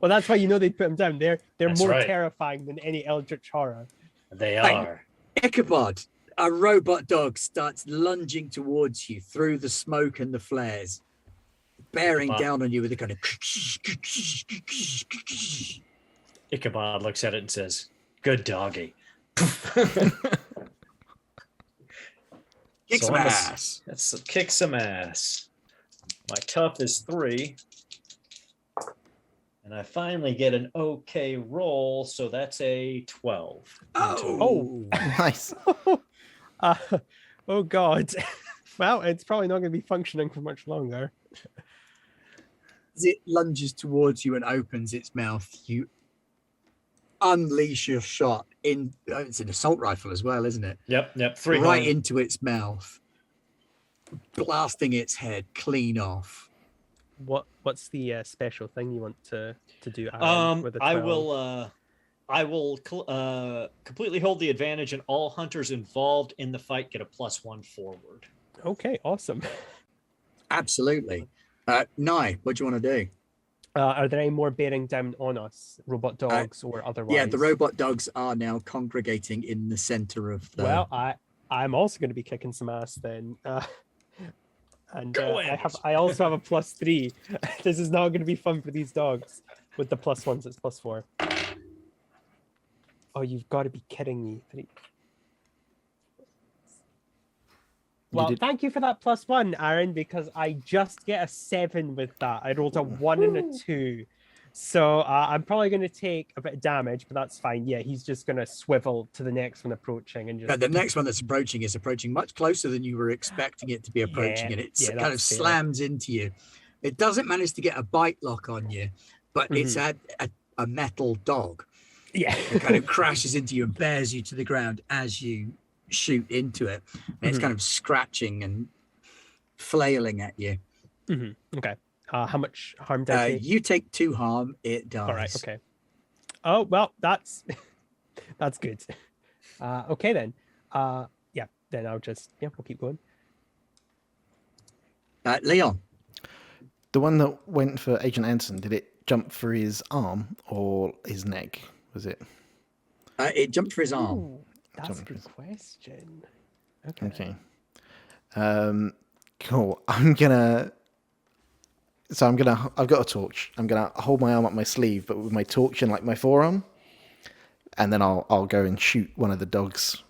Well, that's why they'd put him down. They're more right. terrifying than any eldritch horror. They are. Ichabod, a robot dog starts lunging towards you through the smoke and the flares, bearing down on you with a kind of... Ichabod looks at it and says, good doggy. Kick some ass. Let's kick some ass. My tough is 3. And I finally get an okay roll, so that's a 12. Oh. Nice. Oh, God. Well, it's probably not going to be functioning for much longer. As it lunges towards you and opens its mouth, you unleash your shot in. It's an assault rifle as well, isn't it? Yep. 3 right into its mouth, blasting its head clean off. What's the special thing you want to do? With I will completely hold the advantage, and all hunters involved in the fight get a +1 forward. Okay, awesome. Absolutely. Nye, what do you want to do? Are there any more bearing down on us, robot dogs or otherwise? Yeah, the robot dogs are now congregating in the center of the... Well, I'm also going to be kicking some ass then. And Go I also have a +3. This is not going to be fun for these dogs. With the +1s, it's +4. Oh, you've got to be kidding me. 3. Well, thank you for that +1, Aaron, because I just get a 7 with that. I rolled a 1 and a 2. So I'm probably going to take a bit of damage, but that's fine. Yeah, he's just going to swivel to the next one approaching and just... The next one that's approaching is approaching much closer than you were expecting it to be approaching, and it kind of slams into you. It doesn't manage to get a bite lock on you, but it's a metal dog. Yeah. It kind of crashes into you and bears you to the ground as you shoot into it. And it's kind of scratching and flailing at you. Okay. How much harm did I take? You take 2 harm. It dies. All right. Okay. Oh, well, that's good. Okay, then. Yeah, then I'll just, we'll keep going. Leon. The one that went for Agent Anson, did it jump for his arm or his neck? Was it? It jumped for his arm. Ooh, that's a good question. Okay. Cool. I've got a torch. I'm gonna hold my arm up my sleeve, but with my torch in like my forearm, and then I'll go and shoot one of the dogs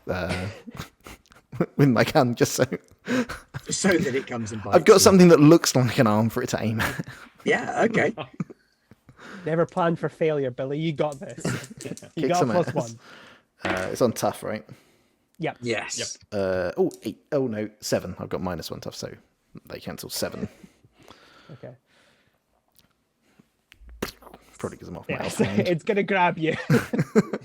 with my gun, just so that it comes and bites. I've got something that looks like an arm for it to aim at. Yeah. Okay. Never planned for failure, Billy. You got this. You got a +1. It's on tough, right? Yep. Yes. Yep. 8. Oh no, 7. I've got -1 tough, so they cancel 7. Okay. Probably because I'm off my So it's gonna grab you.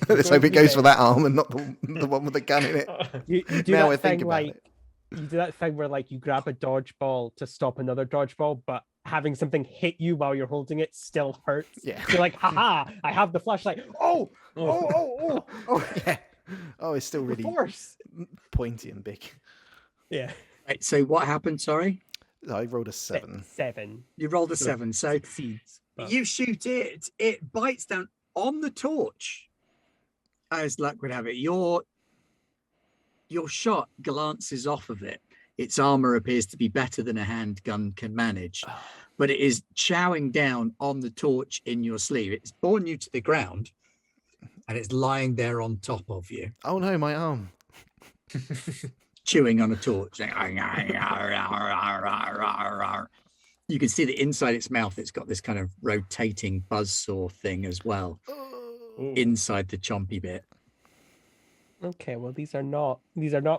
Let's hope it goes for that arm and not the one with the gun in it. You do Now I that thing think about it. you do that thing where like you grab a dodgeball to stop another dodgeball, but having something hit you while you're holding it still hurts. Yeah. You're like, haha, I have the flashlight. Oh, Yeah. Oh, it's still really force. pointy and big. Yeah. Right, so what happened? Sorry. I rolled a 7. 7. You rolled a 7. So Succeeds. you shoot it. It bites down on the torch. As luck would have it, your shot glances off of it. Its armor appears to be better than a handgun can manage, but it is chowing down on the torch in your sleeve. It's borne you to the ground, and it's lying there on top of you. Oh no, my arm. Chewing on a torch. You can see that inside its mouth, it's got this kind of rotating buzzsaw thing as well. Inside the chompy bit. Okay, well these are not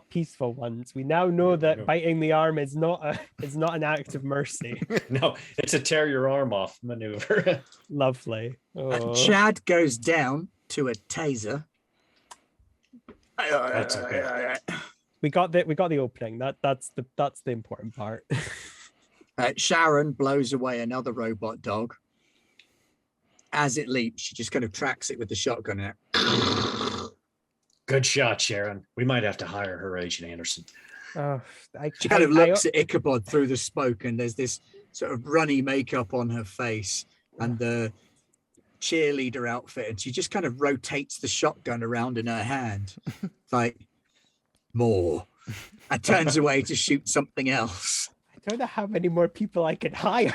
peaceful ones. We now know that biting the arm is not an act of mercy. No, it's a tear your arm off maneuver. Lovely. Oh. Chad goes down to a taser. That's okay. We got the opening. That's the important part. Sharon blows away another robot dog. As it leaps, she just kind of tracks it with the shotgun in it. Good shot, Sharon. We might have to hire her, Agent Anderson. She kind of looks at Ichabod through the smoke, and there's this sort of runny makeup on her face and the cheerleader outfit, and she just kind of rotates the shotgun around in her hand. It's like, more. And turns away to shoot something else. I don't know how many more people I can hire.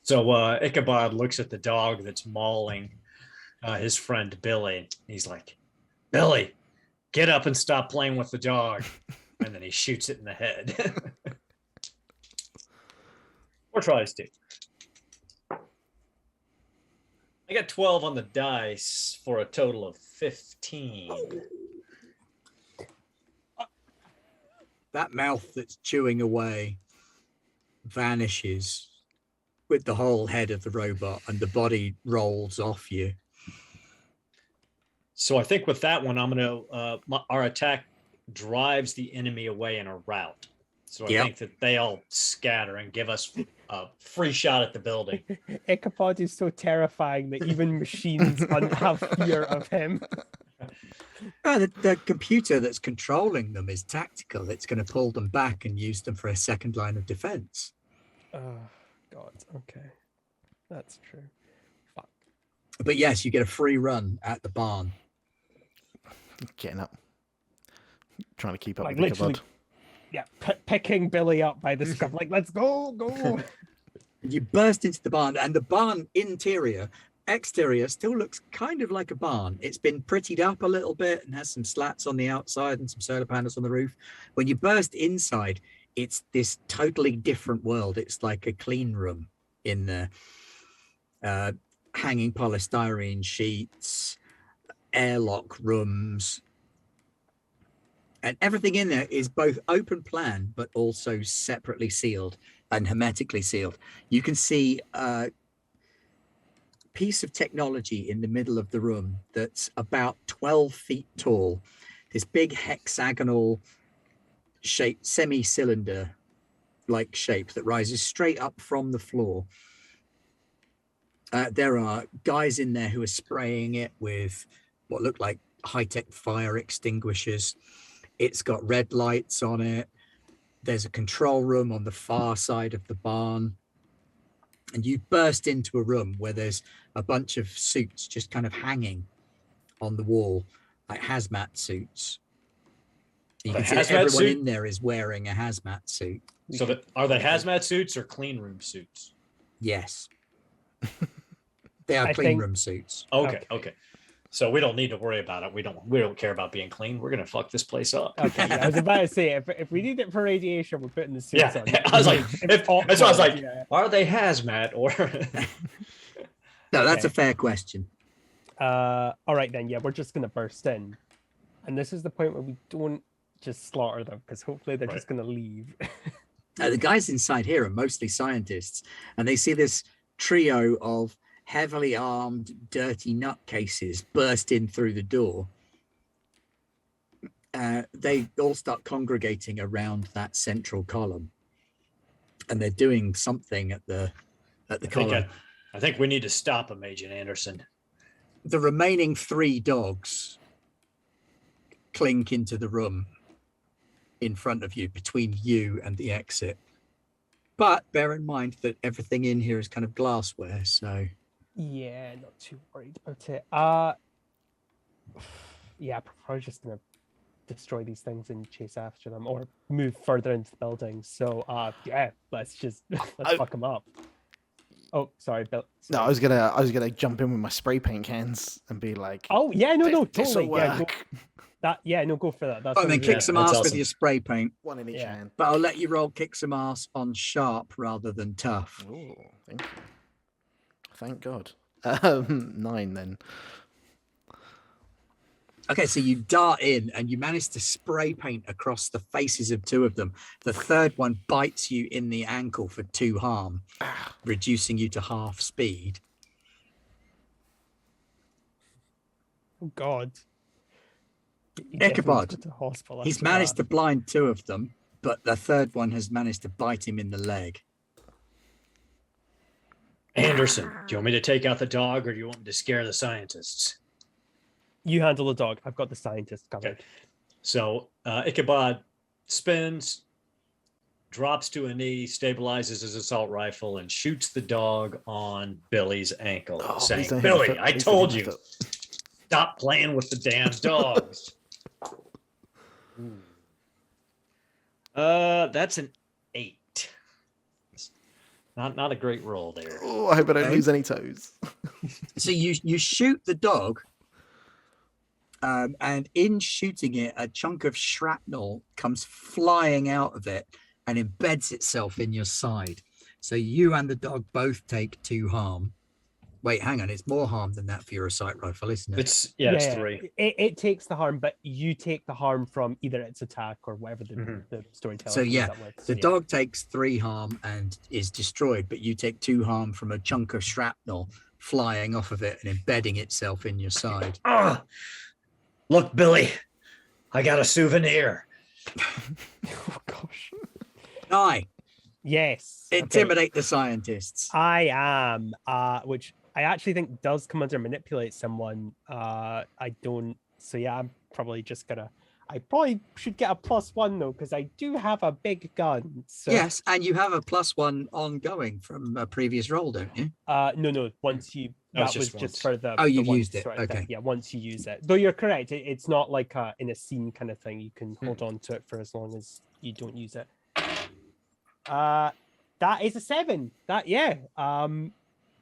So Ichabod looks at the dog that's mauling his friend Billy. He's like, Billy, get up and stop playing with the dog. And then he shoots it in the head. Or tries to. I got 12 on the dice for a total of 15. That mouth that's chewing away vanishes with the whole head of the robot, and the body rolls off you. So I think with that one, I'm going to, our attack drives the enemy away in a route. So I think that they all scatter and give us a free shot at the building. Ichabod is so terrifying that even machines have fear of him. The computer that's controlling them is tactical. It's going to pull them back and use them for a second line of defense. Oh, God. Okay. That's true. Fuck. But yes, you get a free run at the barn. Getting up. trying to keep up Like, with literally, Ichabod. yeah, picking Billy up by the scruff, like, let's go. You burst into the barn, and the barn exterior still looks kind of like a barn. It's been prettied up a little bit and has some slats on the outside and some solar panels on the roof. When you burst inside, it's this totally different world. It's like a clean room in there. Hanging polystyrene sheets, airlock rooms, and everything in there is both open plan but also separately sealed and hermetically sealed. You can see a piece of technology in the middle of the room that's about 12 feet tall, this big hexagonal shaped semi-cylinder like shape that rises straight up from the floor. There are guys in there who are spraying it with what look like high-tech fire extinguishers. It's got red lights on it. There's a control room on the far side of the barn. And you burst into a room where there's a bunch of suits just kind of hanging on the wall, like hazmat suits. You can see that everyone in there is wearing a hazmat suit. So are they hazmat suits or clean room suits? Yes. They are clean room suits. Okay. So we don't need to worry about it. We don't care about being clean. We're gonna fuck this place up. Okay, yeah, I was about to say if we need it for radiation, we're putting the suits on. I was like, that's why I was like, are they hazmat or? No, that's a fair question. All right then, yeah, we're just gonna burst in, and this is the point where we don't just slaughter them because hopefully they're just gonna leave. The guys inside here are mostly scientists, and they see this trio of heavily armed, dirty nutcases burst in through the door. They all start congregating around that central column, and they're doing something at the column. I think we need to stop them, Agent Anderson. The remaining 3 dogs clink into the room in front of you, between you and the exit. But bear in mind that everything in here is kind of glassware, so yeah, not too worried about it. Yeah, probably just gonna destroy these things and chase after them, or move further into the building. So yeah, let's fuck them up. Oh, sorry, Bill. No, I was gonna jump in with my spray paint cans and be like, oh yeah, no, this'll totally, yeah. Go for that. That's then kick some ass with your spray paint. One in each hand. But I'll let you roll kick some ass on sharp rather than tough. Oh, thank you. Thank God. 9 then. Okay, so you dart in and you manage to spray paint across the faces of 2 of them. The third one bites you in the ankle for 2 harm, reducing you to half speed. Oh God. Ichabod, he's managed to blind 2 of them, but the third one has managed to bite him in the leg. Anderson, do you want me to take out the dog or do you want me to scare the scientists? You handle the dog. I've got the scientist covered. Okay. So Ichabod spins, drops to a knee, stabilizes his assault rifle, and shoots the dog on Billy's ankle, saying, Billy, I told you, stop playing with the damn dogs. That's an 8. Not a great roll there. Oh, I hope I don't lose any toes. So you shoot the dog, and in shooting it, a chunk of shrapnel comes flying out of it and embeds itself in your side. So you and the dog both take 2 harm. Wait, hang on. It's more harm than that for your assault rifle, isn't it? It's 3. It takes the harm, but you take the harm from either its attack or whatever the storyteller. So yeah, the dog takes 3 harm and is destroyed, but you take 2 harm from a chunk of shrapnel flying off of it and embedding itself in your side. Look, Billy, I got a souvenir. Oh gosh. Aye. Yes. Intimidate the scientists. I am, which I actually think does come under manipulate someone. I don't. So yeah, I'm probably just gonna. I probably should get a +1 though, because I do have a big gun. So. Yes, and you have a +1 ongoing from a previous roll, don't you? No. Once you That was just just once. for the. Oh, the you've once used it. sort of thing. Okay. Yeah, once you use it. Though you're correct. It's not like in a scene kind of thing. You can hold on to it for as long as you don't use it. That is a 7.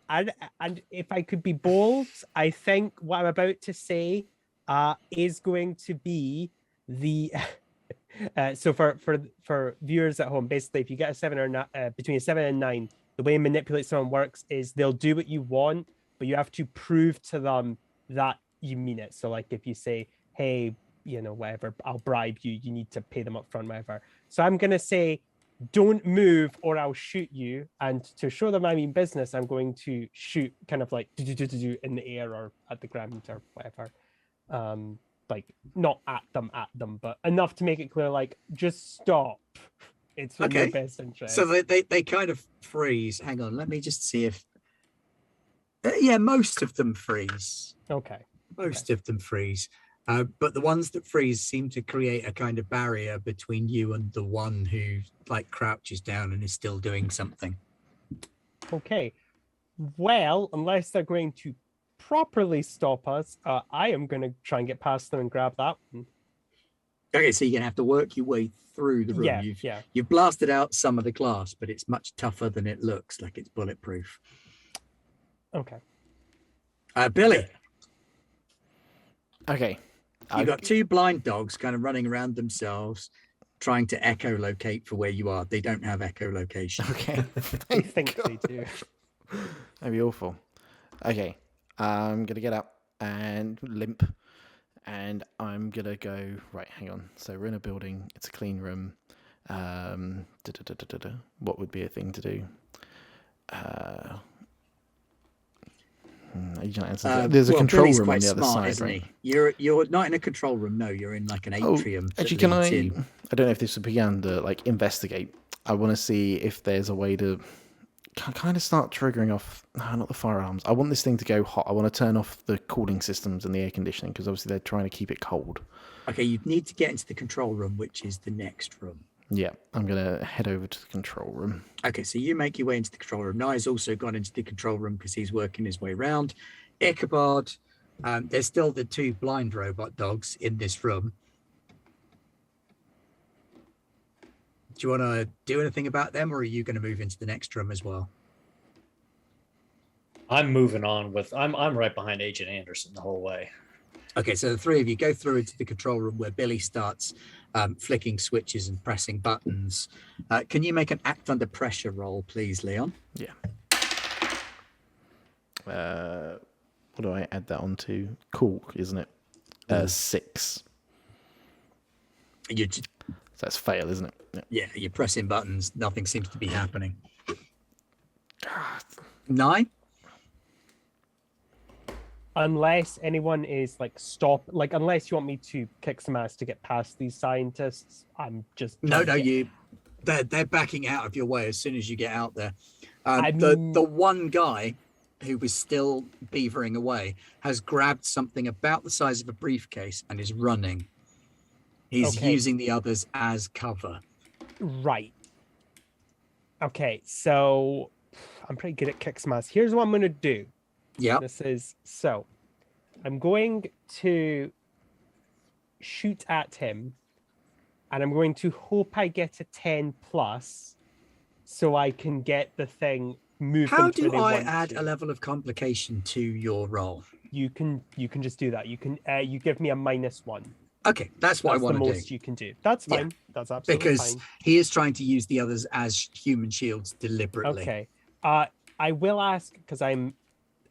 And if I could be bold, I think what I'm about to say is going to be the so for viewers at home, basically if you get a 7 or not between a 7 and 9, the way manipulate someone works is they'll do what you want, but you have to prove to them that you mean it. So like if you say, hey, whatever, I'll bribe you, you need to pay them up front, whatever. So I'm gonna say, don't move or I'll shoot you. And to show them I mean business, I'm going to shoot kind of like in the air or at the ground or whatever. Like not at them, but enough to make it clear, like, just stop. It's in your best interest. So they kind of freeze. Hang on, let me just see if yeah, most of them freeze. Okay. Most of them freeze. But the ones that freeze seem to create a kind of barrier between you and the one who like crouches down and is still doing something. Okay. Well, unless they're going to properly stop us, I am going to try and get past them and grab that one. Okay, so you're going to have to work your way through the room. You've blasted out some of the glass, but it's much tougher than it looks. Like it's bulletproof. Okay. Billy. Okay. You've got 2 blind dogs kind of running around themselves, trying to echolocate for where you are. They don't have echolocation. Okay. I think they do. That'd be awful. Okay. I'm going to get up and limp. And I'm going to go... Right, hang on. So we're in a building. It's a clean room. What would be a thing to do? There's a control Billy's room on the other smart, side, isn't right? He? You're not in a control room. No, you're in like an atrium. Actually, can I don't know if this would begin to like investigate. I want to see if there's a way to kind of start triggering off. No, not the firearms. I want this thing to go hot. I want to turn off the cooling systems and the air conditioning because obviously they're trying to keep it cold. Okay, you need to get into the control room, which is the next room. Yeah, I'm going to head over to the control room. Okay, so you make your way into the control room. Nye's also gone into the control room because he's working his way around. Ichabod, there's still the 2 blind robot dogs in this room. Do you want to do anything about them, or are you going to move into the next room as well? I'm moving on with... I'm right behind Agent Anderson the whole way. Okay, so the 3 of you go through into the control room where Billy starts flicking switches and pressing buttons. Can you make an act under pressure roll, please, Leon? Yeah. What do I add that on to? Cool, isn't it? 6. So that's fail, isn't it? Yeah, you're pressing buttons. Nothing seems to be happening. 9? Unless anyone is like unless you want me to kick some ass to get past these scientists, I'm just they're backing out of your way as soon as you get out there. The one guy who was still beavering away has grabbed something about the size of a briefcase and is running. He's using the others as cover. Right. Okay, so I'm pretty good at kick some ass. Here's what I'm gonna do. Yeah. I'm going to shoot at him and I'm going to hope I get a 10 plus so I can get the thing moving. How do I add a level of complication to your roll? You can just do that. You can you give me a -1. Okay, that's what I want to do. That's the most you can do. That's fine. Yeah. That's absolutely because fine. He is trying to use the others as human shields deliberately. Okay. I will ask, because I'm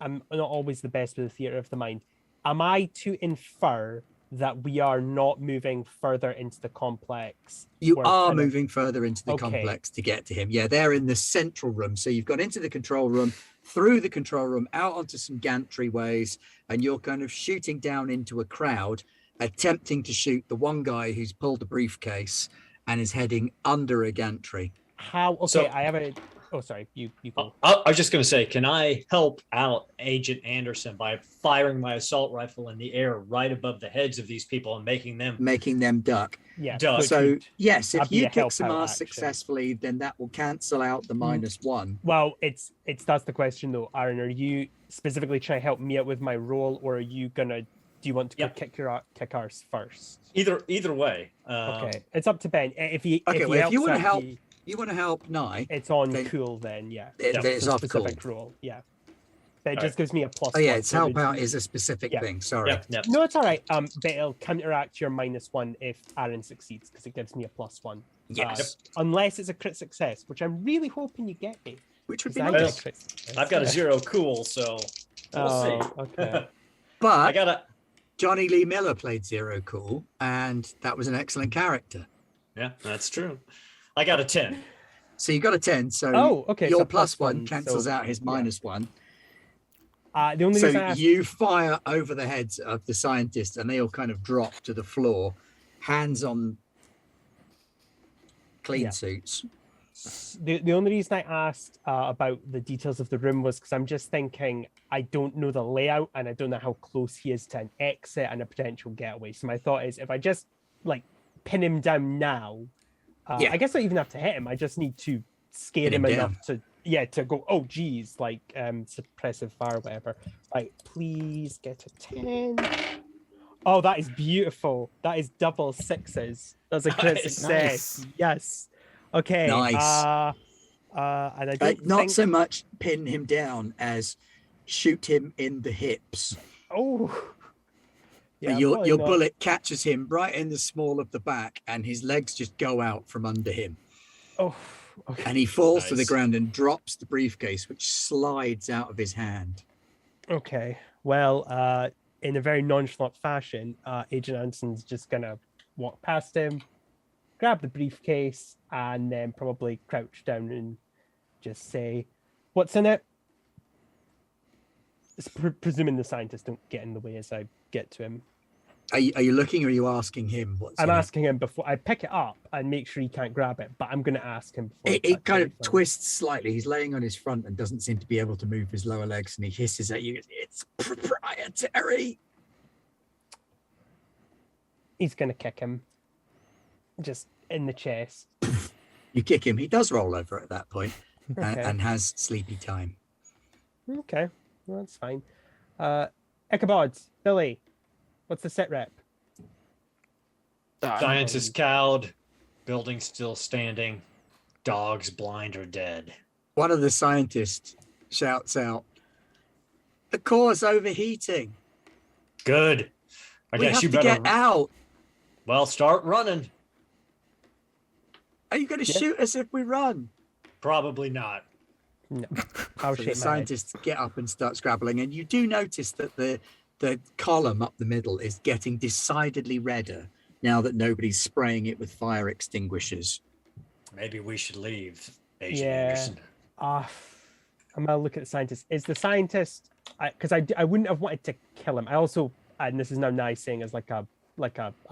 not always the best with the theater of the mind. Am I to infer that we are not moving further into the complex? You are moving further into the complex to get to him. Yeah, they're in the central room. So you've gone into the control room, through the control room, out onto some gantryways, and you're kind of shooting down into a crowd, attempting to shoot the one guy who's pulled the briefcase and is heading under a gantry. How? Okay, I have a... Oh, sorry. You go. I was just going to say, can I help out Agent Anderson by firing my assault rifle in the air right above the heads of these people and making them duck? Yeah. Duh. So yes, if That'd be you a kick help some out ass action. successfully, then that will cancel out the -1. Well, it's that's the question though, Aaron. Are you specifically trying to help me out with my role, or are you gonna? Do you want to go kick ours first? Either way. Okay, it's up to Ben. If he if you want to helps out help, the- you want to help Nye. it's on then- cool then. Yeah, It's a off cool. specific role. Yeah, but it All just gives me a plus. Oh yeah, one, it's so help out is a specific Yeah. thing. Sorry. Yep. No, it's all right. But it'll counteract your -1 if Aaron succeeds because it gives me a +1. Yes. Unless it's a crit success, which I'm really hoping you get me. Which would 'cause be I nice. get a crit success. I've got a 0 cool, so we'll see. Okay. But I got a Johnny Lee Miller played Zero Cool, and that was an excellent character. Yeah, that's true. I got a 10. So you got a 10. So Okay. your so +1 so- cancels out his yeah. -1. The only reason I So asked, you fire over the heads of the scientists, and they all kind of drop to the floor, hands on clean Yeah. suits. the only reason I asked about the details of the room was because I'm just thinking I don't know the layout and I don't know how close he is to an exit and a potential getaway. So my thought is if I just like pin him down now, Yeah. I guess I don't even have to hit him. I just need to scare Pin him him enough to go, oh geez, like suppressive fire, whatever. Like, please get a 10. Oh, that is beautiful. That is double 6s. That's a crit Nice. success. Nice. Yes. Okay. Nice. And I don't Not think... so much pin him down as shoot him in the hips. Oh. Yeah, your probably not. bullet catches him right in the small of the back, and his legs just go out from under him. Oh. Okay. And he falls to the Nice. ground and drops the briefcase, which slides out of his hand. Okay. Well, in a very nonchalant fashion, Agent Anson's just gonna walk past him, grab the briefcase, and then probably crouch down and just say, "What's in it?" Presuming the scientists don't get in the way as I get to him. Are you looking, or are you asking him what's I'm in it? asking him before I pick it up and make sure he can't grab it, but I'm going to ask him before. I It touch kind of anything. twists slightly. He's laying on his front and doesn't seem to be able to move his lower legs, and he hisses at you. It's proprietary. He's going to kick him, just in the chest. You kick him. He does roll over at that point, Okay. and has sleepy time. Okay, well, that's fine. Ichabod, Billy, what's the sit rep? Science is cowed. Building still standing. Dogs blind or dead. One of the scientists shouts out, "The core's overheating. Good. I We guess have you to better. get out. Well, start running. Are you going to Yeah. shoot us if we run?" Probably not. No, I'll So the shake my head. scientists get up and start scrabbling, and you do notice that the column up the middle is getting decidedly redder now that nobody's spraying it with fire extinguishers. Maybe we should leave, Agent Yeah. Anderson. I'm gonna look at the scientist. Is the scientist? Because I wouldn't have wanted to kill him. I also, and this is now nice saying as like a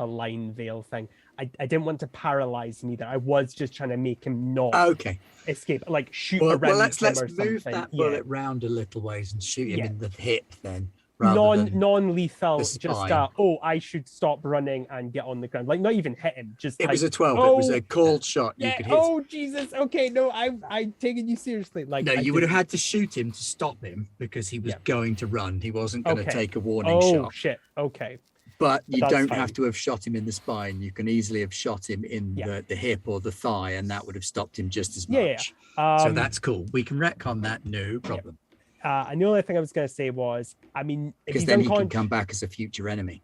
line veil thing. I didn't want to paralyze him either. I was just trying to make him not Okay. escape, like shoot Well, around let's him or move something. that Yeah. bullet round a little ways and shoot him Yeah. in the hip then, rather than Non-lethal. the Just spine. I should stop running and get on the ground. Like not even hit him. Just it like, was a 12. It was oh, a cold shot. You yeah. could hit. Oh Jesus. Okay. No, I'm taking you seriously. Like No, I you would have didn't- had to shoot him to stop him because he was Yeah. going to run. He wasn't going to Okay. take a warning Oh shot. shit. Okay. But you That's don't fine. have to have shot him in the spine. You can easily have shot him in Yeah. the hip or the thigh, and that would have stopped him just as Yeah, much. yeah. So that's cool. We can retcon that, no problem. And the only thing I was going to say was, I mean, if Because he's then he can unconscious, come back as a future enemy.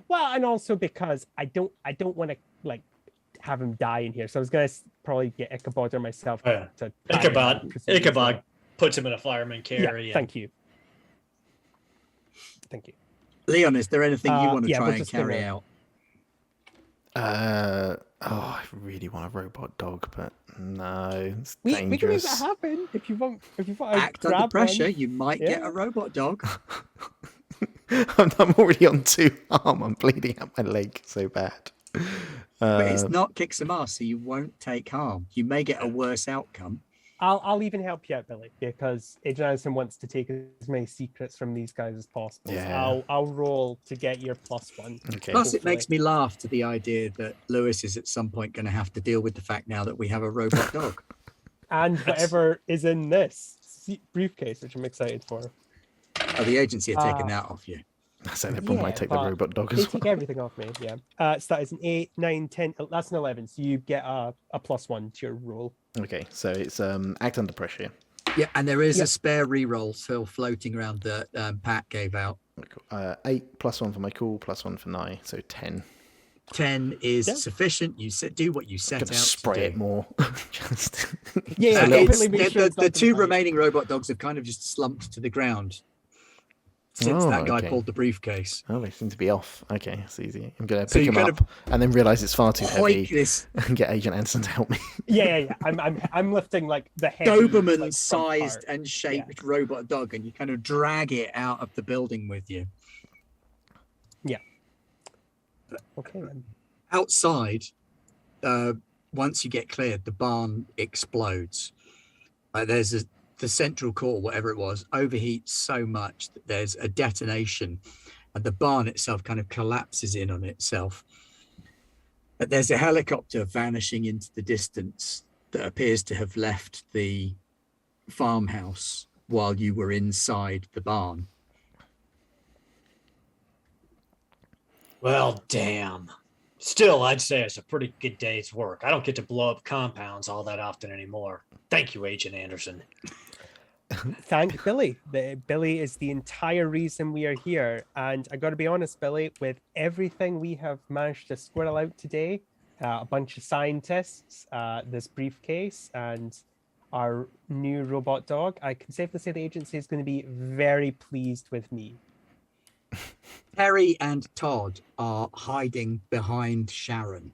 well, and also because I don't want to like have him die in here. So I was going to probably get Ichabod or myself Yeah. to Ichabod puts him in a fireman Yeah, carry. and thank you. Thank you. Leon, is there anything you want to yeah, try we're and just carry gonna- out? I really want a robot dog, but no, it's We can make dangerous. that happen if you want. If you want to Act under grab pressure. one. You might get Yeah. a robot dog. I'm already on 2 arm. I'm bleeding out my leg so bad. But it's not kick some ass, so you won't take harm. You may get a worse outcome. I'll even help you out, Billy, because Agent Anderson wants to take as many secrets from these guys as possible. Yeah. So I'll roll to get your +1. Okay. Plus, it Hopefully. makes me laugh to the idea that Lewis is at some point going to have to deal with the fact now that we have a robot dog. And whatever is in this briefcase, which I'm excited for. Oh, the agency are taking that off you. So they might take the but robot dog They as well. take everything off me, yeah. So that is an 8, 9, 10. That's an 11. So you get a +1 to your roll. Okay, so it's act under pressure. Yeah, and there is Yeah. a spare reroll still floating around that Pat gave out. 8 +1 for my cool, +1 for Nye, so 10. 10 is Yeah. sufficient. You do what you set Gonna out spray to it do. more. Just Yeah, Uh, yeah, it's- definitely make sure it's the not two gonna- remaining robot dogs have kind of just slumped to the ground since Oh, that guy okay. pulled the briefcase. Oh, they seem to be off. Okay, it's easy. I'm gonna So pick you him kind up and then realize it's far too heavy Hoik this and get Agent Anderson to help me. Yeah. I'm lifting like the heavy, Doberman like, front sized part. and shaped robot dog, and you kind of drag it out of the building with you. Okay then. Outside, once you get cleared, the barn explodes. There's the central core, whatever it was, overheats so much that there's a detonation, and the barn itself kind of collapses in on itself. But there's a helicopter vanishing into the distance that appears to have left the farmhouse while you were inside the barn. Well, damn. Still, I'd say it's a pretty good day's work. I don't get to blow up compounds all that often anymore. Thank you, Agent Anderson. Thank Billy. Billy is the entire reason we are here. And I got to be honest, Billy, with everything we have managed to squirrel out today, a bunch of scientists, this briefcase, and our new robot dog, I can safely say the agency is going to be very pleased with me. Terry and Todd are hiding behind Sharon,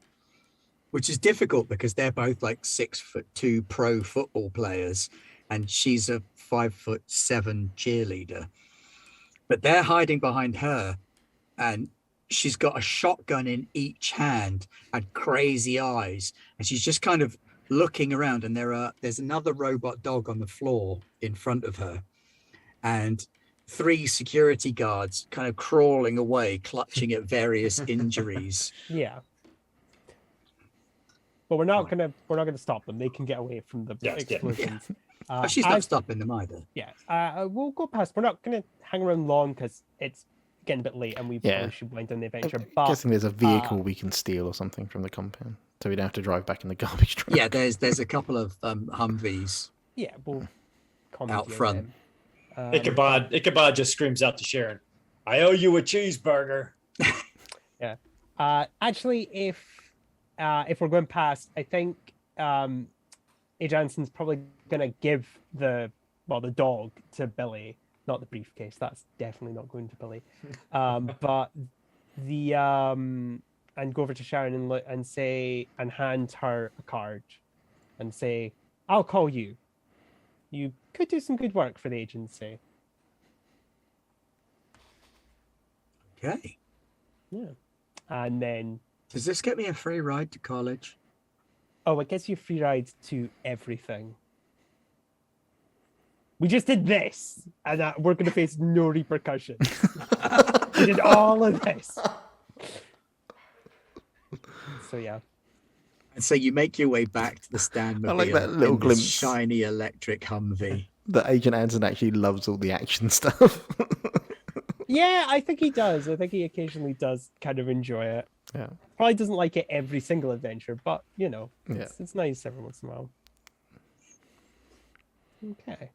which is difficult because they're both like 6'2" pro football players, and she's a 5'7" cheerleader. But they're hiding behind her, and she's got a shotgun in each hand and crazy eyes, and she's just kind of looking around. And there's another robot dog on the floor in front of her, and 3 security guards kind of crawling away, clutching at various injuries. Yeah. But we're not gonna stop them. They can get away from the Yes, yeah. explosions. But she's not stopping them either. Yeah. We'll go past. We're not gonna hang around long because it's getting a bit late and we Yeah. probably should wind down the adventure. I'm But guessing there's a vehicle we can steal or something from the compound, so we don't have to drive back in the garbage truck. Yeah, there's a couple of Humvees. yeah, we'll Out front. Ichabod just screams out to Sharon, I owe you a cheeseburger. Actually, if we're going past, I think A. Jansen's probably gonna give the dog to Billy, not the briefcase. That's definitely not going to Billy. But the and go over to Sharon and say and hand her a card and say, "I'll call you. You could do some good work for the agency." Okay. Yeah, and then. Does this get me a free ride to college? Oh, it gets you free rides to everything. We just did this, and we're going to face no repercussions. We did all of this. So, yeah. And so you make your way back to the stand. I like that little glimpse. Shiny electric Humvee. That Agent Anderson actually loves all the action stuff. Yeah, I think he does. I think he occasionally does kind of enjoy it. Yeah. Probably doesn't like it every single adventure, but, Yeah. it's nice every once in a while. Okay.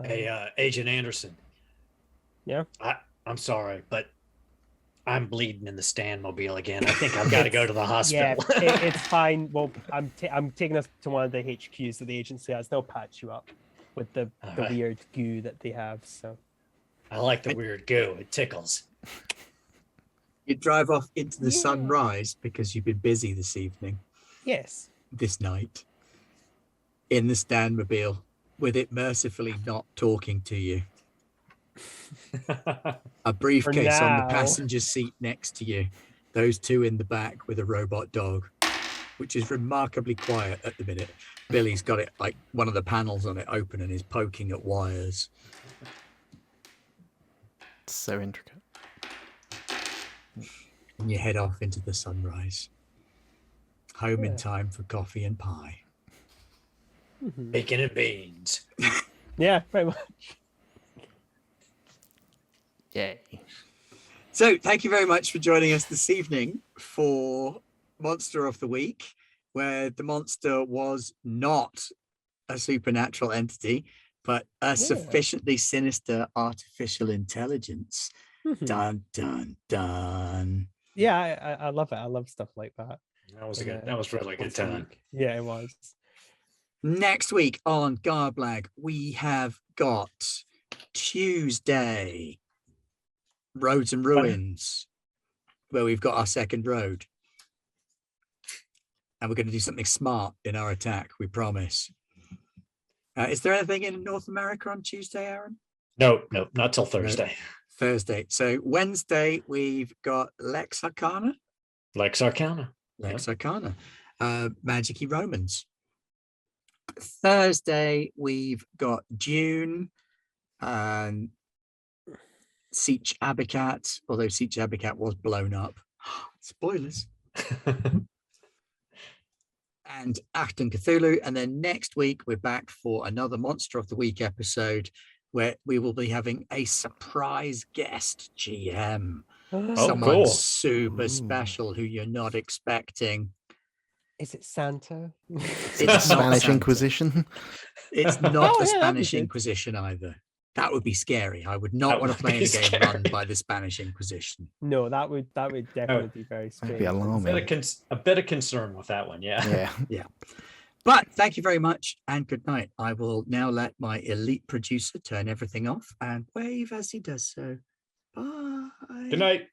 Hey, Agent Anderson. Yeah? I'm sorry, but I'm bleeding in the stand mobile again. I think I've got to go to the Yeah, hospital. it's fine. Well, I'm taking us to one of the HQs that the agency has. They'll patch you up with the Alright. weird goo that they have. So I like the weird goo. It tickles. You drive off into the Yeah. sunrise because you've been busy yes, this night, in the standmobile, with it mercifully not talking to you. A briefcase on the now. passenger seat next to you. Those 2 in the back with a robot dog. which is remarkably quiet at the minute. Billy's got it like one of the panels on it open and is poking at wires. It's so intricate. And you head off into the sunrise. Home in time for coffee and pie. Bacon and beans. Yeah, very much. Yay. So thank you very much for joining us this evening for Monster of the Week, where the monster was not a supernatural entity, but a sufficiently sinister artificial intelligence. Dun, dun, dun. Yeah, I love it. I love stuff like that. That was good. That was really good time. Yeah, it was. Next week on Garblag, we have got Tuesday, Roads and Ruins, where we've got our second road. And we're going to do something smart in our attack, we promise. Is there anything in North America on Tuesday, Aaron? No, not till Thursday. No. Thursday. So Wednesday, we've got Lex Arcana. Lex Arcana. Lex Arcana. Magic-y Romans. Thursday, we've got Dune and Siege Abicat, although Siege Abicat was blown up. Spoilers. And Achtung Cthulhu. And then next week, we're back for another Monster of the Week episode where we will be having a surprise guest GM. Someone cool. super special who you're not expecting. Is it Santa? It's Spanish Santa. Inquisition. It's not the yeah, Spanish that'd be good. Inquisition either. That would be scary. I would not That want to would play be in a game scary. run by the Spanish Inquisition. No, that would definitely be very strange. be alarming. A bit of concern with that one, yeah. Yeah. But thank you very much and good night. I will now let my elite producer turn everything off and wave as he does so. Bye. Good night.